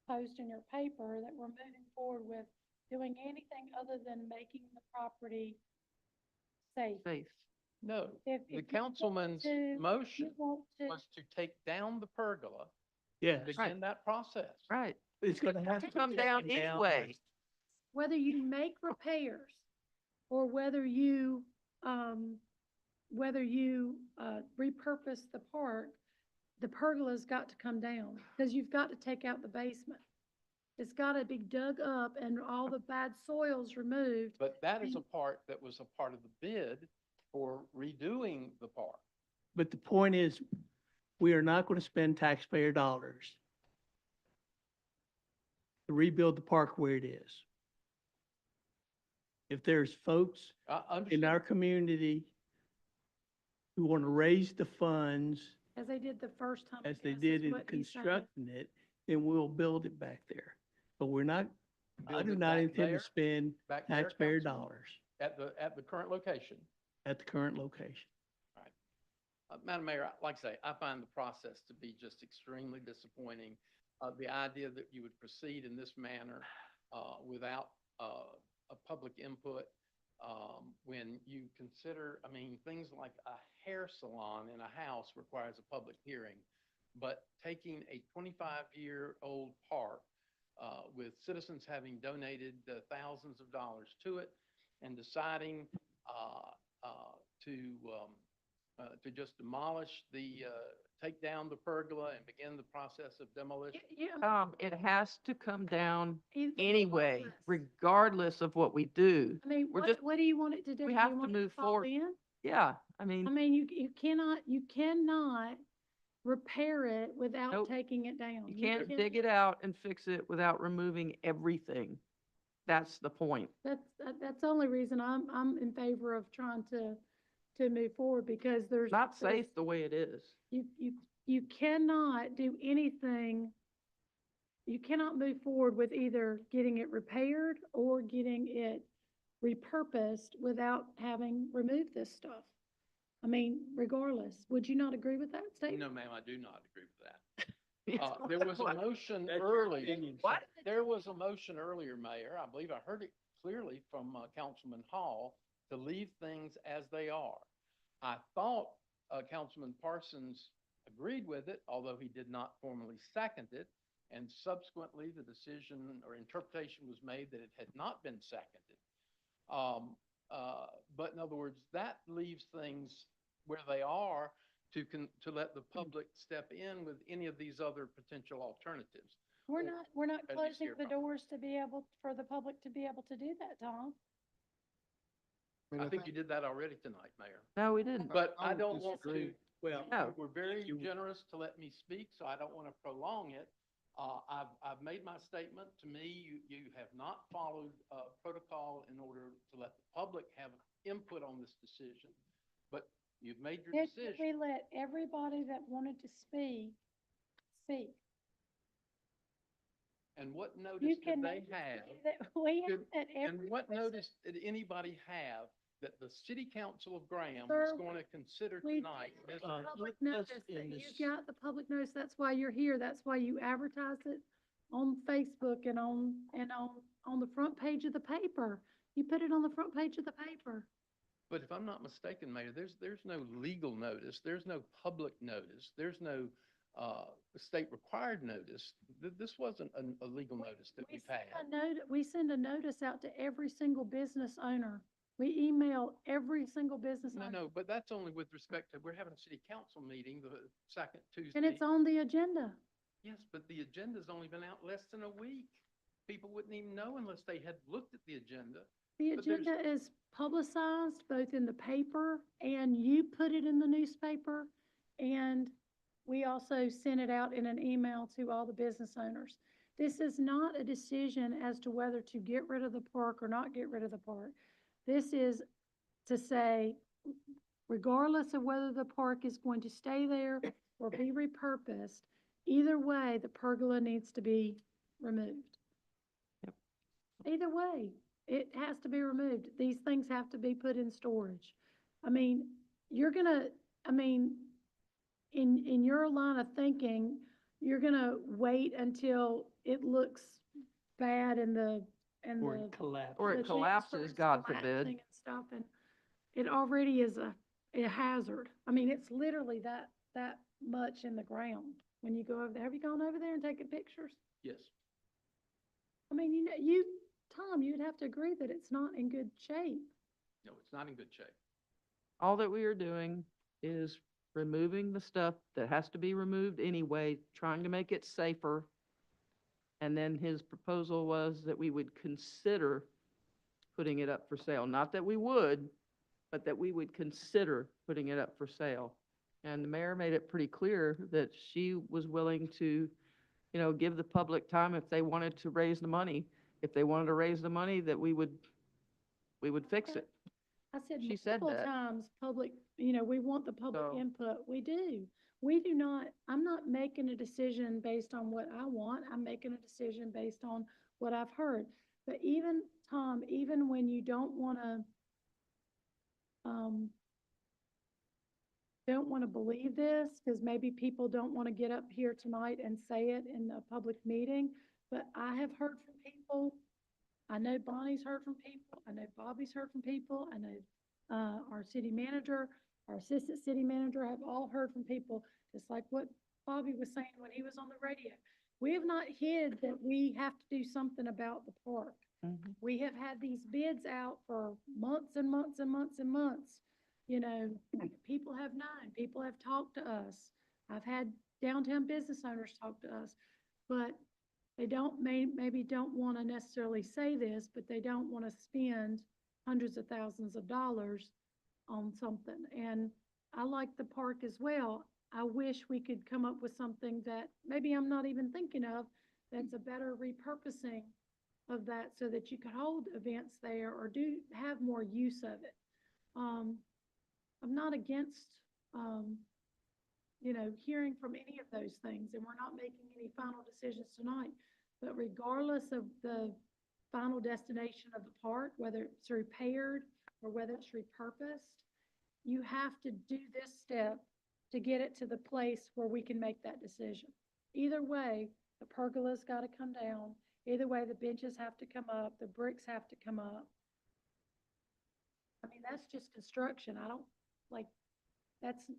post in your paper that we're moving forward with doing anything other than making the property safe. Safe. No, If the you want councilman's to- You motion want to, was to take down the pergola, Yes, begin that process. Right. it's gonna have to. Come be down taken anyway. whether you make repairs or whether you, repurpose the park, the pergola's got to come down, because you've got to take out the basement. It's gotta be dug up and all the bad soils removed. But that is a part that was a part of the bid for redoing the park. But the point is, we are not going to spend taxpayer dollars to rebuild the park where it is. If there's folks I in understand. our community who want to raise the funds As they did the first time. as they This did is in what he's saying. constructing it, then we'll build it back there. But we're not, I Build do it not back intend there? to spend Back there, taxpayer Councilman? dollars At the current location. at the current location. Madam Mayor, like I say, I find the process to be just extremely disappointing. The idea that you would proceed in this manner without a public input, when you consider, I mean, things like a hair salon in a house requires a public hearing, but taking a 25-year-old park with citizens having donated thousands of dollars to it and deciding to just demolish take down the pergola and begin the process of demolition. It has to come down Either anyway, process. regardless of what we do. I mean, we're what, just- what do you want it to do? we Do have you to want it move fall forward. in? Yeah, I I mean, mean, you cannot repair it without Nope. taking it down. you can't dig it out and fix it without removing everything. That's the point. That's the only reason I'm in favor of trying to move forward, because there's. Not there's- safe the way it is. You cannot do anything, you cannot move forward with either getting it repaired or getting it repurposed without having removed this stuff. I mean, regardless, would you not agree with that statement? No, ma'am, I do not agree with that. There was a motion earlier. What? There was a motion earlier, Mayor. I believe I heard it clearly from Councilman Hall to leave things as they are. I thought Councilman Parsons agreed with it, although he did not formally second it. And subsequently, the decision or interpretation was made that it had not been seconded. But in other words, that leaves things where they are to let the public step in with any of these other potential alternatives. We're not As you see closing your the problem. doors for the public to be able to do that, Tom. I think you did that already tonight, Mayor. No, we didn't. But I would don't want to, disagree. well, No. you were very generous to let me speak, so I don't want to prolong it. I've made my statement. To me, you have not followed, protocol in order to let the public have input on this decision. But you've made your Did decision. we let everybody that wanted to speak, speak? And what You notice did can. they have? We Did- had And what every. notice did anybody have that the city council of Graham Sir, was going to consider we tonight? did This- public let's notice, end that this. you got the public notice, that's why you're here, that's why you advertise it on Facebook and on the front page of the paper. You put it on the front page of the paper. But if I'm not mistaken, Mayor, there's no legal notice, there's no public notice, there's no state required notice. This wasn't a legal notice that we've had. We send a notice out to every single business owner. We email every single business No, owner. no, but that's only with respect to, we're having a city council meeting the second Tuesday. And it's on the agenda. Yes, but the agenda's only been out less than a week. People wouldn't even know unless they had looked at the agenda. The But there's- agenda is publicized both in the paper and you put it in the newspaper. And we also sent it out in an email to all the business owners. This is not a decision as to whether to get rid of the park or not get rid of the park. This is to say, regardless of whether the park is going to stay there or be repurposed, either way, the pergola needs to be removed. Yep. Either way, it has to be removed. These things have to be put in storage. I mean, in your line of thinking, you're gonna wait until it looks bad and Or it collapsed. Or it the thing collapses, starts God collapsing forbid. and stuff, and it already is a hazard. I mean, it's literally that much in the ground when you go over there. Have you gone over there and taken pictures? Yes. I mean, Tom, you'd have to agree that it's not in good shape. No, it's not in good shape. All that we are doing is removing the stuff that has to be removed anyway, trying to make it safer. And then his proposal was that we would consider putting it up for sale. Not that we would, but that we would consider putting it up for sale. And the mayor made it pretty clear that she was willing to, give the public time if they wanted to raise the money. If they wanted to raise the money, that we would fix it. I said She said multiple that. times, we want the public So- input. We do. We do not, I'm not making a decision based on what I want. I'm making a decision based on what I've heard. But even, Tom, even when you don't want to believe this, because maybe people don't want to get up here tonight and say it in a public meeting, but I have heard from people. I know Bonnie's heard from people. I know Bobby's heard from people. I know our city manager, our assistant city manager have all heard from people, just like what Bobby was saying when he was on the radio. We have not hid that we have to do something about the park. Mhm. We have had these bids out for months and months and months and months. People have known, people have talked to us. I've had downtown business owners talk to us, but they maybe don't want to necessarily say this, but they don't want to spend hundreds of thousands of dollars on something. And I like the park as well. I wish we could come up with something that maybe I'm not even thinking of, that's a better repurposing of that so that you could hold events there or have more use of it. I'm not against, hearing from any of those things, and we're not making any final decisions tonight. But regardless of the final destination of the park, whether it's repaired or whether it's repurposed, you have to do this step to get it to the place where we can make that decision. Either way, the pergola's got to come down. Either way, the benches have to come up, the bricks have to come up. I mean, that's just construction.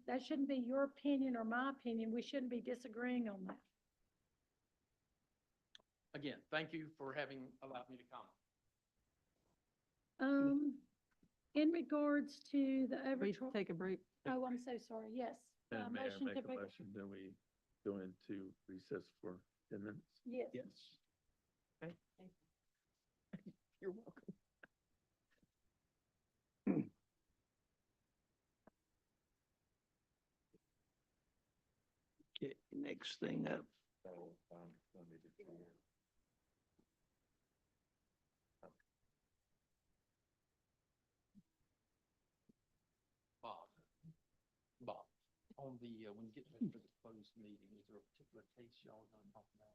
That shouldn't be your opinion or my opinion. We shouldn't be disagreeing on that. Again, thank you for having allowed me to comment. In regards to the We overdraw, take a break. oh, I'm so sorry, yes. And Mayor, Motion make to a break- motion, then we go into recess for 10 minutes. Yes. Yes. You're welcome. Okay, next thing up. Bob, Bob, on the, when you get ready for the closed meeting, is there a particular case y'all want to talk about?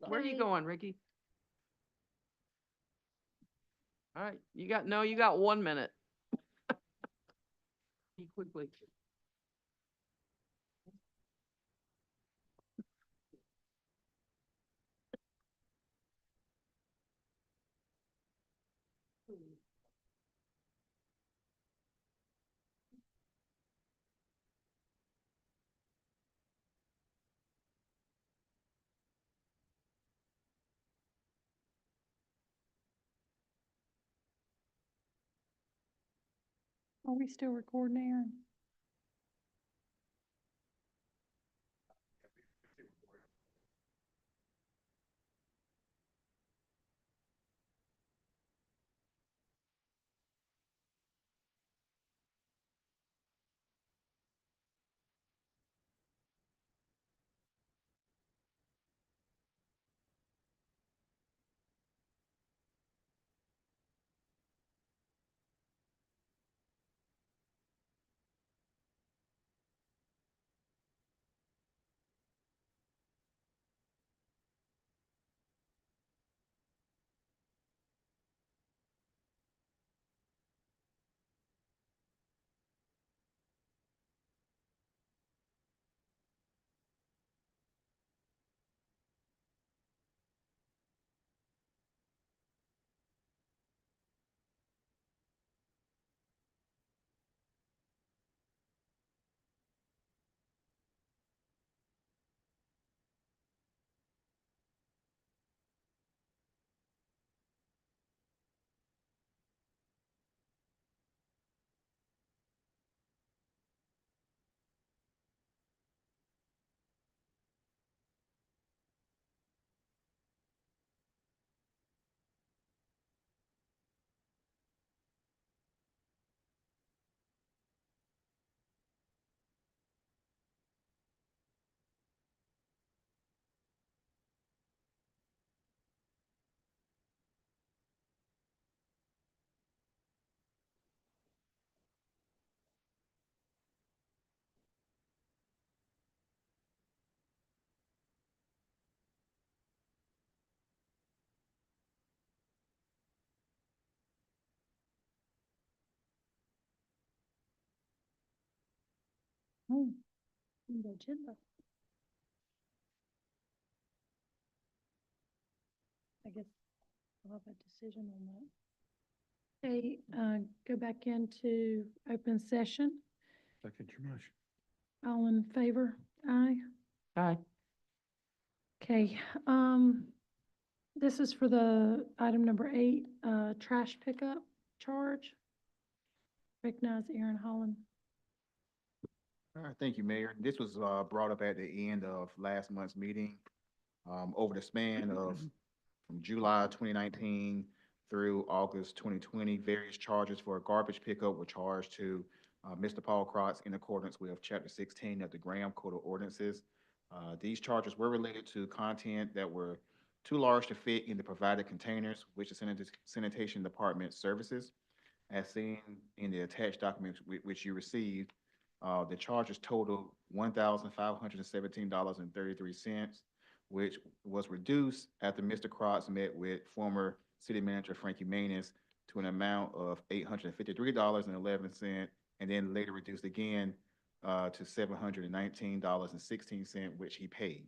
Where are you Okay. going, Ricky? All right, you got 1 minute. Be quickly. Are we still recording, Aaron? Hmm, the agenda. I guess we'll have a decision on that. Okay, go back into open session. Second your motion. All in favor? Aye. Aye. Okay, this is for the item number 8, trash pickup charge. Recognize Aaron Holland. All right, thank you, Mayor. This was brought up at the end of last month's meeting. Over the span of from July 2019 through August 2020, various charges for garbage pickup were charged to Mr. Paul Crotts in accordance with Chapter 16 of the Graham Code of Ordinances. These charges were related to content that were too large to fit in the provided containers, which the sanitation department services. As seen in the attached documents which you received, the charges totaled $1,517.33, which was reduced after Mr. Crotts met with former city manager Frankie Manus to an amount of $853.11, and then later reduced again to $719.16, which he paid.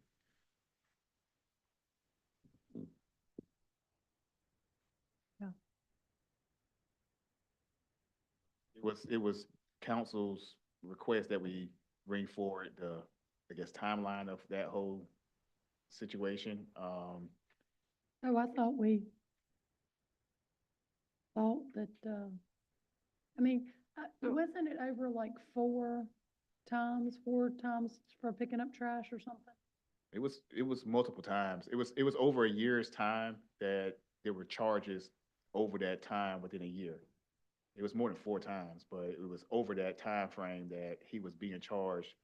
It was council's request that we bring forward the, I guess, timeline of that whole situation. Oh, I thought we thought that, I mean, wasn't it over like 4 times for picking up trash or something? It was multiple times. It was over a year's time that there were charges over that time within a year. It was more than 4 times, but it was over that time frame that he was being charged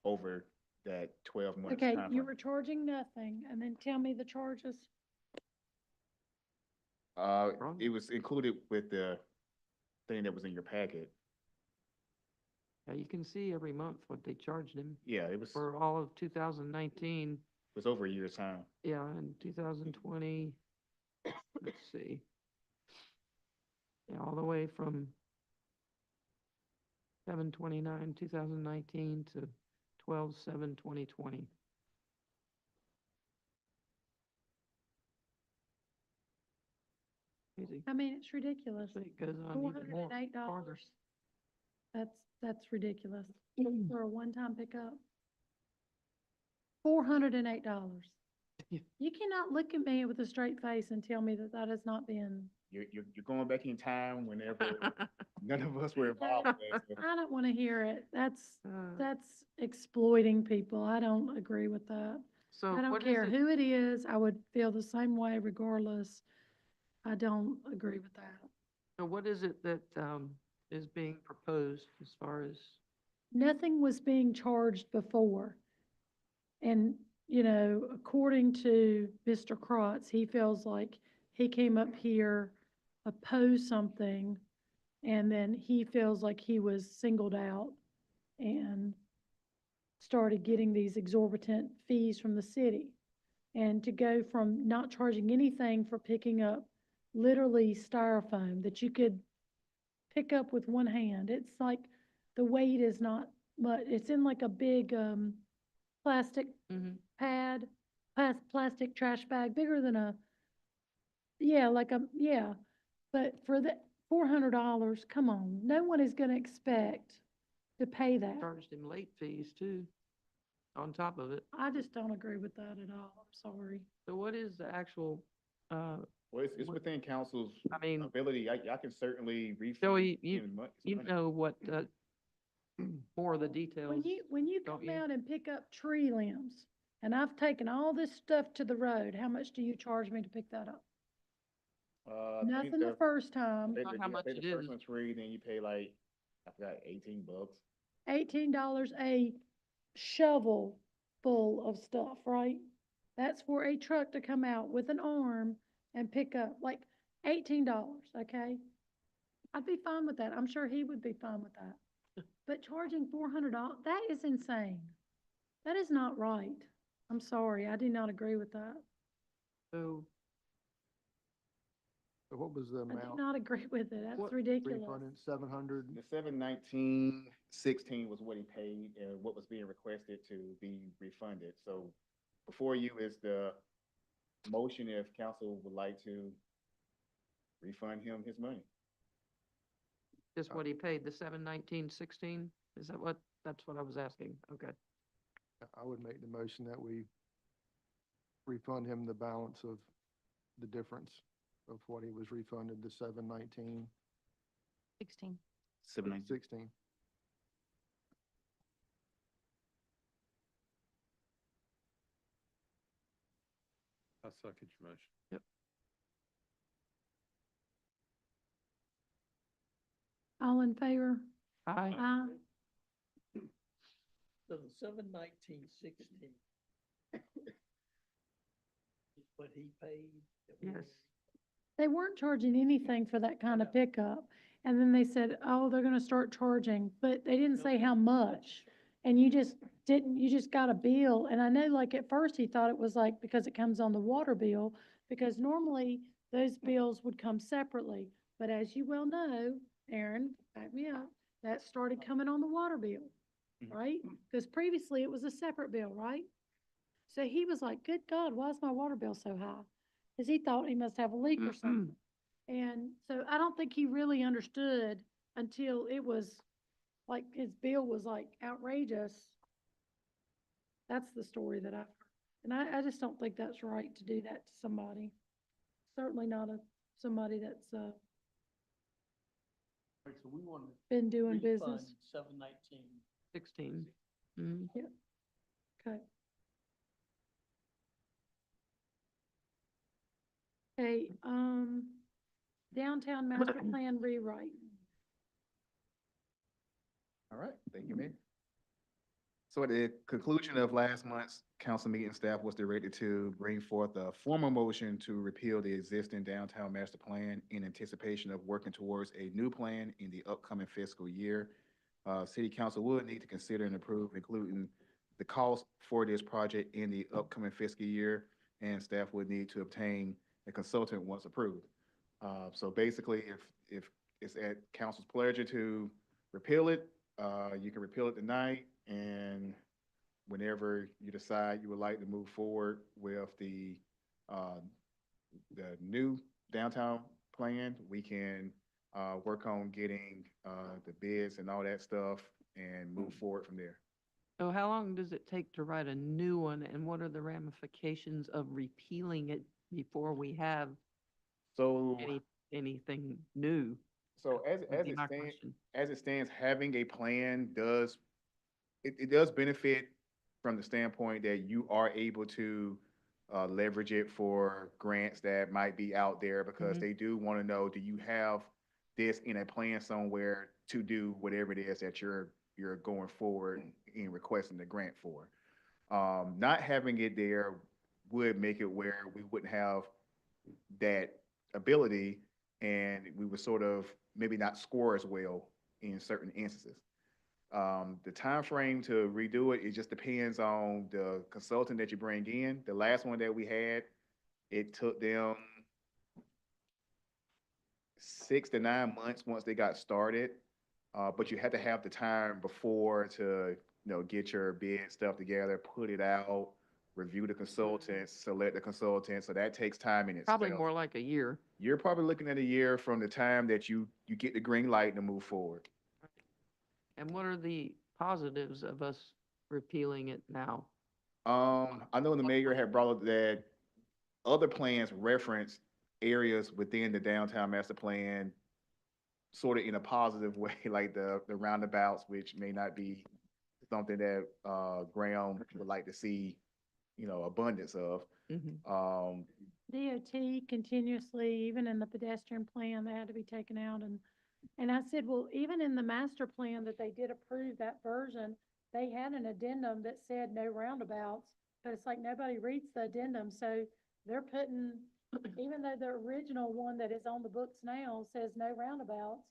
over that 12 months Okay, time you frame. were charging nothing, and then tell me the charges. It was included with the thing that was in your packet. Yeah, you can see every month what they charged him Yeah, it was, for all of 2019. was over a year's time. Yeah, in 2020, let's see. Yeah, all the way from 7/29/2019 to 12/7/2020. Crazy. I mean, it's ridiculous. So it goes on Four even hundred more and $8. farther. That's ridiculous for a one-time pickup. $408. Yeah. You cannot look at me with a straight face and tell me that that has not been, You're going back in time whenever none of us were involved with that. So I don't want to hear it. Uh, That's exploiting people. I don't agree with that. So I don't what is care it? who it is. I would feel the same way regardless. I don't agree with that. So what is it that, is being proposed as far as, Nothing was being charged before. And, you know, according to Mr. Krotz, he feels like he came up here, opposed something, and then he feels like he was singled out and started getting these exorbitant fees from the city. And to go from not charging anything for picking up literally styrofoam that you could pick up with one hand. It's like the weight is not much. It's in like a big plastic pad, plastic trash bag, bigger than a, yeah, like a, yeah. But for the $400, come on, no one is gonna expect to pay that. charged him late fees too, on top of it? I just don't agree with that at all. I'm sorry. So what is the actual, Well, it's within council's I mean, ability. I can certainly refund. Joey, money. you know what, more of the details. When you don't come you? out and pick up tree limbs, and I've taken all this stuff to the road, how much do you charge me to pick that up? I think Nothing the first time, pay Not how much pay it the first is. one tree, then you pay like, I forgot, $18. $18 a shovel full of stuff, right? That's for a truck to come out with an arm and pick up, like $18, okay? I'd be fine with that. I'm sure he would be fine with that. But charging $400, that is insane. That is not right. I'm sorry, I do not agree with that. So So what was the I do amount? not agree with it. That's What- ridiculous. Refunded 700? The 7/19/16 was what he paid, and what was being requested to be refunded. So before you is the motion if council would like to refund him his money. just what he paid, the 7/19/16? Is that what, that's what I was asking, okay. I would make the motion that we refund him the balance of the difference of what he was refunded, the 7/19/16. 16. I second your motion. All in favor? Aye. Aye. So the 7/19/16 is what he paid? that we- Yes. They weren't charging anything for that kind of pickup. And then they said, oh, they're gonna start charging, but they didn't say how much. And you just got a bill. And I know like at first he thought it was like because it comes on the water bill, because normally those bills would come separately. But as you well know, Aaron, back me up, that started coming on the water bill, Mhm. right? Because previously it was a separate bill, right? So he was like, good God, why is my water bill so high? Because he thought he must have a leak or something. And so I don't think he really understood until it was, like, his bill was like outrageous. That's the story that I've heard. And I just don't think that's right to do that to somebody. Certainly not somebody that's, So we want to been doing Refund business. 7/19. 16. Mhm. Okay. Okay, downtown master plan rewrite. All right, thank you, Mayor. So at the conclusion of last month's council meeting, staff was directed to bring forth a formal motion to repeal the existing downtown master plan in anticipation of working towards a new plan in the upcoming fiscal year. City council would need to consider and approve, including the cost for this project in the upcoming fiscal year, and staff would need to obtain a consultant once approved. So basically, if it's at council's pleasure to repeal it, you can repeal it tonight, and whenever you decide you would like to move forward with the new downtown plan, we can work on getting the bids and all that stuff and move forward from there. So how long does it take to write a new one, and what are the ramifications of repealing it before we have So, anything new? so Would be my question. as it stands, having a plan does, it does benefit from the standpoint that you are able to leverage it for grants that might be out there, because Mhm. they do want to know, do you have this in a plan somewhere to do whatever it is that you're going forward in requesting the grant for. Not having it there would make it where we wouldn't have that ability, and we would sort of maybe not score as well in certain instances. The time frame to redo it, it just depends on the consultant that you bring in. The last one that we had, it took them 6 to 9 months once they got started. But you had to have the time before to, get your bid stuff together, put it out, review the consultants, select the consultants. So that takes time in itself. Probably more like a year. You're probably looking at a year from the time that you get the green light to move forward. And what are the positives of us repealing it now? I know the mayor had brought up that other plans reference areas within the downtown master plan sort of in a positive way, like the roundabouts, which may not be something that Graham would like to see, abundance of. Mhm. DOT continuously, even in the pedestrian plan, they had to be taken out, and I said, well, even in the master plan that they did approve that version, they had an addendum that said no roundabouts, but it's like nobody reads the addendum, so they're putting, even though the original one that is on the books now says no roundabouts,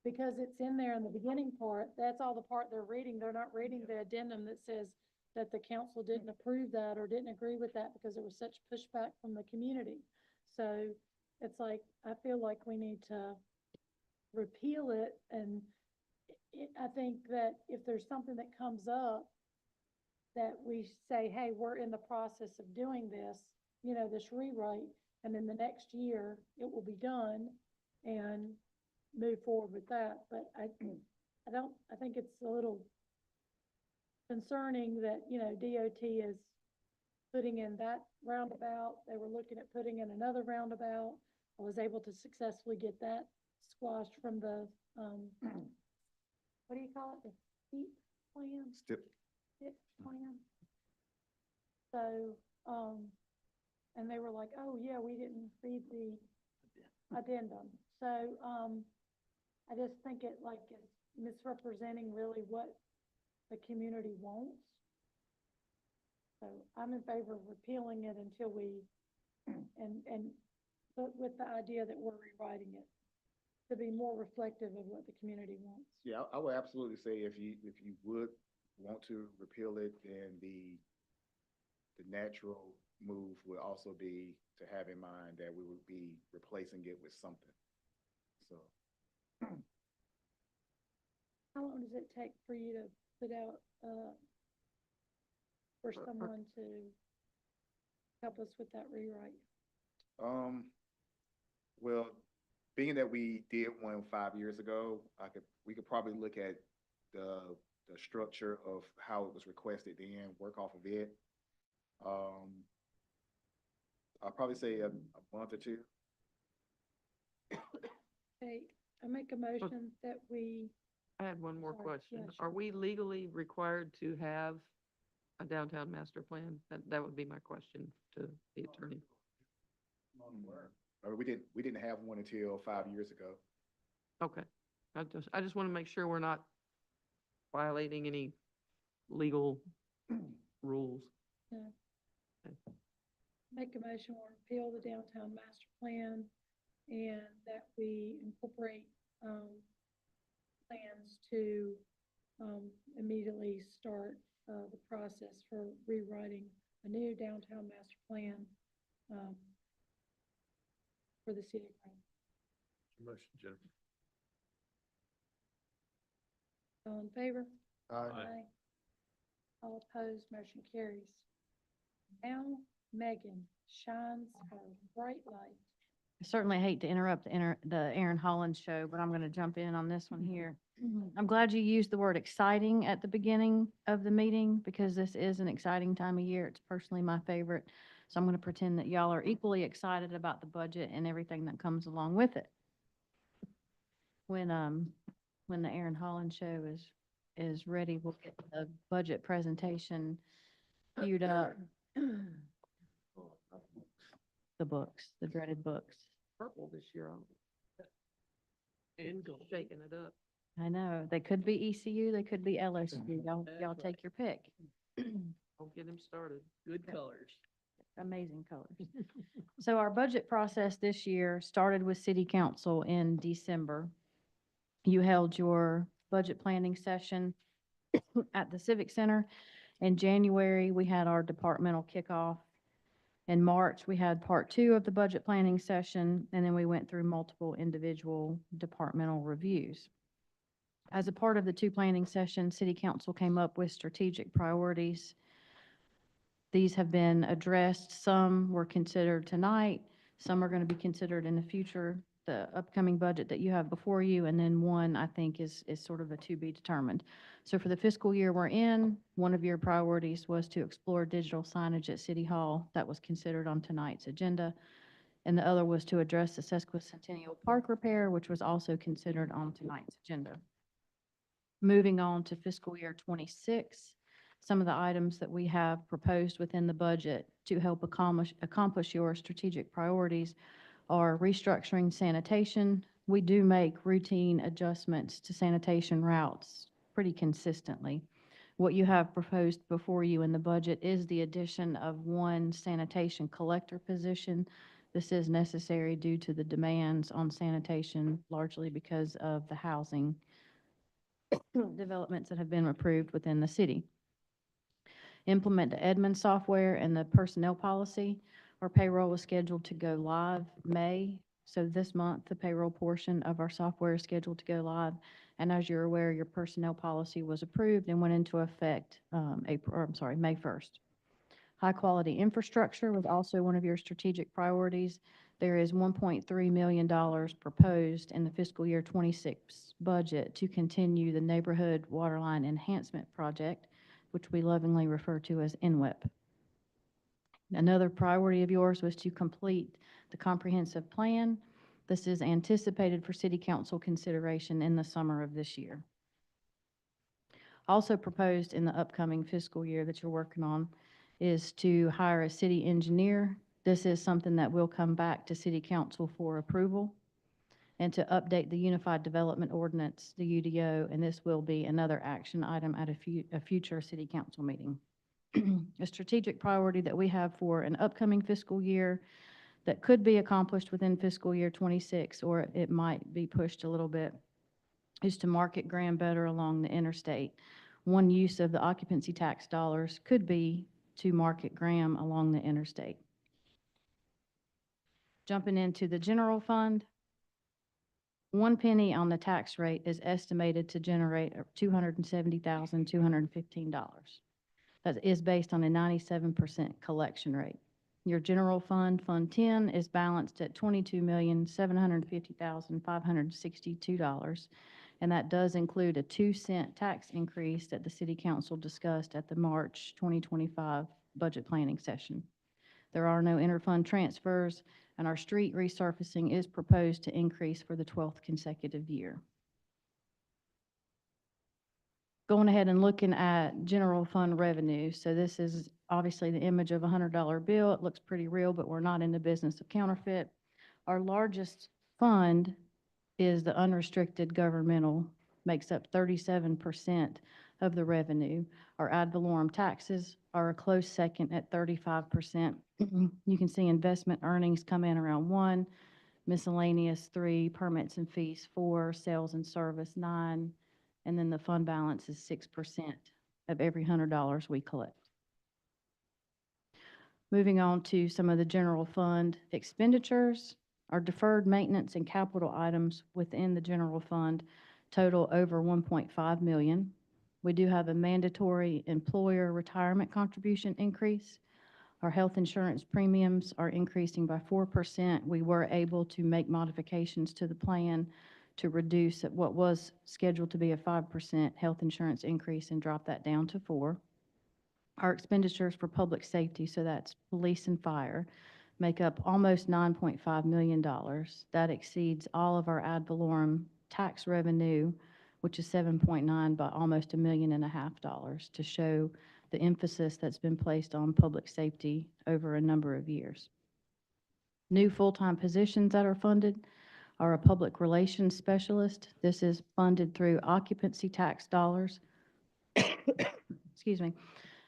because it's in there in the beginning part, that's all the part they're reading. They're not reading the addendum that says that the council didn't approve that or didn't agree with that because there was such pushback from the community. So it's like, I feel like we need to repeal it, and I think that if there's something that comes up, that we say, hey, we're in the process of doing this, this rewrite, and then the next year it will be done and move forward with that. But I think it's a little concerning that, DOT is putting in that roundabout. They were looking at putting in another roundabout. I was able to successfully get that squashed from the, what do you call it? The STEEP plan? Still, STIP plan. So, and they were like, oh, yeah, we didn't read the addendum. So, I just think it like is misrepresenting really what the community wants. So I'm in favor of repealing it until we, but with the idea that we're rewriting it to be more reflective of what the community wants. yeah, I would absolutely say if you would want to repeal it, then the natural move would also be to have in mind that we would be replacing it with something. So. How long does it take for you to put out, for someone to help us with that rewrite? Well, being that we did one 5 years ago, we could probably look at the structure of how it was requested then, work off of it. I'll probably say a month or two. Okay, I make a motion that we, I had one more Sorry, question. yeah, Are sure. we legally required to have a downtown master plan? That would be my question to the attorney. We didn't have one until 5 years ago. Okay. I just want to make sure we're not violating any legal rules. make a motion to repeal the downtown master plan and that we incorporate, plans to, immediately start the process for rewriting a new downtown master plan, um, for the city of Green. Motion, Jennifer. All in favor? Aye. All opposed, motion carries. Now, Megan shines her bright light. I certainly hate to interrupt the Aaron Holland show, but I'm going to jump in on this one here. I'm glad you used the word exciting at the beginning of the meeting because this is an exciting time of year. It's personally my favorite. So I'm going to pretend that y'all are equally excited about the budget and everything that comes along with it. When the Aaron Holland show is ready, we'll get the budget presentation queued up. The books, the dreaded books. Purple this year. And shaking it up. I know, they could be ECU, they could be LSU. Y'all That's y'all right. take your pick. Don't get him started. Good colors. Amazing colors. So our budget process this year started with city council in December. You held your budget planning session at the Civic Center. In January, we had our departmental kickoff. In March, we had part 2 of the budget planning session, and then we went through multiple individual departmental reviews. As a part of the 2 planning sessions, City Council came up with strategic priorities. These have been addressed. Some were considered tonight. Some are going to be considered in the future, the upcoming budget that you have before you, and then one, I think, is sort of a to be determined. So for the fiscal year we're in, one of your priorities was to explore digital signage at City Hall. That was considered on tonight's agenda. And the other was to address the Centennial Park repair, which was also considered on tonight's agenda. Moving on to fiscal year 26, some of the items that we have proposed within the budget to help accomplish your strategic priorities are restructuring sanitation. We do make routine adjustments to sanitation routes pretty consistently. What you have proposed before you in the budget is the addition of 1 sanitation collector position. This is necessary due to the demands on sanitation, largely because of the housing developments that have been approved within the city. Implement the Edmund software and the personnel policy. Our payroll is scheduled to go live May. So this month, the payroll portion of our software is scheduled to go live. And as you're aware, your personnel policy was approved and went into effect May 1st. High-quality infrastructure was also one of your strategic priorities. There is $1.3 million proposed in the fiscal year 26 budget to continue the neighborhood waterline enhancement project, which we lovingly refer to as NWEP. Another priority of yours was to complete the comprehensive plan. This is anticipated for city council consideration in the summer of this year. Also proposed in the upcoming fiscal year that you're working on is to hire a city engineer. This is something that will come back to city council for approval, and to update the Unified Development Ordinance, the UDO, and this will be another action item at a future city council meeting. A strategic priority that we have for an upcoming fiscal year that could be accomplished within fiscal year 26, or it might be pushed a little bit, is to market Graham better along the interstate. One use of the occupancy tax dollars could be to market Graham along the interstate. Jumping into the general fund, 1 penny on the tax rate is estimated to generate $270,215. That is based on a 97% collection rate. Your general fund, Fund 10, is balanced at $22,750,562. And that does include a 2-cent tax increase that the City Council discussed at the March 2025 budget planning session. There are no interfund transfers, and our street resurfacing is proposed to increase for the 12th consecutive year. Going ahead and looking at general fund revenue. So this is obviously the image of a $100 bill. It looks pretty real, but we're not in the business of counterfeit. Our largest fund is the unrestricted governmental, makes up 37% of the revenue. Our ad valorem taxes are a close second at 35%. You can see investment earnings come in around 1, miscellaneous 3, permits and fees 4, sales and service 9, and then the fund balance is 6% of every $100 we collect. Moving on to some of the general fund expenditures, our deferred maintenance and capital items within the general fund total over 1.5 million. We do have a mandatory employer retirement contribution increase. Our health insurance premiums are increasing by 4%. We were able to make modifications to the plan to reduce what was scheduled to be a 5% health insurance increase and drop that down to 4%. Our expenditures for public safety, so that's police and fire, make up almost $9.5 million. That exceeds all of our ad valorem tax revenue, which is 7.9 by almost $1.5 million, to show the emphasis that's been placed on public safety over a number of years. New full-time positions that are funded are a public relations specialist. This is funded through occupancy tax dollars, excuse me,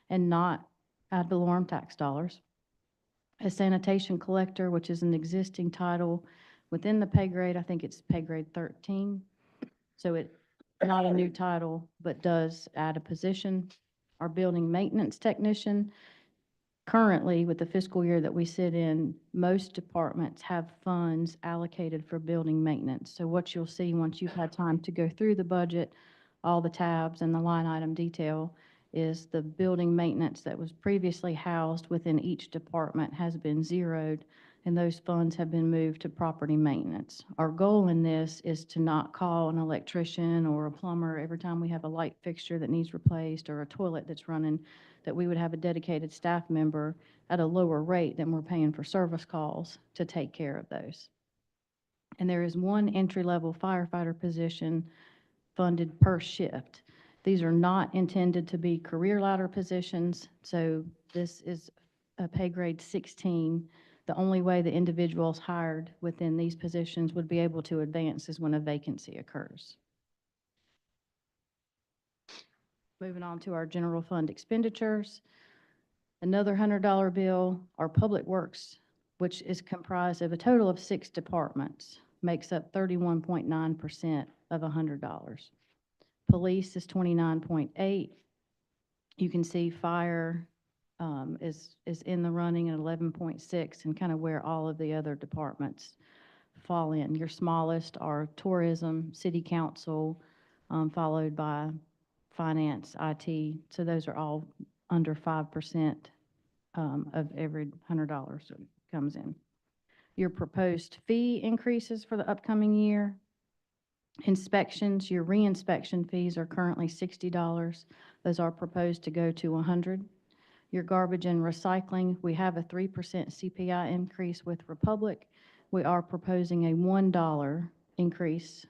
and not ad valorem tax dollars. A sanitation collector, which is an existing title within the pay grade, I think it's pay grade 13. So it's not a new title, but does add a position. Our building maintenance technician, currently with the fiscal year that we sit in, most departments have funds allocated for building maintenance. So what you'll see once you've had time to go through the budget, all the tabs and the line item detail, is the building maintenance that was previously housed within each department has been zeroed, and those funds have been moved to property maintenance. Our goal in this is to not call an electrician or a plumber every time we have a light fixture that needs replaced or a toilet that's running, that we would have a dedicated staff member at a lower rate than we're paying for service calls to take care of those. And there is one entry-level firefighter position funded per shift. These are not intended to be career ladder positions, so this is a pay grade 16. The only way the individuals hired within these positions would be able to advance is when a vacancy occurs. Moving on to our general fund expenditures. Another $100 bill, our public works, which is comprised of a total of 6 departments, makes up 31.9% of $100. Police is 29.8. You can see fire is in the running at 11.6, and kind of where all of the other departments fall in. Your smallest are tourism, city council, followed by finance, IT. So those are all under 5% of every $100 that comes in. Your proposed fee increases for the upcoming year. Inspections, your reinspection fees are currently $60. Those are proposed to go to $100. Your garbage and recycling, we have a 3% CPI increase with Republic. We are proposing a $1 increase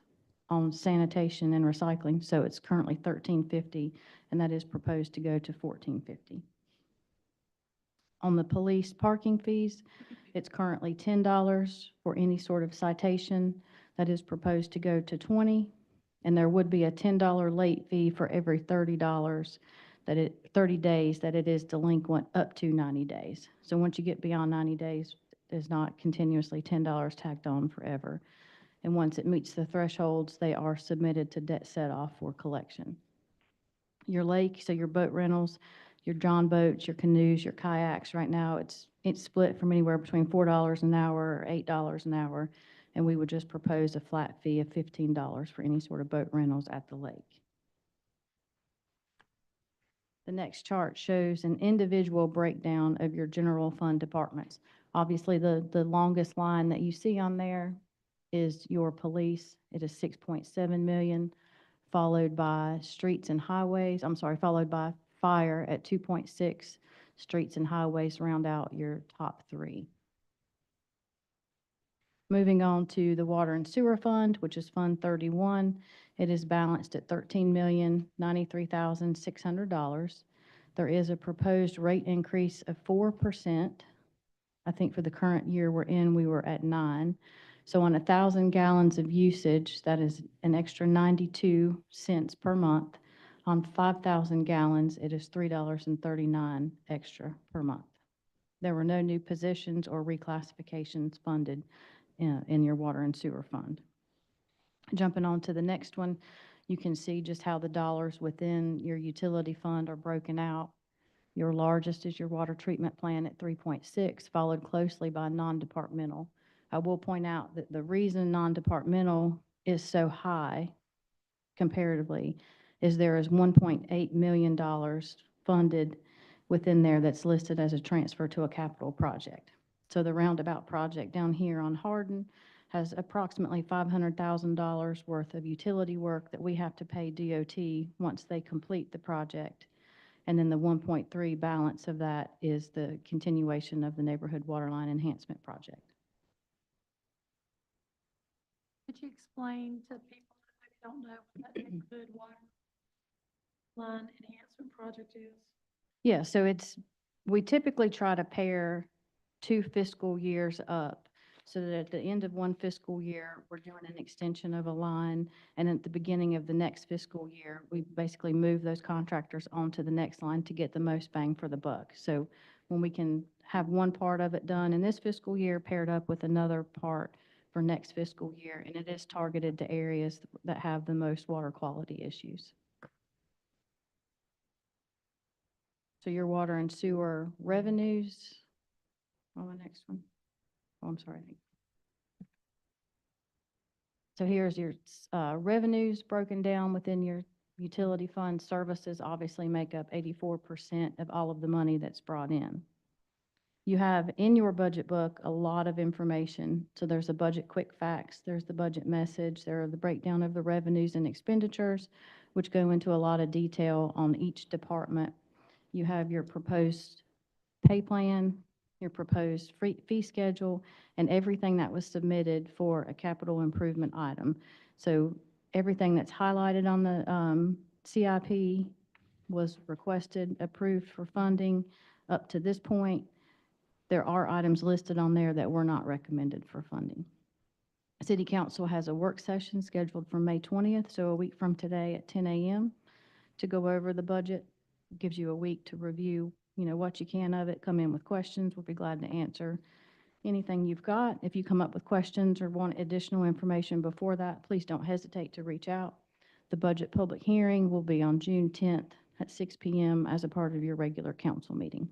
on sanitation and recycling, so it's currently $13.50, and that is proposed to go to $14.50. On the police parking fees, it's currently $10 for any sort of citation. That is proposed to go to $20, and there would be a $10 late fee for every $30 30 days that it is delinquent up to 90 days. So once you get beyond 90 days, there's not continuously $10 tacked on forever. And once it meets the thresholds, they are submitted to debt set-off for collection. Your lake, so your boat rentals, your John boats, your canoes, your kayaks, right now it's split from anywhere between $4 an hour or $8 an hour, and we would just propose a flat fee of $15 for any sort of boat rentals at the lake. The next chart shows an individual breakdown of your general fund departments. Obviously, the longest line that you see on there is your police. It is 6.7 million, followed by streets and highways. Followed by fire at 2.6. Streets and highways round out your top 3. Moving on to the water and sewer fund, which is Fund 31. It is balanced at $13,093,600. There is a proposed rate increase of 4%. I think for the current year we're in, we were at 9. So on 1,000 gallons of usage, that is an extra 92 cents per month. On 5,000 gallons, it is $3.39 extra per month. There were no new positions or reclassifications funded in your water and sewer fund. Jumping on to the next one, You can see just how the dollars within your utility fund are broken out. Your largest is your water treatment plant at 3.6, followed closely by non-departmental. I will point out that the reason non-departmental is so high comparatively is there is $1.8 million funded within there that's listed as a transfer to a capital project. So the roundabout project down here on Hardin has approximately $500,000 worth of utility work that we have to pay DOT once they complete the project. And then the 1.3 balance of that is the continuation of the neighborhood waterline enhancement project. Could you explain to people that maybe don't know what that neighborhood water line enhancement project is? Yeah, so we typically try to pair 2 fiscal years up, so that at the end of one fiscal year, we're doing an extension of a line, and at the beginning of the next fiscal year, we basically move those contractors onto the next line to get the most bang for the buck. So when we can have one part of it done in this fiscal year paired up with another part for next fiscal year, and it is targeted to areas that have the most water quality issues. So your water and sewer revenues, on the next one. Oh, I'm sorry. So here's your revenues broken down within your utility fund. Services obviously make up 84% of all of the money that's brought in. You have in your budget book a lot of information. So there's a budget quick facts, there's the budget message, there are the breakdown of the revenues and expenditures, which go into a lot of detail on each department. You have your proposed pay plan, your proposed fee schedule, and everything that was submitted for a capital improvement item. So everything that's highlighted on the CIP was requested, approved for funding up to this point. There are items listed on there that were not recommended for funding. City Council has a work session scheduled for May 20th, so a week from today at 10 a.m. to go over the budget. Gives you a week to review, what you can of it, come in with questions. We'll be glad to answer anything you've got. If you come up with questions or want additional information before that, please don't hesitate to reach out. The budget public hearing will be on June 10th at 6 p.m. as a part of your regular council meeting.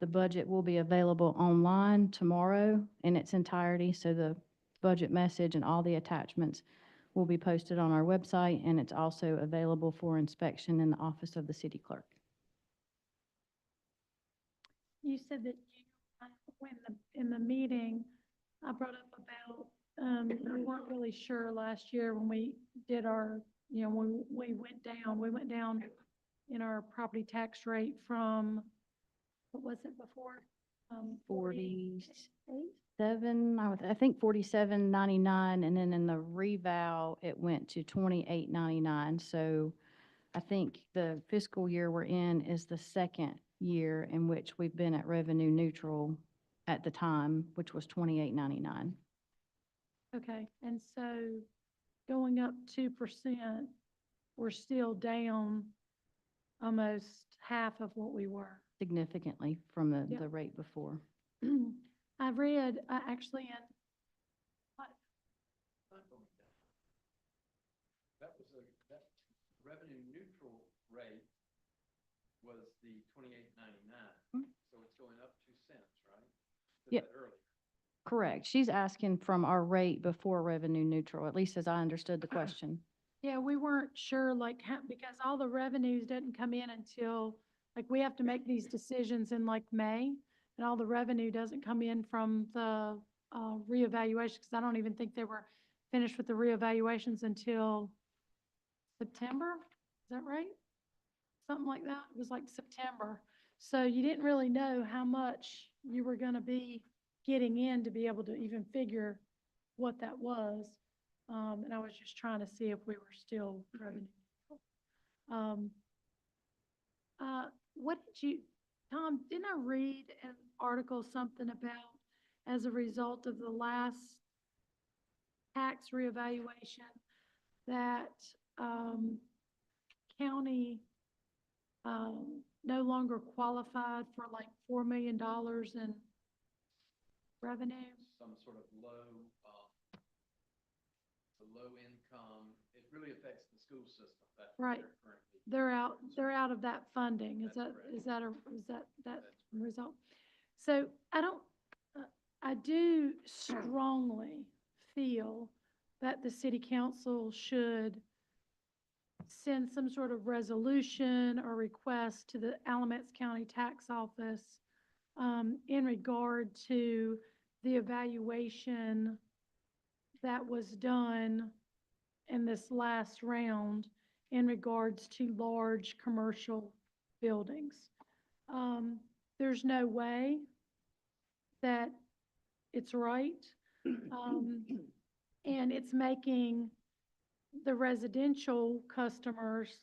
The budget will be available online tomorrow in its entirety, so the budget message and all the attachments will be posted on our website, and it's also available for inspection in the office of the city clerk. You said that when in the meeting, I brought up about, we weren't really sure last year when we did our, when we went down in our property tax rate from, what was it before? 47, I think 47.99, and then in the revow, it went to 28.99. So I think the fiscal year we're in is the second year in which we've been at revenue neutral at the time, which was 28.99. Okay, and so going up 2%, we're still down almost half of what we were. Significantly from Yep. the rate before. I read, actually, in, That revenue neutral rate was the 28.99, so it's going up 2 cents, right? Said Yep. that earlier. Correct. She's asking from our rate before revenue neutral, at least as I understood the question. yeah, we weren't sure, like, how, because all the revenues didn't come in until, like, we have to make these decisions in like May, and all the revenue doesn't come in from the reevaluation, because I don't even think they were finished with the reevaluations until September. Is that right? Something like that. It was like September. So you didn't really know how much you were going to be getting in to be able to even figure what that was. And I was just trying to see if we were still revenue. What did you, Tom, didn't I read an article, something about as a result of the last tax reevaluation that county no longer qualified for like $4 million in revenue? Some sort of low income really affects the school system. That's what Right. they're currently. They're out of that funding. Is That's that, correct. is that a, is that That's correct. result? So I don't, I do strongly feel that the city council should send some sort of resolution or request to the Alamance County Tax Office in regard to the evaluation that was done in this last round in regards to large commercial buildings. There's no way that it's right. And it's making the residential customers,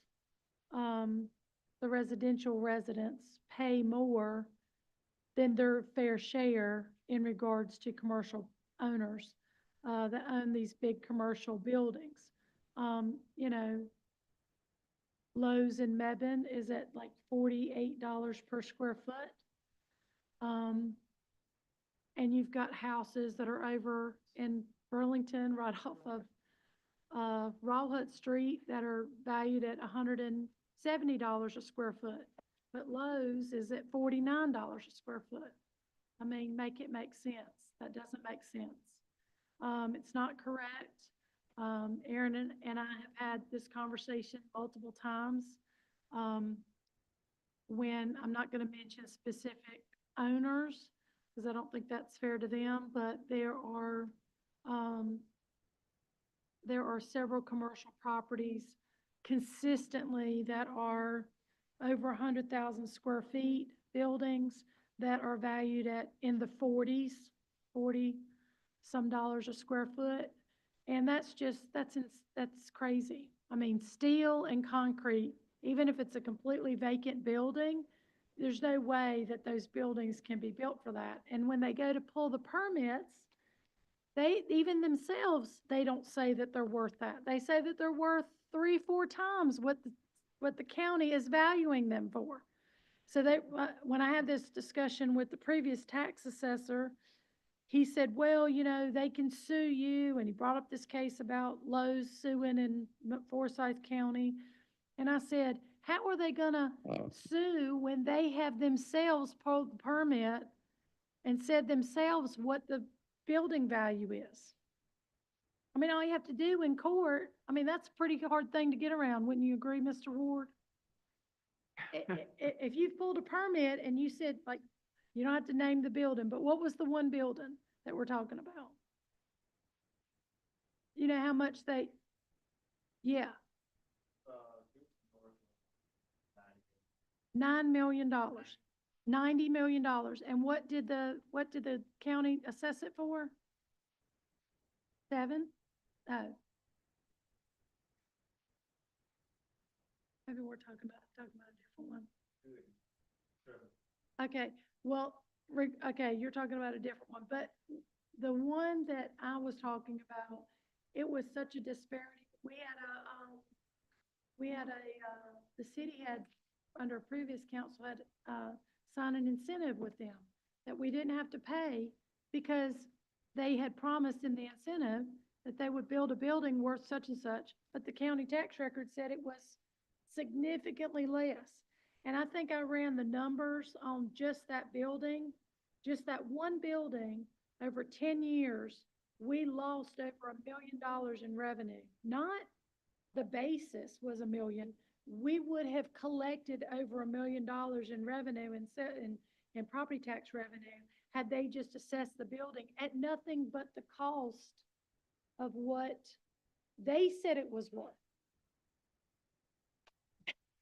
the residential residents pay more than their fair share in regards to commercial owners that own these big commercial buildings. You know, Lowe's in Mebane is at like $48 per square foot. And you've got houses that are over in Burlington, right off of Rawhut Street, that are valued at $170 a square foot. But Lowe's is at $49 a square foot. I mean, make it make sense. That doesn't make sense. It's not correct. Aaron and I have had this conversation multiple times. When I'm not going to mention specific owners, because I don't think that's fair to them, but there are several commercial properties consistently that are over 100,000 square feet, buildings that are valued at in the 40s, 40 some dollars a square foot. And that's crazy. I mean, steel and concrete, even if it's a completely vacant building, there's no way that those buildings can be built for that. And when they go to pull the permits, they, even themselves, they don't say that they're worth that. They say that they're worth 3-4 times what the county is valuing them for. So when I had this discussion with the previous tax assessor, he said, well, you know, they can sue you. And he brought up this case about Lowe's suing in Forsyth County. And I said, how are they gonna sue when they have themselves pulled the permit and said themselves what the building value is? I mean, all you have to do in court, I mean, that's a pretty hard thing to get around. Wouldn't you agree, Mr. Ward? If you've pulled a permit and you said, like, you don't have to name the building, but what was the one building that we're talking about? You know how much yeah. $9 million, $90 million. And what did the county assess it for? 7? Oh. Maybe we're talking about a different one. Okay, well, okay, you're talking about a different one, but the one that I was talking about, it was such a disparity. The city had, under a previous council, had signed an incentive with them that we didn't have to pay because they had promised in the incentive that they would build a building worth such and such, but the county tax record said it was significantly less. And I think I ran the numbers on just that building, just that one building. Over 10 years, we lost over $1 million in revenue. Not the basis was $1 million. We would have collected over $1 million in revenue in property tax revenue had they just assessed the building at nothing but the cost of what they said it was worth.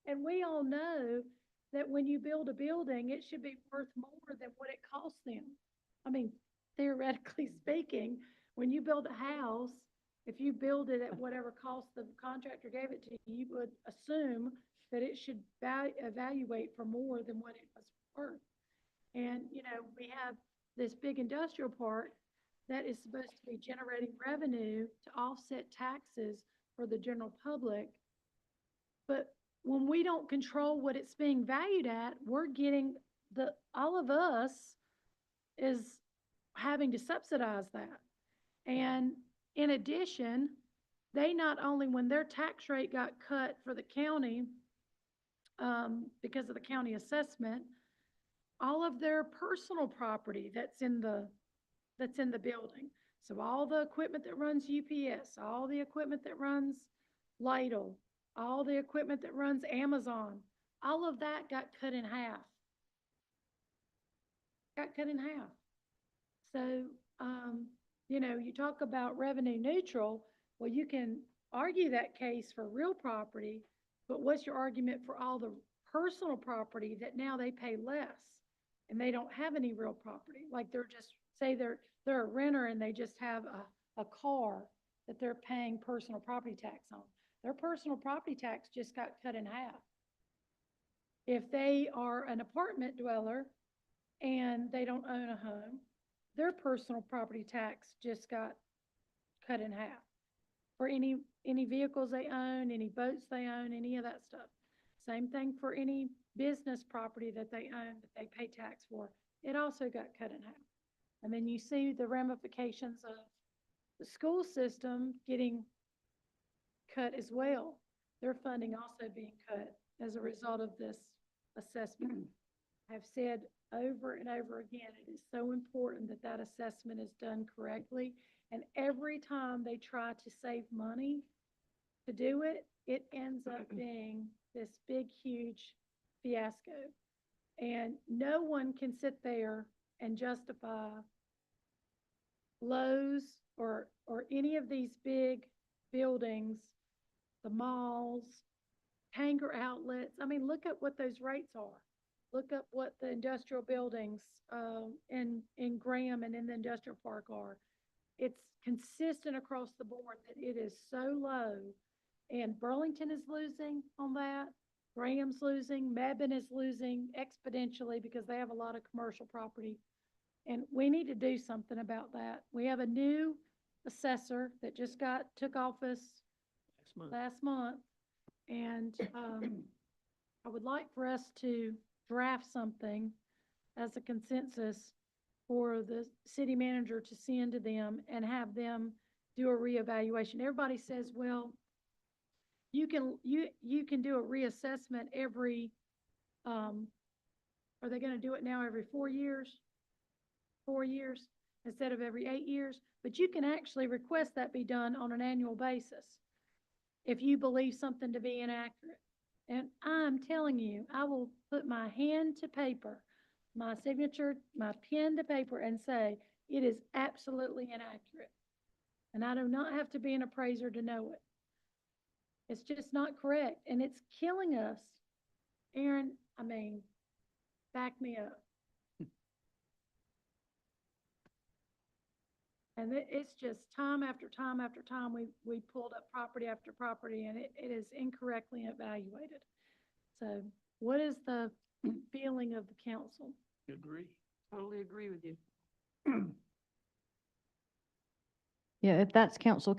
And we all know that when you build a building, it should be worth more than what it costs them. I mean, theoretically speaking, when you build a house, if you build it at whatever cost the contractor gave it to you, you would assume that it should evaluate for more than what it was worth. And, you know, we have this big industrial park that is supposed to be generating revenue to offset taxes for the general public. But when we don't control what it's being valued at, we're getting all of us is having to subsidize that. And in addition, they not only, when their tax rate got cut for the county, because of the county assessment, all of their personal property that's in the building. So all the equipment that runs UPS, all the equipment that runs Lidl, all the equipment that runs Amazon, all of that got cut in half. Got cut in half. So, you talk about revenue neutral, well, you can argue that case for real property, but what's your argument for all the personal property that now they pay less and they don't have any real property? Like they're just, say they're a renter and they just have a car that they're paying personal property tax on. Their personal property tax just got cut in half. If they are an apartment dweller and they don't own a home, their personal property tax just got cut in half. For any vehicles they own, any boats they own, any of that stuff. Same thing for any business property that they own, that they pay tax for. It also got cut in half. And then you see the ramifications of the school system getting cut as well. Their funding also being cut as a result of this assessment. I've said over and over again, it is so important that that assessment is done correctly. And every time they try to save money to do it, it ends up being this big, huge fiasco. And no one can sit there and justify Lowe's or any of these big buildings, the malls, Tanger outlets. I mean, look at what those rates are. Look up what the industrial buildings in Graham and in the industrial park are. It's consistent across the board that it is so low. And Burlington is losing on that. Graham's losing. Mebane is losing exponentially because they have a lot of commercial property. And we need to do something about that. We have a new assessor that just took office last month. And I would like for us to draft something as a consensus for the city manager to send to them and have them do a reevaluation. Everybody says, well, you can do a reassessment every, are they gonna do it now every 4 years? 4 years instead of every 8 years? But you can actually request that be done on an annual basis if you believe something to be inaccurate. And I'm telling you, I will put my hand to paper, my signature, my pen to paper and say, it is absolutely inaccurate. And I do not have to be an appraiser to know it. It's just not correct. And it's killing us. Aaron, I mean, back me up. And it's just time after time after time, we pulled up property after property and it is incorrectly evaluated. So what is the feeling of the council? Agree. Totally agree with you. Yeah, if that's council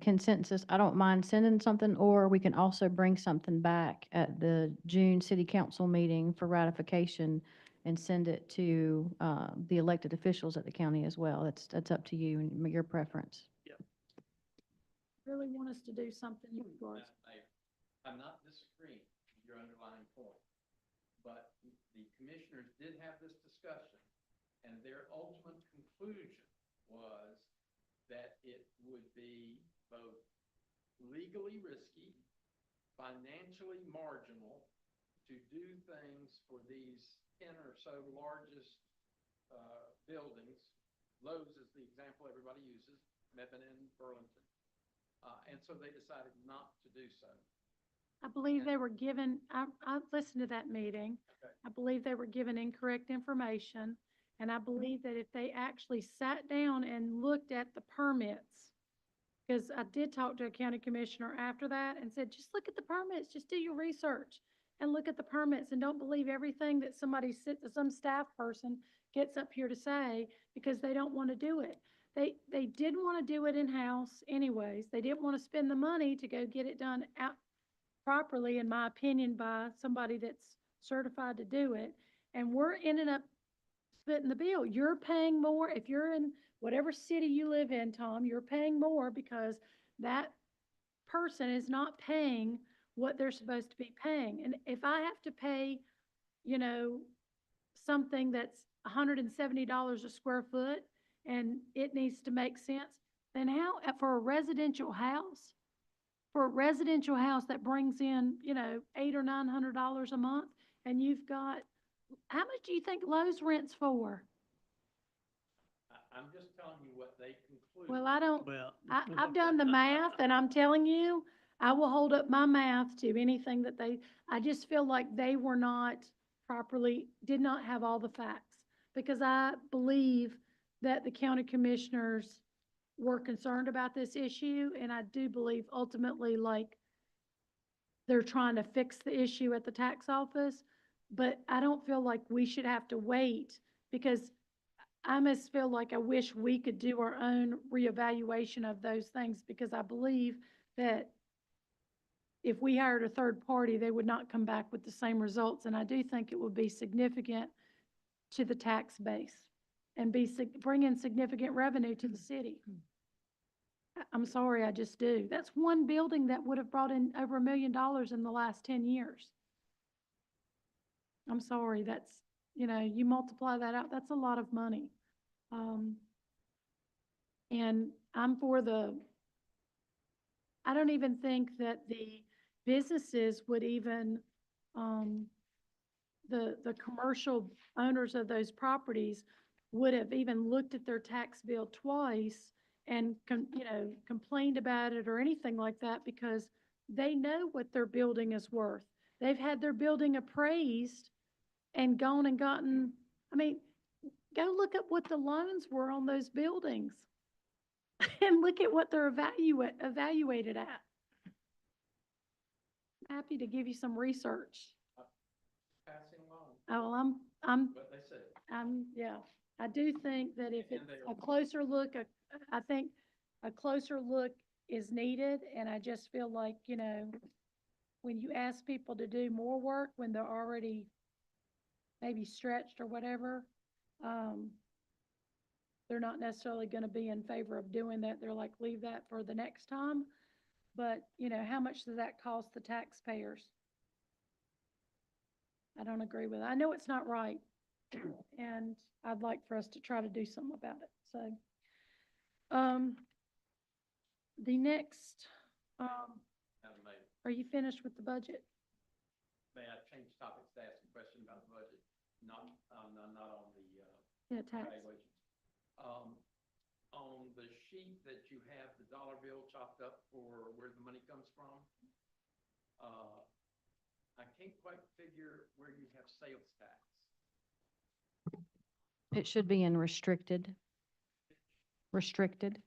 consensus, I don't mind sending something, or we can also bring something back at the June city council meeting for ratification and send it to the elected officials at the county as well. That's up to you and your preference. Really want us to do something in regards. I'm not disagreeing with your underlying point, but the commissioners did have this discussion, and their ultimate conclusion was that it would be both legally risky, financially marginal to do things for these 10 or so largest buildings. Lowe's is the example everybody uses, Mebane and Burlington. And so they decided not to do so. I believe they were given, I listened to that meeting. Okay. I believe they were given incorrect information. And I believe that if they actually sat down and looked at the permits, because I did talk to a county commissioner after that and said, just look at the permits, just do your research and look at the permits and don't believe everything that some staff person gets up here to say because they don't want to do it. They didn't want to do it in-house anyways. They didn't want to spend the money to go get it done out properly, in my opinion, by somebody that's certified to do it. And we're ending up splitting the bill. You're paying more if you're in whatever city you live in, Tom, you're paying more because that person is not paying what they're supposed to be paying. And if I have to pay, you know, something that's $170 a square foot and it needs to make sense, then how, for a residential house that brings in, you know, $800 or $900 a month, and you've got, how much do you think Lowe's rents for? I'm just telling you what they conclude. Well, I don't, Well. I've done the math, and I'm telling you, I will hold up my math to anything that I just feel like they were not properly, did not have all the facts. Because I believe that the county commissioners were concerned about this issue, and I do believe ultimately, like, they're trying to fix the issue at the tax office, but I don't feel like we should have to wait, because I must feel like I wish we could do our own reevaluation of those things, because I believe that if we hired a third party, they would not come back with the same results. And I do think it would be significant to the tax base and bring in significant revenue to the city. I'm sorry, I just do. That's one building that would have brought in over $1 million in the last 10 years. I'm sorry, that's, you know, you multiply that out, that's a lot of money. And I'm for I don't even think that the businesses would even, the commercial owners of those properties would have even looked at their tax bill twice and, you know, complained about it or anything like that, because they know what their building is worth. They've had their building appraised and gone and gotten, I mean, go look at what the loans were on those buildings and look at what they're evaluated at. I'm happy to give you some research. Passing along Oh, well, I'm, what they say. yeah, I do think that if it's And they a are- closer look, I think a closer look is needed, and I just feel like, you know, when you ask people to do more work when they're already maybe stretched or whatever, they're not necessarily gonna be in favor of doing that. They're like, leave that for the next time. But, you know, how much does that cost the taxpayers? I don't agree with it. I know it's not right, and I'd like for us to try to do something about it, so. The next, Madam Mayor, are you finished with the budget? may I change topics to ask a question about the budget? Not on the, Yeah, tax. evaluation. On the sheet that you have the dollar bill chopped up for where the money comes from, I can't quite figure where you have sales tax. It should be in restricted. Restricted.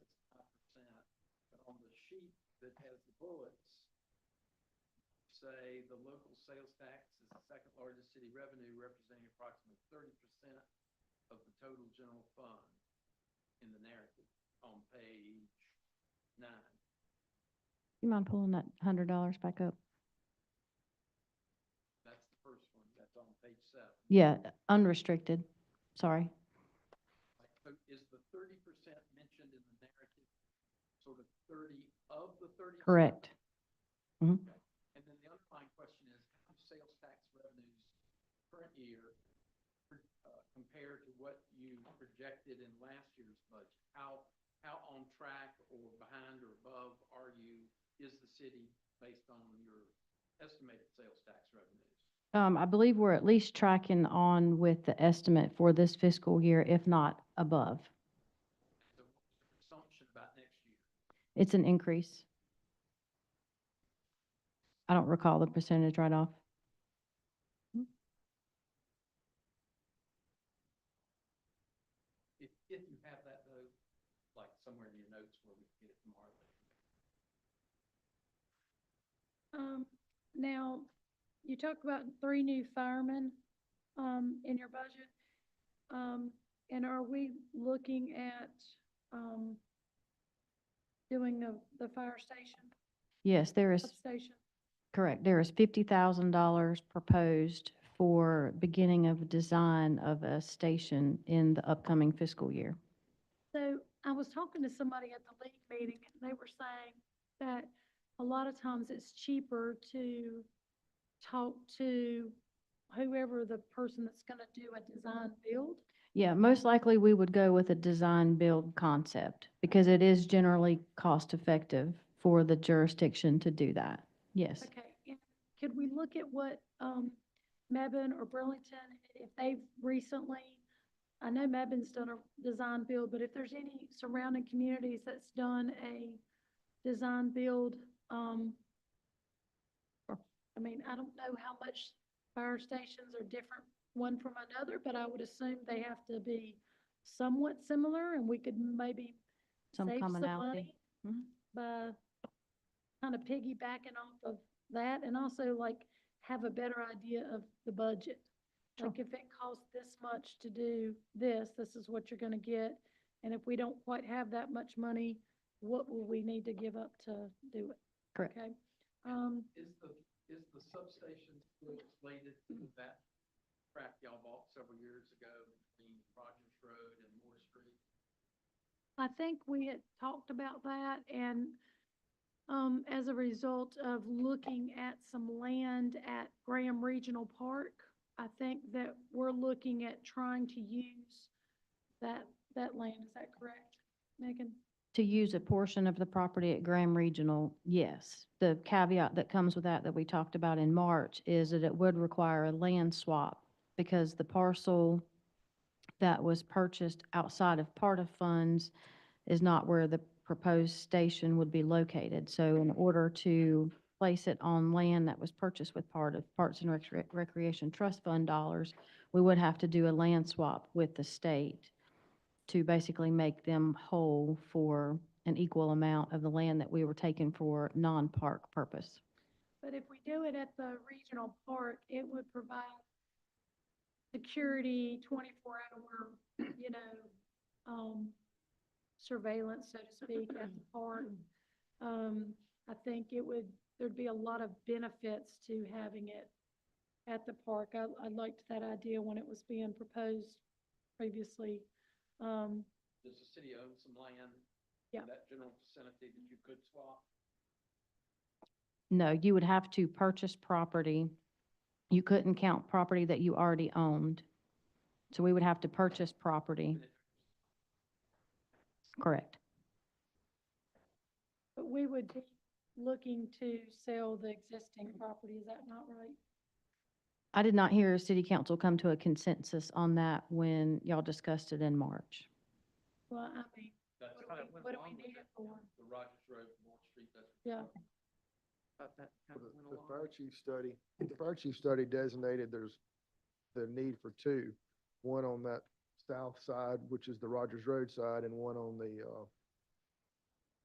It's 5%, but on the sheet that has the bullets, say the local sales tax is the second largest city revenue, representing approximately 30% of the total general fund in the narrative on page 9. You mind pulling that $100 back up? That's the first one. That's on page 7. Yeah, unrestricted. Sorry. So is the 30% mentioned in the narrative sort of 30 of the 30? Correct. Mhm. Okay. And then the underlying question is, how do sales tax revenues current year compare to what you projected in last year's budget? How on track or behind or above is the city based on your estimated sales tax revenues? I believe we're at least tracking on with the estimate for this fiscal year, if not above. So what's your assumption about next year? It's an increase. I don't recall the percentage right off. If you have that though, like somewhere in your notes where we can get it tomorrow. Now, you talk about 3 new firemen, in your budget. And are we looking at, doing the fire station, Yes, there is, substation? correct. There is $50,000 proposed for beginning of design of a station in the upcoming fiscal year. So I was talking to somebody at the league meeting, and they were saying that a lot of times it's cheaper to talk to whoever the person that's gonna do a design build. Yeah, most likely we would go with a design build concept because it is generally cost effective for the jurisdiction to do that. Yes. Okay, and could we look at what, Mebane or Burlington, if they've recently, I know Mebane's done a design build, but if there's any surrounding communities that's done a design build, I mean, I don't know how much fire stations are different one from another, but I would assume they have to be somewhat similar, and we could maybe Some save some commonality. money Mhm. by kind of piggybacking off of that, and also like have a better idea of the budget. Like if it costs this much to do this, this is what you're gonna get, and if we don't quite have that much money, what will we need to give up to do it? Correct. Okay, Is the substation still slated to that track y'all bought several years ago between Rogers Road and Moore Street? I think we had talked about that, and, as a result of looking at some land at Graham Regional Park, I think that we're looking at trying to use that land. Is that correct, Megan? To use a portion of the property at Graham Regional, yes. The caveat that comes with that we talked about in March is that it would require a land swap because the parcel that was purchased outside of part of funds is not where the proposed station would be located. So in order to place it on land that was purchased with part of Parks and Recreation Trust Fund dollars, we would have to do a land swap with the state to basically make them whole for an equal amount of the land that we were taking for non-park purpose. But if we do it at the regional park, it would provide security, 24-hour, surveillance, so to speak, at the park. I think there'd be a lot of benefits to having it at the park. I liked that idea when it was being proposed previously. Does the city own some land Yeah. in that general vicinity that you could swap? No, you would have to purchase property. You couldn't count property that you already owned. So we would have to purchase property. Correct. But we would be looking to sell the existing property, is that not right? I did not hear city council come to a consensus on that when y'all discussed it in March. Well, I mean, That's what kind do of we, went what do along we with need it that, for? the Rogers Road, Moore Street, that's. Yeah. Thought that kind of went The along. fire chief study designated there's the need for two, one on that south side, which is the Rogers Road side, and one on the,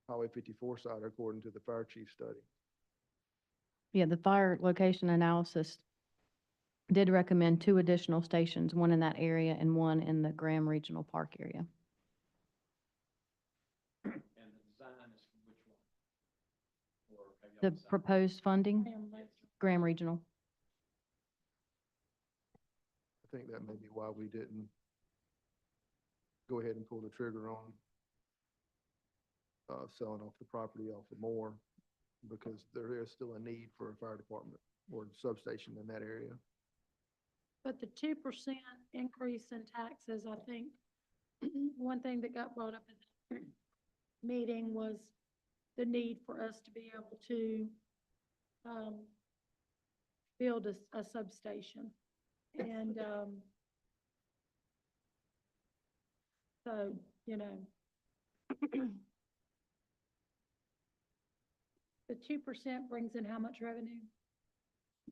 Highway 54 side, according to the fire chief study. Yeah, the fire location analysis did recommend 2 additional stations, one in that area and one in the Graham Regional Park area. And the design is for which one? Or have y'all The decided? proposed funding, Graham Lake. Graham Regional. I think that may be why we didn't go ahead and pull the trigger on selling off the property off of Moore, because there is still a need for a fire department or substation in that area. But the 2% increase in taxes, I think, one thing that got brought up in the meeting was the need for us to be able to, build a substation. And, so, the 2% brings in how much revenue?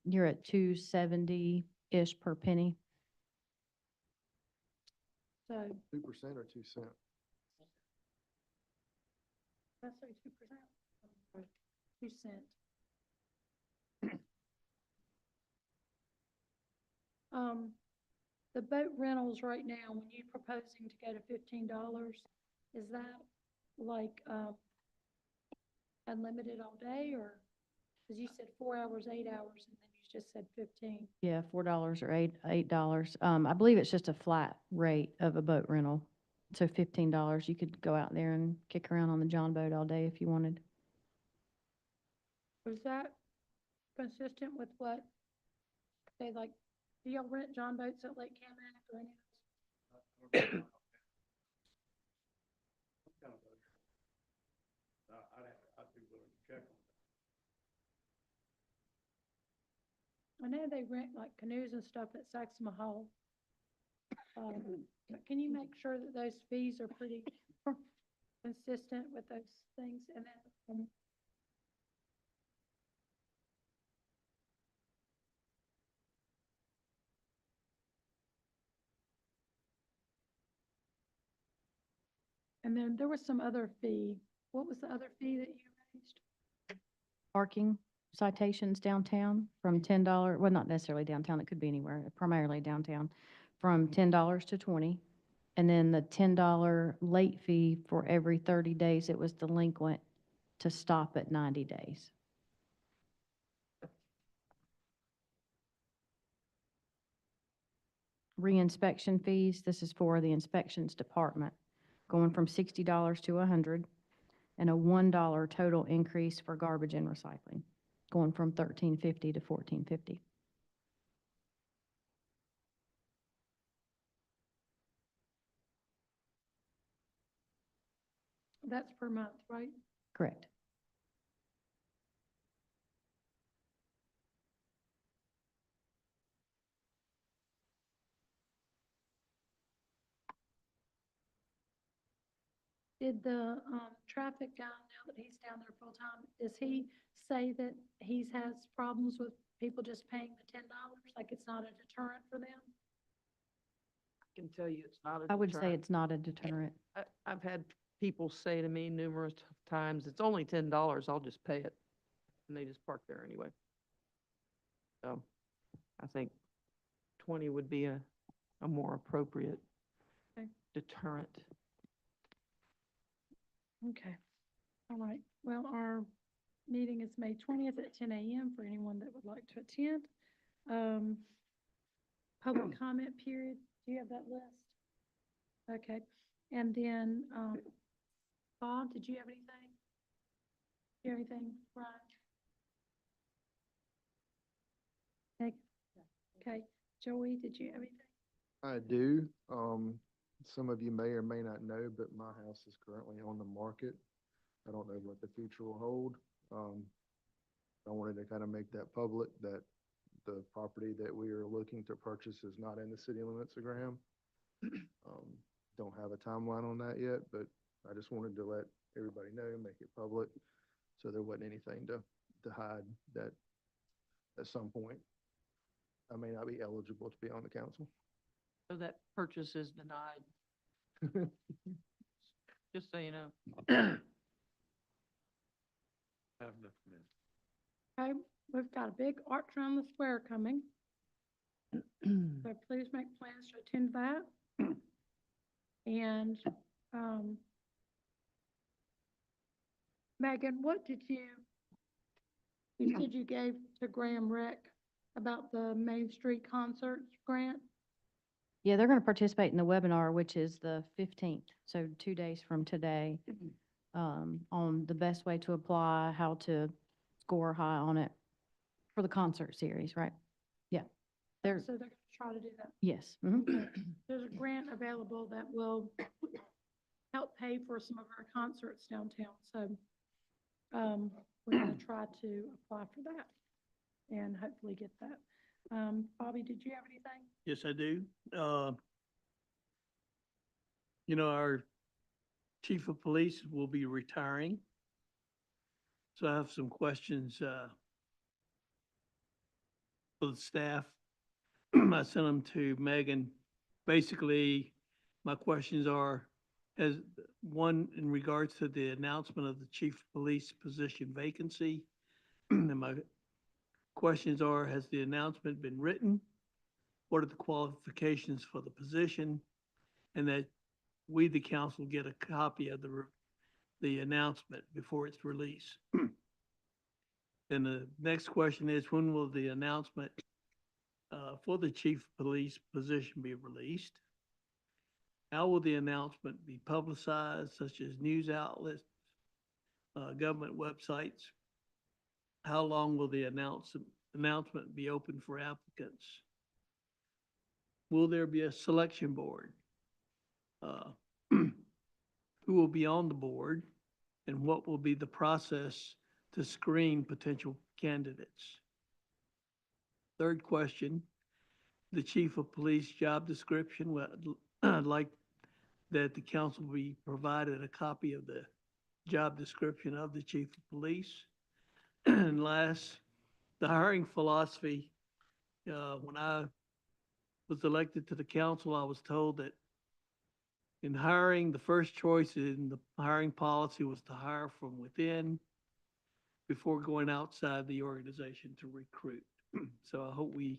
You're at 270-ish per penny. So, 2% or 2 cents? let's say 2%. 2 cents. The boat rentals right now, when you're proposing to go to $15, is that like, unlimited all day, or, because you said 4 hours, 8 hours, and then you just said 15. Yeah, $4 or $8. I believe it's just a flat rate of a boat rental. So $15, you could go out there and kick around on the John boat all day if you wanted. Was that consistent with what, say, like, do y'all rent John boats at Lake Camac or any of those? I'd be willing to check on I know they rent like canoes and stuff at Saxon Hall. But can you make sure that those fees are pretty consistent with those things? And then, and then there was some other fee. What was the other fee that you raised? Parking citations downtown from $10, well, not necessarily downtown, it could be anywhere, primarily downtown, from $10 to 20. And then the $10 late fee for every 30 days it was delinquent to stop at 90 days. Reinspection fees, this is for the inspections department, going from $60 to 100, and a $1 total increase for garbage and recycling, going from $13.50 to $14.50. That's per month, right? Correct. Did the, traffic guy, now that he's down there full time, does he say that he's has problems with people just paying the $10? Like it's not a deterrent for them? I can tell you it's not a I would say deterrent. it's not a deterrent. I've had people say to me numerous times, it's only $10, I'll just pay it. And they just park there anyway. So I think 20 would be a more appropriate Okay. deterrent. Okay, all right. Well, our meeting is May 20th at 10 a.m. for anyone that would like to attend. Public comment period, do you have that list? Okay, and then, Bob, did you have anything? Do you have anything, Brian? Okay, Joey, did you have anything? I do. Some of you may or may not know, but my house is currently on the market. I don't know what the future will hold. I wanted to kind of make that public, that the property that we are looking to purchase is not in the city limits of Graham. Don't have a timeline on that yet, but I just wanted to let everybody know, make it public, so there wasn't anything to hide that at some point I may not be eligible to be on the council. So that purchase is denied, just so you know. Have nothing in. Okay, we've got a big arch around the square coming, so please make plans to attend that. And, Megan, what did you said you gave to Graham Rec about the Main Street Concerts grant? Yeah, they're going to participate in the webinar, which is the 15th, so 2 days from today, on the best way to apply, how to score high on it for the concert series, right? Yeah. So they're gonna try to do that. Yes. Mhm. Okay. There's a grant available that will help pay for some of our concerts downtown, so, we're gonna try to apply for that and hopefully get that. Bobby, did you have anything? Yes, I do. Our chief of police will be retiring. So I have some questions, for the staff. I sent them to Megan. Basically, my questions are, as one, in regards to the announcement of the chief of police position vacancy. And my questions are, has the announcement been written? What are the qualifications for the position? And that we, the council, get a copy of the announcement before it's released. And the next question is, when will the announcement for the chief of police position be released? How will the announcement be publicized, such as news outlets, government websites? How long will the announcement be open for applicants? Will there be a selection board? Who will be on the board? And what will be the process to screen potential candidates? Third question, the chief of police job description. Well, I'd like that the council be provided a copy of the job description of the chief of police. And last, the hiring philosophy. When I was elected to the council, I was told that in hiring, the first choice in the hiring policy was to hire from within before going outside the organization to recruit. So I hope we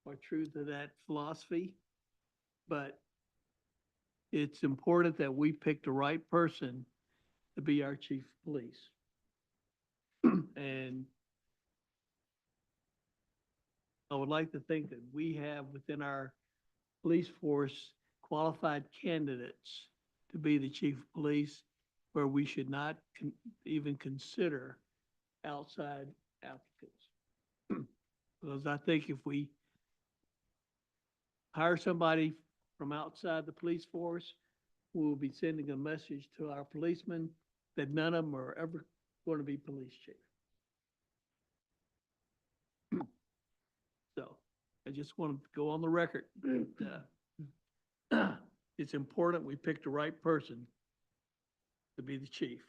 are true to that philosophy. But it's important that we pick the right person to be our chief of police. And I would like to think that we have within our police force qualified candidates to be the chief of police, where we should not even consider outside applicants. Because I think if we hire somebody from outside the police force, we will be sending a message to our policemen that none of them are ever going to be police chief. So I just wanted to go on the record that it's important we pick the right person to be the chief.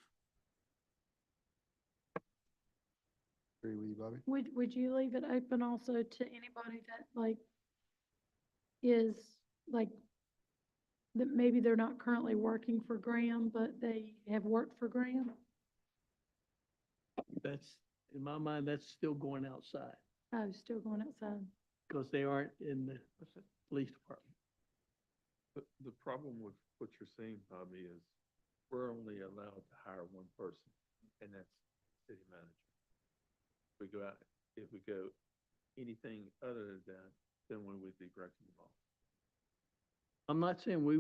Agree with you, Bobby. Would you leave it open also to anybody that like is like, that maybe they're not currently working for Graham, but they have worked for Graham? That's, in my mind, that's still going outside Oh, still going outside. because they aren't in the police department. But the problem with what you're saying, Bobby, is we're only allowed to hire one person, and that's city manager. If we go anything other than that, then we would be breaking the law. I'm not saying we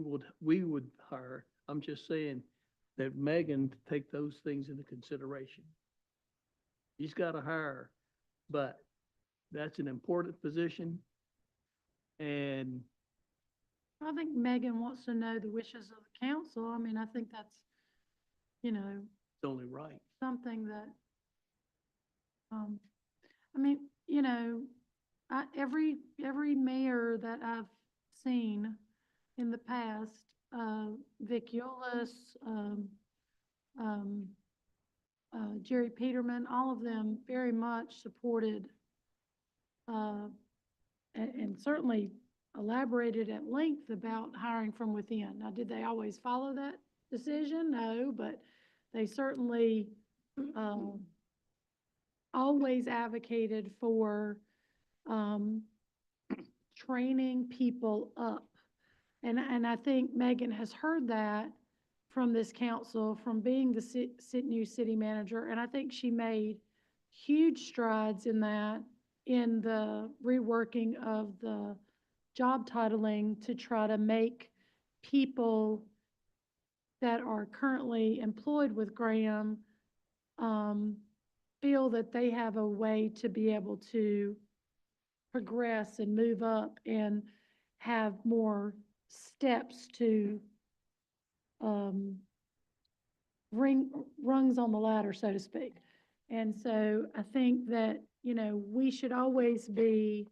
would hire, I'm just saying that Megan take those things into consideration. He's got to hire, but that's an important position. And I think Megan wants to know the wishes of the council. I mean, I think that's, you know, it's only right. something that, I mean, you know, every mayor that I've seen in the past, Vic Eulis, Jerry Peterman, all of them very much supported, and certainly elaborated at length about hiring from within. Now, did they always follow that decision? No, but they certainly, always advocated for, training people up. And I think Megan has heard that from this council, from being the new city manager, and I think she made huge strides in that, in the reworking of the job titling to try to make people that are currently employed with Graham, feel that they have a way to be able to progress and move up and have more steps to, rungs on the ladder, so to speak. And so I think that, you know, we should always be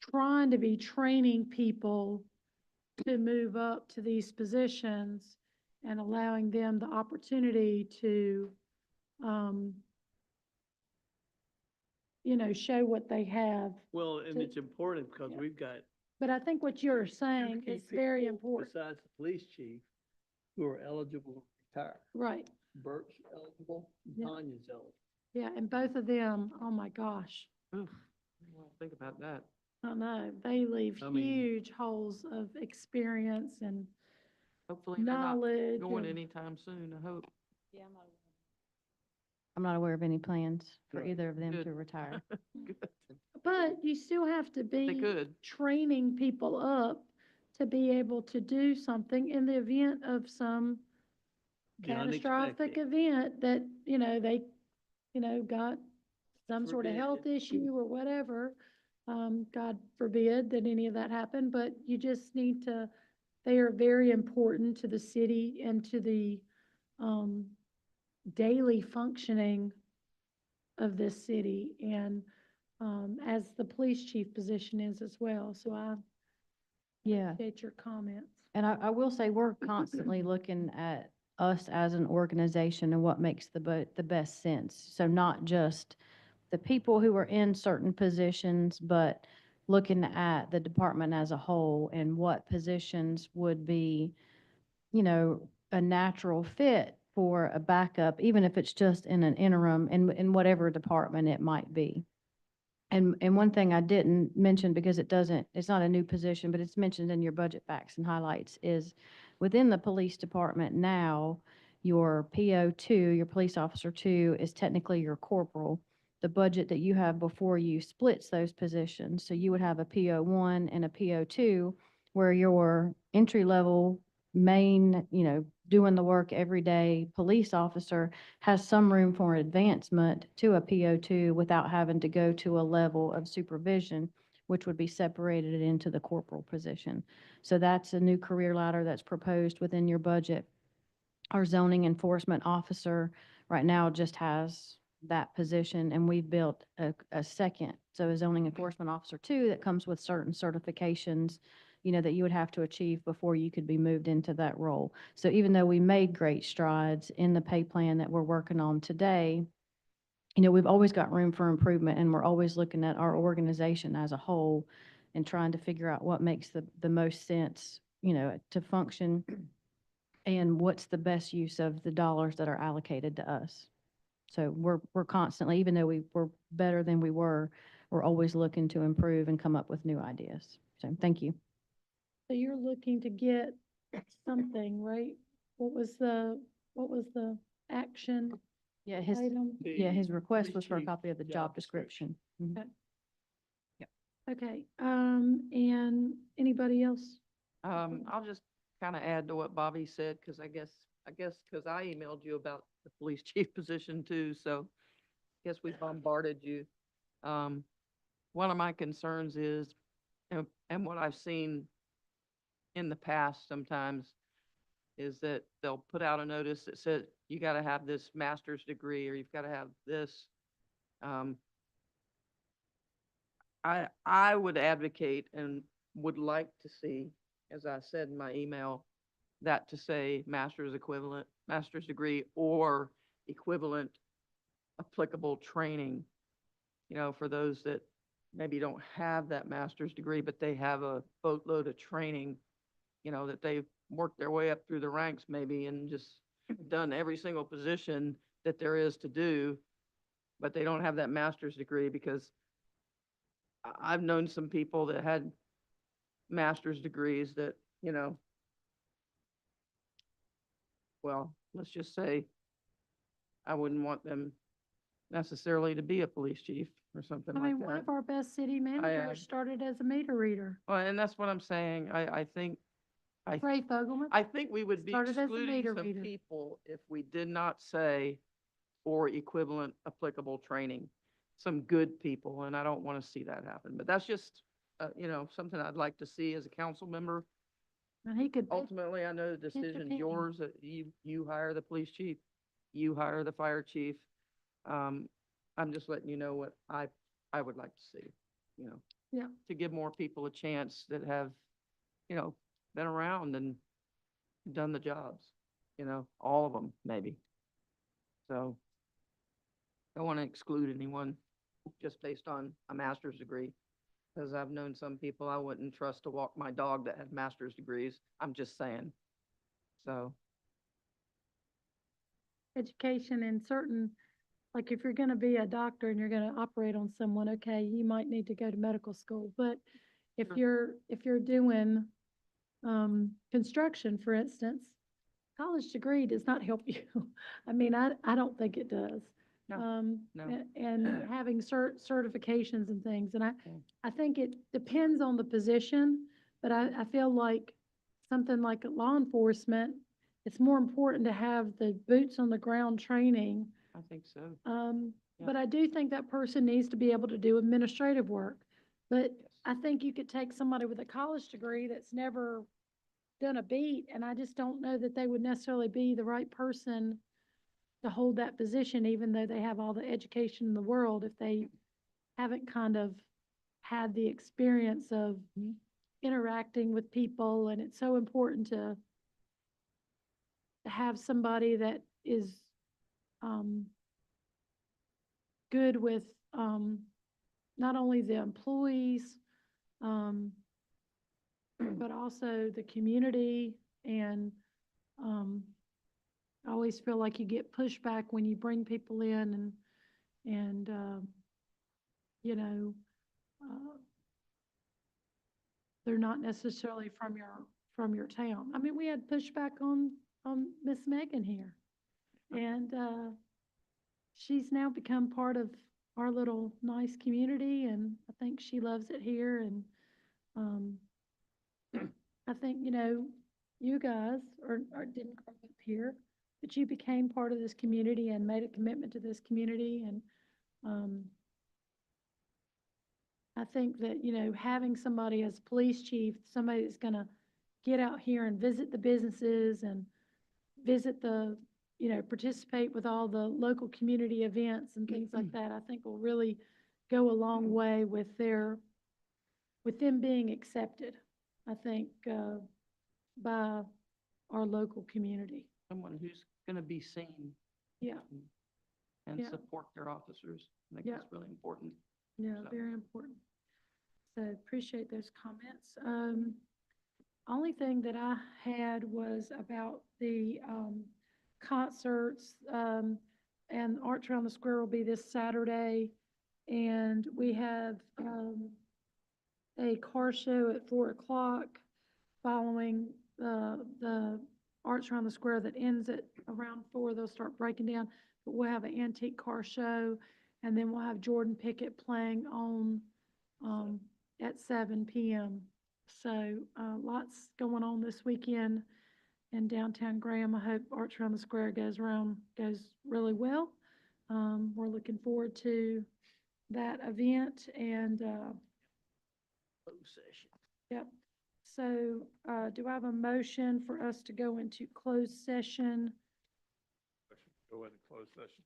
trying to be training people to move up to these positions and allowing them the opportunity to, you know, show what they have. Well, and To- it's important because Yeah. we've got But I think what you're saying key is very people important. besides the police chief who are eligible to retire. Right, Bert's eligible, Yeah. Tanya's eligible. yeah, and both of them, oh my gosh, Oof, think about that. I know, they leave I mean- huge holes of experience and Hopefully they're not knowledge. going and- anytime soon, I hope. I'm not aware of any plans for Right. either of them Good. to retire. Good. But you still have to They be could. training people up to be able to do something in the event of some The catastrophic unexpected. event that, they, got some sort of health issue or whatever. God forbid that any of that happened, but you just need to, they are very important to the city and to the, daily functioning of this city and, as the police chief position is as well. So I Yeah. appreciate your comments. And I will say, we're constantly looking at us as an organization and what makes the best sense. So not just the people who are in certain positions, but looking at the department as a whole and what positions would be, a natural fit for a backup, even if it's just in an interim in whatever department it might be. And one thing I didn't mention, because it's not a new position, but it's mentioned in your budget facts and highlights, is within the police department now, your PO2, your police officer 2, is technically your corporal. The budget that you have before you splits those positions. So you would have a PO1 and a PO2, where your entry level main, doing the work every day police officer has some room for advancement to a PO2 without having to go to a level of supervision, which would be separated into the corporal position. So that's a new career ladder that's proposed within your budget. Our zoning enforcement officer right now just has that position, and we've built a second, so a zoning enforcement officer 2, that comes with certain certifications, that you would have to achieve before you could be moved into that role. So even though we made great strides in the pay plan that we're working on today, we've always got room for improvement, and we're always looking at our organization as a whole and trying to figure out what makes the most sense, to function and what's the best use of the dollars that are allocated to us. So we're constantly, even though we're better than we were, we're always looking to improve and come up with new ideas. So thank you. So you're looking to get something, right? What was the action Yeah, his item? his request was for a Chief copy of the job description. Mhm. Okay. Okay, and anybody else? I'll just kind of add to what Bobby said, because I guess, because I emailed you about the police chief position too, so I guess we bombarded you. One of my concerns is, and what I've seen in the past sometimes, is that they'll put out a notice that says, you got to have this master's degree, or you've got to have this. I would advocate and would like to see, as I said in my email, that to say master's equivalent, master's degree, or equivalent applicable training, for those that maybe don't have that master's degree, but they have a boatload of training, that they've worked their way up through the ranks maybe and just done every single position that there is to do, but they don't have that master's degree. Because I've known some people that had master's degrees that, well, let's just say I wouldn't want them necessarily to be a police chief or something I like mean, one that. of our best city managers started as a meter reader. Well, and that's what I'm saying. I think, Ray Fogelman. I think we would be Started as a excluding meter some reader. people if we did not say or equivalent applicable training, some good people, and I don't want to see that happen. But that's just, something I'd like to see as a council member. And he could, Ultimately, I know the decision's opinion. yours, that you hire the police chief, you hire the fire chief. I'm just letting you know what I would like to see, Yeah. to give more people a chance that have, been around and done the jobs, all of them, maybe. So don't want to exclude anyone just based on a master's degree, because I've known some people I wouldn't trust to walk my dog that had master's degrees. I'm just saying. So, education in certain, like if you're gonna be a doctor and you're gonna operate on someone, okay, you might need to go to medical school. But if Sure. you're doing, construction, for instance, college degree does not help you. I mean, I don't think it does. No, no. And having certifications and things, and Mm. I think it depends on the position, But I feel like something like law enforcement, it's more important to have the boots on the ground training. I think so. Yeah. But I do think that person needs to be able to do administrative work. But Yes. I think you could take somebody with a college degree that's never done a beat, and I just don't know that they would necessarily be the right person to hold that position, even though they have all the education in the world, if they haven't kind of had the experience of interacting with people. And it's so important to have somebody that is good with not only the employees, um, but also the community. And I always feel like you get pushback when you bring people in and you know, uh, they're not necessarily from your town. I mean, we had pushback on Miss Megan here, and she's now become part of our little nice community, and I think she loves it here. And um, I think, you guys didn't grow up here, but you became part of this community and made a commitment to this community. And um, I think that, having somebody as police chief, somebody that's gonna get out here and visit the businesses and visit participate with all the local community events and things like that, I think will really go a long way with them being accepted, I think, by our local community. Someone who's gonna be seen Yeah, and Yeah. support their officers. I think Yeah. that's really important. yeah, So- very important. So appreciate those comments. Only thing that I had was about the concerts, and Arts Around the Square will be this Saturday. And we have a car show at 4 o'clock following the Arts Around the Square that ends at around 4. They'll start breaking down, but we'll have an antique car show, and then we'll have Jordan Pickett playing on at 7 p.m. So lots going on this weekend in downtown Graham. I hope Arts Around the Square goes really well. We're looking forward to that event. And Closed session. yep. So do I have a motion for us to go into closed session? Go into closed session.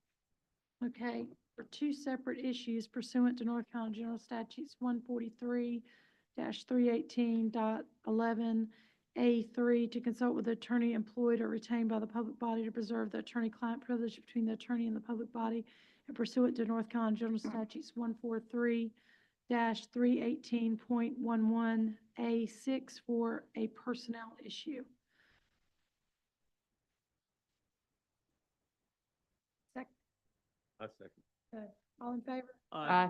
Okay, for two separate issues pursuant to North Carolina General Statutes 143-318.11A3, to consult with the attorney employed or retained by the public body to preserve the attorney-client privilege between the attorney and the public body, and pursuant to North Carolina General Statutes 143-318.11A6 for a personnel issue. Second, I second. all in favor? Aye.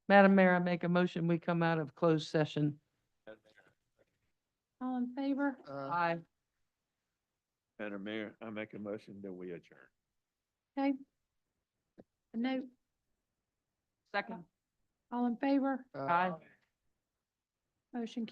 Madam Mayor, I make a motion, we come out of closed session. All in favor? Aye. Madam Mayor, I make a motion that we adjourn. Okay. A note, Second. all in favor? Aye. Motion